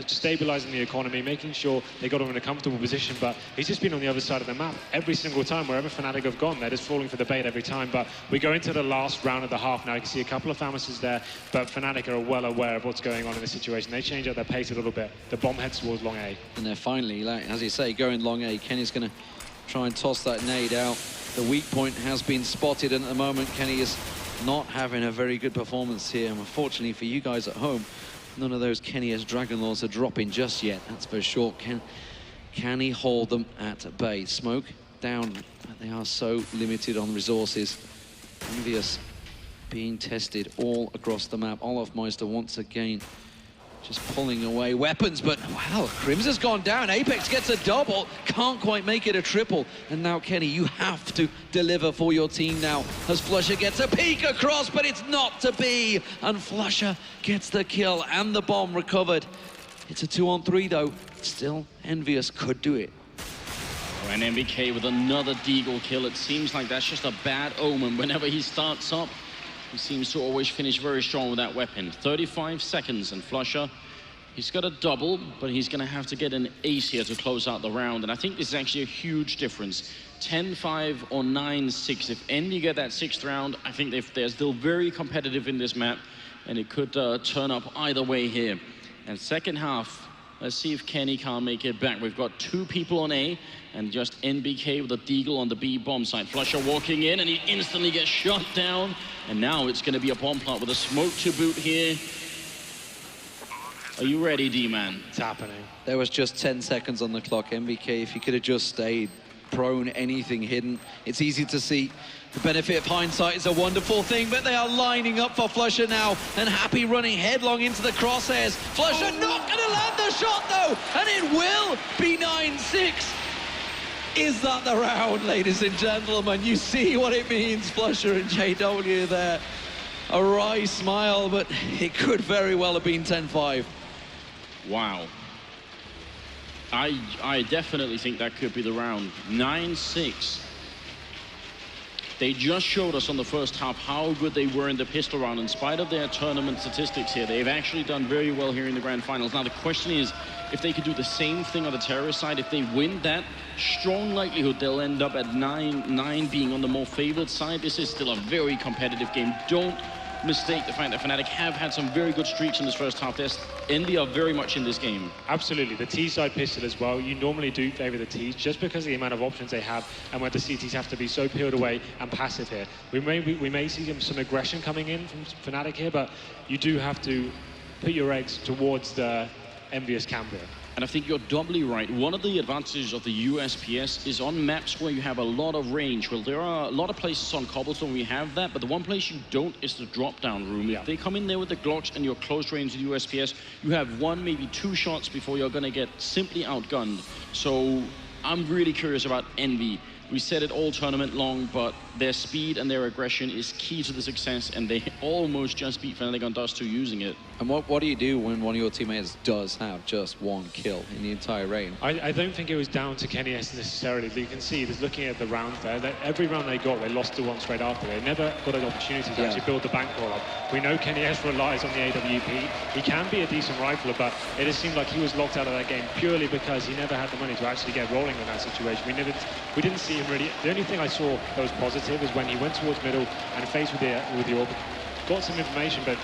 stabilizing the economy, making sure they got him in a comfortable position, but he's just been on the other side of the map every single time. Wherever Fnatic have gone, they're just falling for the bait every time. But we go into the last round of the half now. You can see a couple of Famises there, but Fnatic are well aware of what's going on in this situation. They change up their pace a little bit. The bomb heads towards long A. And they're finally, like, as you say, going long A. Kenny's going to try and toss that nade out. The weak point has been spotted, and at the moment, Kenny is not having a very good performance here. And unfortunately for you guys at home, none of those Kenny as Dragon Lords are dropping just yet, that's for sure. Can he hold them at bay? Smoke down, but they are so limited on resources. Envious being tested all across the map. Olaf Meister once again just pulling away weapons, but wow, Crims has gone down. Apex gets a double, can't quite make it a triple. And now, Kenny, you have to deliver for your team now, as flusha gets a peek across, but it's not to be. And flusha gets the kill and the bomb recovered. It's a 2-on-3 though. Still, Envious could do it. And MBK with another Deagle kill. It seems like that's just a bad omen. Whenever he starts up, he seems to always finish very strong with that weapon. 35 seconds, and flusha, he's got a double, but he's going to have to get an ace here to close out the round. And I think this is actually a huge difference. 10-5 or 9-6. If Envy get that 6th round, I think they're still very competitive in this map, and it could turn up either way here. And second half, let's see if Kenny can't make it back. We've got 2 people on A, and just NBK with a Deagle on the B bomb site. flusha walking in, and he instantly gets shot down. And now it's going to be a bomb plant with a smoke to boot here. Are you ready, D-Man? It's happening. There was just 10 seconds on the clock. MBK, if he could have just stayed prone, anything hidden, it's easy to see. The benefit of hindsight is a wonderful thing, but they are lining up for flusha now, and Happy running headlong into the crosshairs. flusha not going to land the shot, though, and it will be 9-6. Is that the round, ladies and gentlemen? You see what it means, flusha and JW there. A wry smile, but it could very well have been 10-5. Wow. I definitely think that could be the round. 9-6. They just showed us on the first half how good they were in the pistol round. In spite of their tournament statistics here, they've actually done very well here in the grand finals. Now the question is, if they could do the same thing on the terrorist side, if they win that, strong likelihood they'll end up at 9-9 being on the more favored side. This is still a very competitive game. Don't mistake the fact that Fnatic have had some very good streaks in this first half. Envy are very much in this game. Absolutely. The T-side pistol as well. You normally do favor the Ts just because of the amount of options they have, and where the CTs have to be so peeled away and passive here. We may see some aggression coming in from Fnatic here, but you do have to put your eggs towards the Envious camp here. And I think you're doubly right. One of the advantages of the USPS is on maps where you have a lot of range. Well, there are a lot of places on Cobblestone where we have that, but the one place you don't is the drop-down room. Yeah. If they come in there with the Glocks and you're close range with USPS, you have 1, maybe 2 shots before you're going to get simply outgunned. So I'm really curious about Envy. We said it all tournament long, but their speed and their aggression is key to the success, and they almost just beat Fnatic on Dust 2 using it. And what do you do when one of your teammates does have just one kill in the entire reign? I don't think it was down to Kenny S necessarily. You can see, just looking at the rounds there, that every round they got, they lost to one straight after. They never got an opportunity to actually build the bankroll up. We know Kenny S relies on the AWP. He can be a decent rifler, but it just seemed like he was locked out of that game purely because he never had the money to actually get rolling in that situation. We didn't see him really. The only thing I saw that was positive is when he went towards middle and faced with the orb. Got some information, but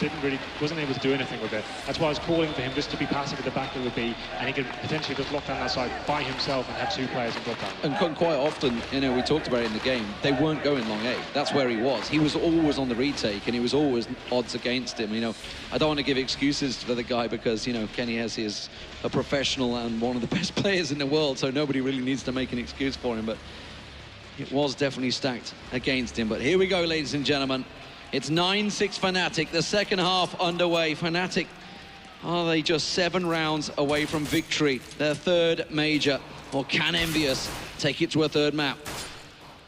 wasn't able to do anything with it. That's why I was calling for him just to be passive at the back of the B, and he could potentially just lock down that side by himself and have two players in drop down. And quite often, you know, we talked about it in the game, they weren't going long A. That's where he was. He was always on the retake, and he was always odds against him. You know, I don't want to give excuses for the guy because, you know, Kenny Hesse is a professional and one of the best players in the world, so nobody really needs to make an excuse for him, but it was definitely stacked against him. But here we go, ladies and gentlemen. It's 9-6 Fnatic, the second half underway. Fnatic, are they just 7 rounds away from victory? Their third major, or can Envious take it to a third map?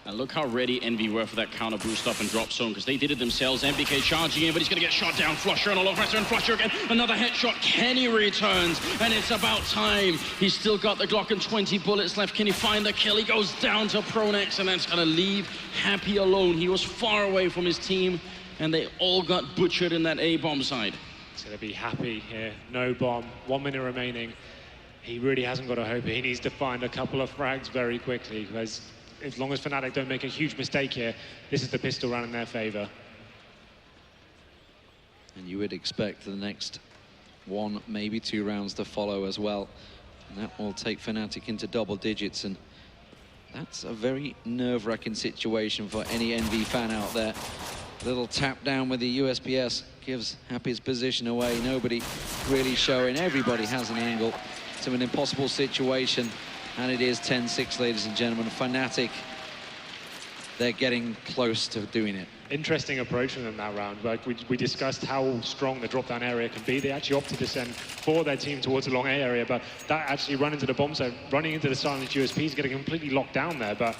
And look how ready Envy were for that counter boost up and drop zone, because they did it themselves. MBK charging in, but he's going to get shot down. Flusher and a lot of pressure, and Flusher again. Another headshot. Kenny returns, and it's about time. He's still got the Glock and 20 bullets left. Can he find the kill? He goes down to Pronex, and that's going to leave Happy alone. He was far away from his team, and they all got butchered in that A-bomb side. It's going to be Happy here. No bomb. 1 minute remaining. He really hasn't got a hope. He needs to find a couple of frags very quickly, because as long as Fnatic don't make a huge mistake here, this is the pistol round in their favor. And you would expect the next 1, maybe 2 rounds to follow as well. And that will take Fnatic into double digits, and that's a very nerve-wracking situation for any NV fan out there. Little tap down with the USPS gives Happy's position away. Nobody really showing. Everybody has an angle to an impossible situation. And it is 10-6, ladies and gentlemen. Fnatic, they're getting close to doing it. Interesting approach from them that round. Like we discussed how strong the drop-down area can be. They actually opted to send 4 of their team towards the long A area, but that actually run into the bomb zone, running into the silent USP is getting completely locked down there. But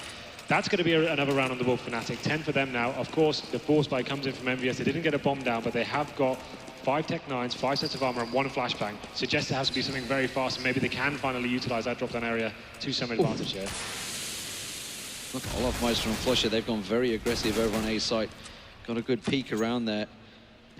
that's going to be another round on the board for Fnatic. 10 for them now. Of course, the force buy comes in from MVS. They didn't get a bomb down, but they have got 5 Tech 9s, 5 sets of armor, and 1 flashbang. Suggests it has to be something very fast, and maybe they can finally utilize that drop-down area to some advantage here. Look at Olafmeister and Flusher. They've gone very aggressive over on A site. Got a good peek around there.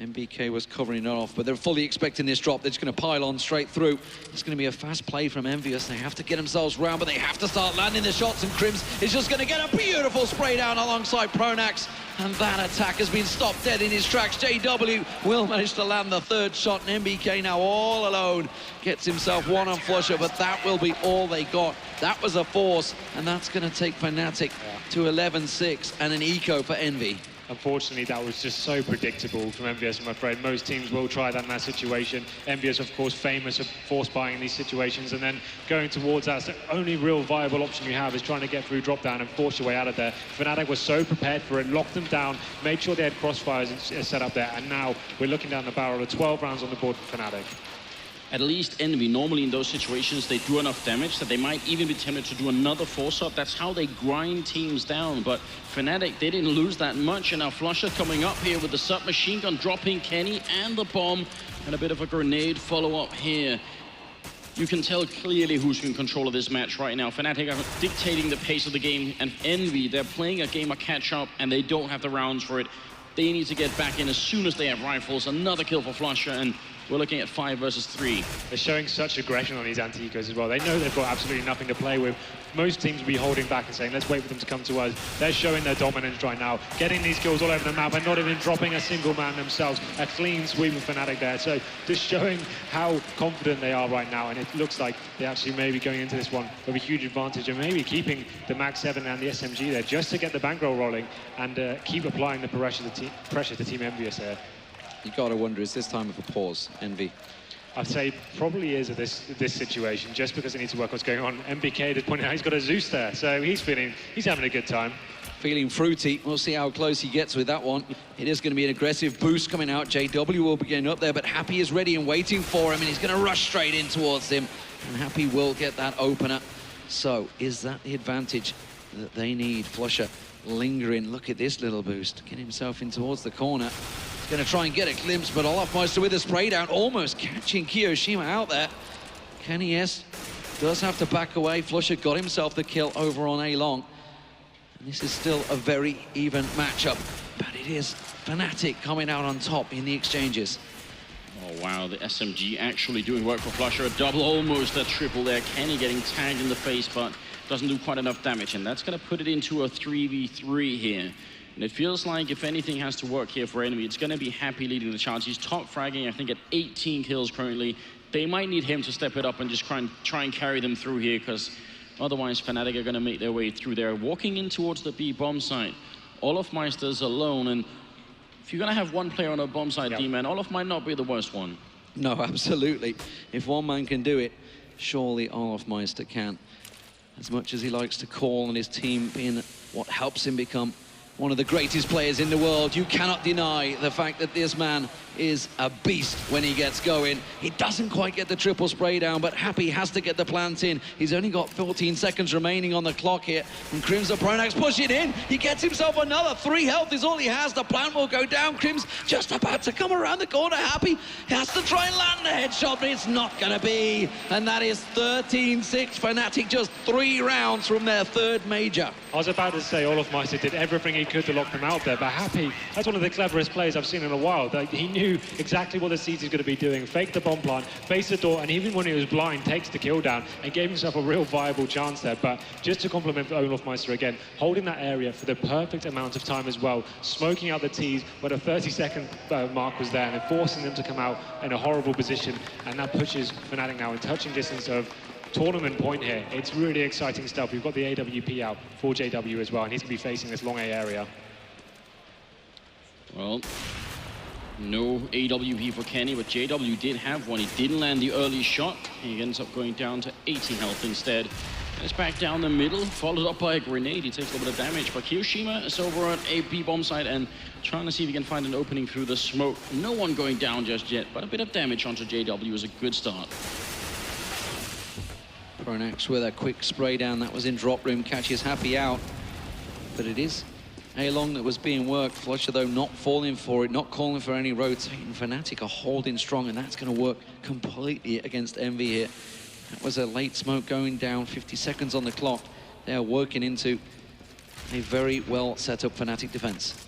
MBK was covering it off, but they're fully expecting this drop. They're just going to pile on straight through. It's going to be a fast play from Envious. They have to get themselves round, but they have to start landing the shots, and Crims is just going to get a beautiful spray down alongside Pronax, and that attack has been stopped dead in his tracks. JW will manage to land the 3rd shot, and MBK now all alone gets himself 1 on Flusher, but that will be all they got. That was a force, and that's going to take Fnatic to 11-6 and an eco for Envy. Unfortunately, that was just so predictable from MVS, I'm afraid. Most teams will try that in that situation. MVS, of course, famous for force buying in these situations, and then going towards that. So the only real viable option you have is trying to get through drop down and force your way out of there. Fnatic was so prepared for it, locked them down, made sure they had crossfires set up there, and now we're looking down the barrel of 12 rounds on the board for Fnatic. At least Envy, normally in those situations, they do enough damage that they might even be tempted to do another force-up. That's how they grind teams down. But Fnatic, they didn't lose that much. And now Flusher coming up here with the submachine gun, dropping Kenny and the bomb. And a bit of a grenade follow-up here. You can tell clearly who's in control of this match right now. Fnatic are dictating the pace of the game. And Envy, they're playing a game of catch-up, and they don't have the rounds for it. They need to get back in as soon as they have rifles. Another kill for Flusher, and we're looking at 5 versus 3. They're showing such aggression on these anti-ecos as well. They know they've got absolutely nothing to play with. Most teams will be holding back and saying, let's wait for them to come to us. They're showing their dominance right now, getting these kills all over the map and not even dropping a single man themselves. A clean sweep of Fnatic there. So just showing how confident they are right now. And it looks like they actually may be going into this one with a huge advantage and maybe keeping the Mag 7 and the SMG there just to get the bankroll rolling and keep applying the pressure to Team Envious there. You got to wonder, is this time of a pause, Envy? I'd say probably is at this situation, just because they need to work what's going on. MBK did point out he's got a Zeus there, so he's having a good time. Feeling fruity. We'll see how close he gets with that one. It is going to be an aggressive boost coming out. JW will be getting up there, but Happy is ready and waiting for him, and he's going to rush straight in towards him. And Happy will get that opener. So, is that the advantage that they need. Flusher lingering. Look at this little boost. Get himself in towards the corner. He's going to try and get a glimpse, but Olofmeister with a spray down, almost catching Kiyoshima out there. Kenny S does have to back away. Flusher got himself the kill over on A-Long. And this is still a very even matchup, but it is Fnatic coming out on top in the exchanges. Oh, wow, the SMG actually doing work for Flusher. A double, almost a triple there. Kenny getting tagged in the face, but doesn't do quite enough damage, and that's going to put it into a 3v3 here. And it feels like if anything has to work here for Enemy, it's going to be Happy leading the charge. He's top fragging, I think, at 18 kills currently. They might need him to step it up and just try and carry them through here, because otherwise Fnatic are going to make their way through there. Walking in towards the B bomb site. Olofmeister's alone, and if you're going to have one player on a bomb site, D-Man, Olof might not be the worst one. No, absolutely. If one man can do it, surely Olofmeister can. As much as he likes to call on his team being what helps him become one of the greatest players in the world, you cannot deny the fact that this man is a beast when he gets going. He doesn't quite get the triple spray down, but Happy has to get the plant in. He's only got 14 seconds remaining on the clock here. And Crim's Pronax push it in. He gets himself another 3 health is all he has. The plant will go down. Crim's just about to come around the corner. Happy has to try and land the headshot, but it's not going to be. And that is 13-6. Fnatic just 3 rounds from their 3rd major. I was about to say Olofmeister did everything he could to lock them out there, but Happy, that's one of the cleverest players I've seen in a while. He knew exactly what the siege is going to be doing. Fake the bomb plant, face the door, and even when he was blind, takes the kill down and gave himself a real viable chance there. But just to compliment Olofmeister again, holding that area for the perfect amount of time as well, smoking out the T's when a 30-second mark was there, and then forcing them to come out in a horrible position, and that pushes Fnatic now in touching distance of tournament point here. It's really exciting stuff. We've got the AWP out for JW as well, and he's going to be facing this long A area. Well, no AWP for Kenny, but JW did have one. He didn't land the early shot. He ends up going down to 80 health instead. And it's back down the middle, followed up by a grenade. He takes a little bit of damage, but Kiyoshima is over at a B bomb site and trying to see if he can find an opening through the smoke. No one going down just yet, but a bit of damage onto JW is a good start. Pronax with a quick spray down. That was in drop room, catches Happy out. But it is A-Long that was being worked. Flusher, though, not falling for it, not calling for any rotating. Fnatic are holding strong, and that's going to work completely against Envy here. That was a late smoke going down, 50 seconds on the clock. They are working into a very well set up Fnatic defense.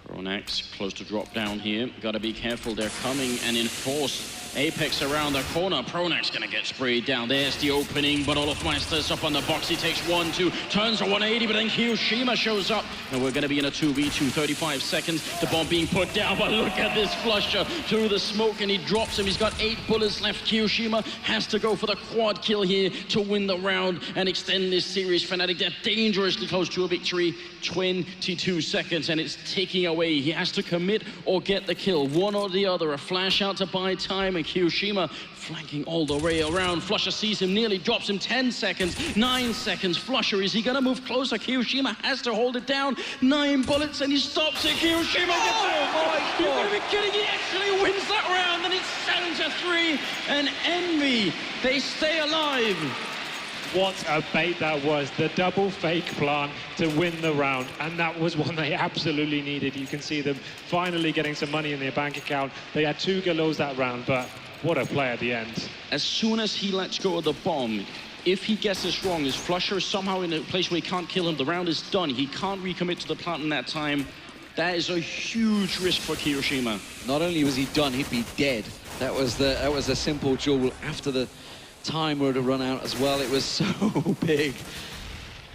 Pronax close to drop down here. Got to be careful. They're coming and in force. Apex around the corner. Pronax gonna get sprayed down. There's the opening, but Olofmeister's up on the box. He takes 1-2, turns a 180, but then Kiyoshima shows up. And we're gonna be in a 2v2, 35 seconds. The bomb being put down, but look at this Flusher through the smoke, and he drops him. He's got 8 bullets left. Kiyoshima has to go for the quad kill here to win the round and extend this series. Fnatic, they're dangerously close to a victory. 22 seconds, and it's ticking away. He has to commit or get the kill, one or the other. A flash out to buy time, and Kiyoshima flanking all the way around. Flusher sees him, nearly drops him. 10 seconds, 9 seconds. Flusher, is he gonna move closer? Kiyoshima has to hold it down. 9 bullets, and he stops it. Kiyoshima gets it. You're gonna be kidding, he actually wins that round, and it's 7-3, and Envy, they stay alive. What a bait that was. The double fake plant to win the round. And that was one they absolutely needed. You can see them finally getting some money in their bank account. They had 2 galos that round, but what a play at the end. As soon as he lets go of the bomb, if he gets this wrong, is Flusher somehow in a place where he can't kill him, the round is done. He can't recommit to the plant in that time. That is a huge risk for Kiyoshima. Not only was he done, he'd be dead. That was the simple duel after the time were to run out as well. It was so big.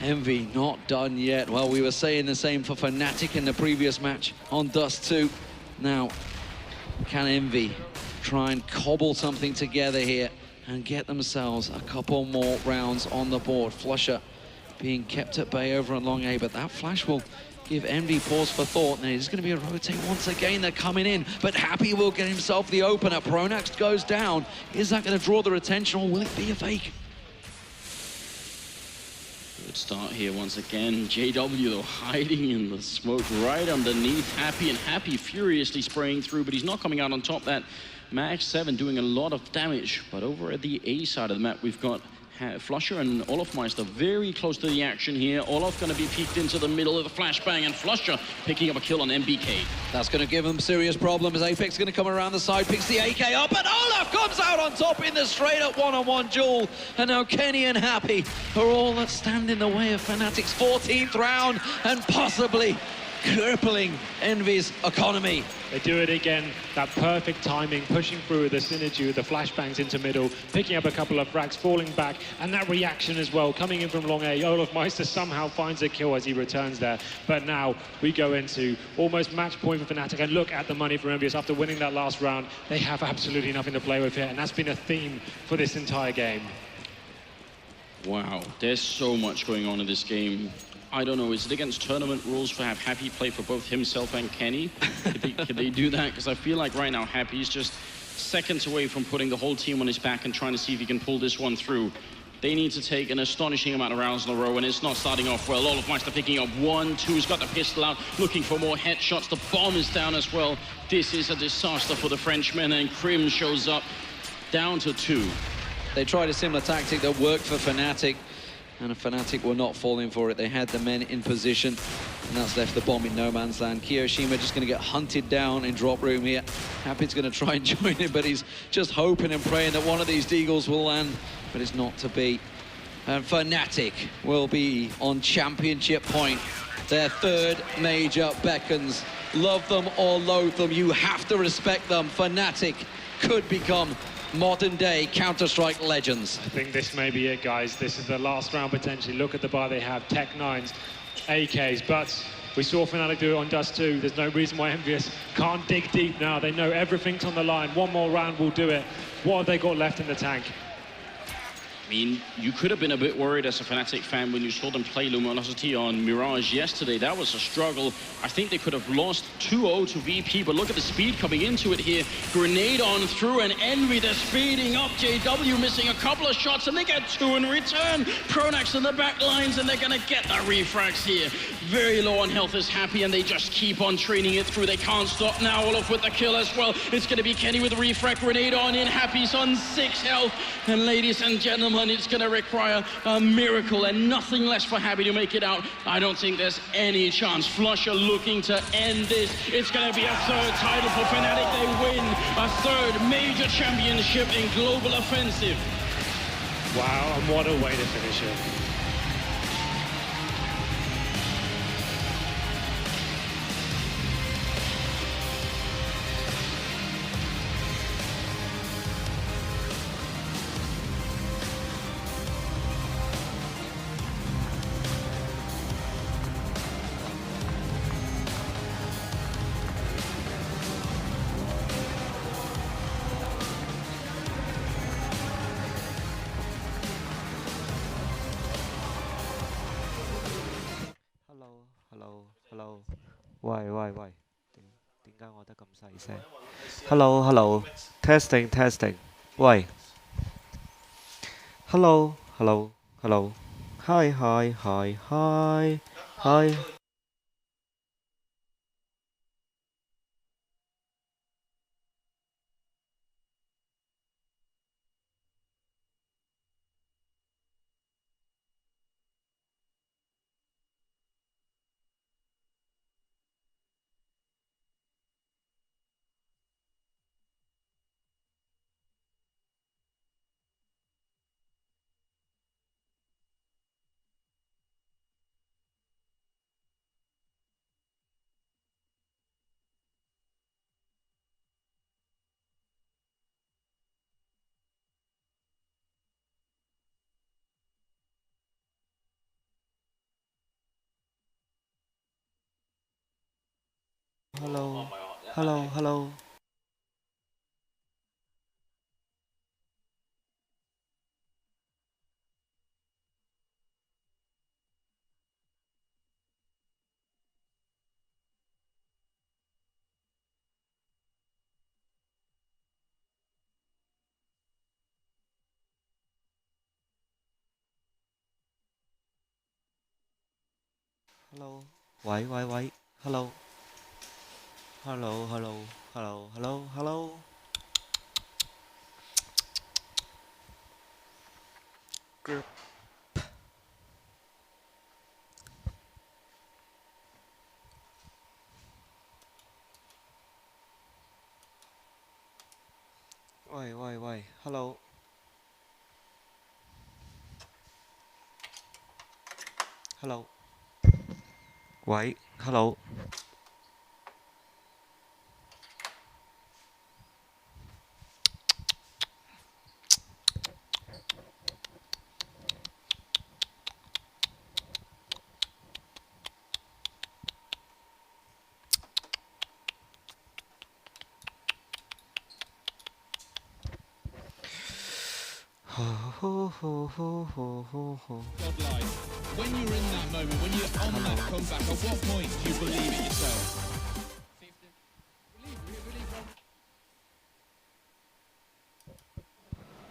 Envy not done yet. Well, we were saying the same for Fnatic in the previous match on Dust 2. Now, can Envy try and cobble something together here and get themselves a couple more rounds on the board? Flusher being kept at bay over on long A, but that flash will give Envy pause for thought. And it's going to be a rotate once again. They're coming in, but Happy will get himself the opener. Pronax goes down. Is that going to draw their attention, or will it be a fake? Good start here once again. JW, though, hiding in the smoke right underneath Happy, and Happy furiously spraying through, but he's not coming out on top. That Max 7 doing a lot of damage. But over at the A side of the map, we've got Flusher and Olofmeister very close to the action here. Olof going to be peeked into the middle of the flashbang, and Flusher picking up a kill on MBK. That's going to give them serious problems. Apex going to come around the side, picks the AK up, and Olaf comes out on top in the straight-up one-on-one duel. And now Kenny and Happy are all that stand in the way of Fnatic's 14th round and possibly crippling Envy's economy. They do it again, that perfect timing, pushing through the synergy with the flashbangs into middle, picking up a couple of frags, falling back, and that reaction as well, coming in from long A. Olofmeister somehow finds a kill as he returns there. But now we go into almost match point for Fnatic, and look at the money for Envious. After winning that last round, they have absolutely nothing to play with here, and that's been a theme for this entire game. Wow, there's so much going on in this game. I don't know, is it against tournament rules to have Happy play for both himself and Kenny? Could they do that? Because I feel like right now Happy's just seconds away from putting the whole team on his back and trying to see if he can pull this one through. They need to take an astonishing amount of rounds in a row, and it's not starting off well. Olofmeister picking up 1, 2, he's got the pistol out, looking for more headshots. The bomb is down as well. This is a disaster for the Frenchmen, and Krim shows up down to 2. They tried a similar tactic that worked for Fnatic, and Fnatic were not falling for it. They had the men in position, and that's left the bomb in no man's land. Kiyoshima just going to get hunted down in drop room here. Happy's going to try and join it, but he's just hoping and praying that one of these deagles will land, but it's not to be. And Fnatic will be on championship point. Their third major beckons. Love them or loathe them, you have to respect them. Fnatic could become modern-day Counter-Strike legends. I think this may be it, guys. This is the last round, potentially. Look at the bar they have. Tech 9s, AKs, but we saw Fnatic do it on Dust 2. There's no reason why Envious can't dig deep now. They know everything's on the line. One more round will do it. What have they got left in the tank? I mean, you could have been a bit worried as a Fnatic fan when you saw them play Luminosity on Mirage yesterday. That was a struggle. I think they could have lost 2-0 to VP, but look at the speed coming into it here. Grenade on through, and Envy, they're speeding up. JW missing a couple of shots, and they get 2 in return. Pronax in the back lines, and they're going to get that refrags here. Very low on health is Happy, and they just keep on training it through. They can't stop now. Olaf with the kill as well. It's going to be Kenny with the refrag. Grenade on in. Happy's on 6 health. And ladies and gentlemen, it's going to require a miracle and nothing less for Happy to make it out. I don't think there's any chance. Flusher looking to end this. It's going to be a 3rd title for Fnatic. They win a 3rd major championship in global offensive. Wow, and what a way to finish it. Hello， 喂，點解我得咁細聲 ？Hello，testing，喂 ，Hello，hi。Hello。喂，Hello。group. Why? Hello. Hello. Wait, hello. Godlike. When you're in that moment, when you're on that comeback, at what point do you believe it yourself?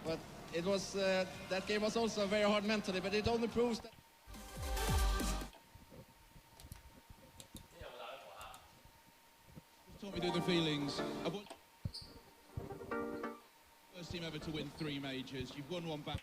But it was that game was also very hard mentally, but it only proves that. Talk me through the feelings of what first team ever to win 3 majors. You've won one back.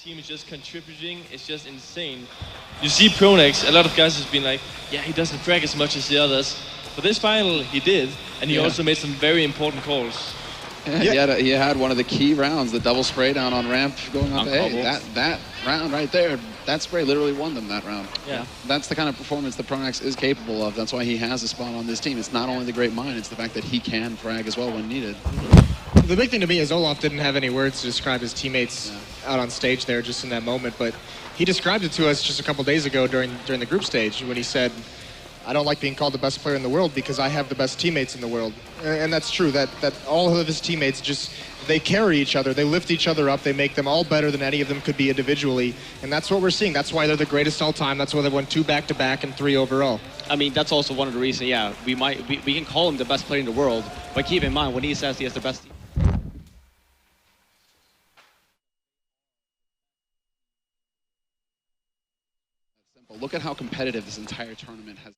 Team is just contributing. It's just insane. You see Pronex, a lot of guys have been like, yeah, he doesn't frag as much as the others. For this final, he did, and he also made some very important calls. Yeah, he had one of the key rounds, the double spray down on ramp going up. Hey, that round right there, that spray literally won them that round. Yeah. That's the kind of performance that Pronex is capable of. That's why he has a spot on this team. It's not only the great mind, it's the fact that he can frag as well when needed. The big thing to me is Olaf didn't have any words to describe his teammates out on stage there just in that moment, but he described it to us just a couple days ago during the group stage when he said, I don't like being called the best player in the world because I have the best teammates in the world. And that's true, that all of his teammates just, they carry each other, they lift each other up, they make them all better than any of them could be individually. And that's what we're seeing. That's why they're the greatest all time. That's why they won 2 back-to-back and 3 overall. I mean, that's also one of the reasons, yeah, we can call him the best player in the world, but keep in mind, when he says he has the best team. Look at how competitive this entire tournament has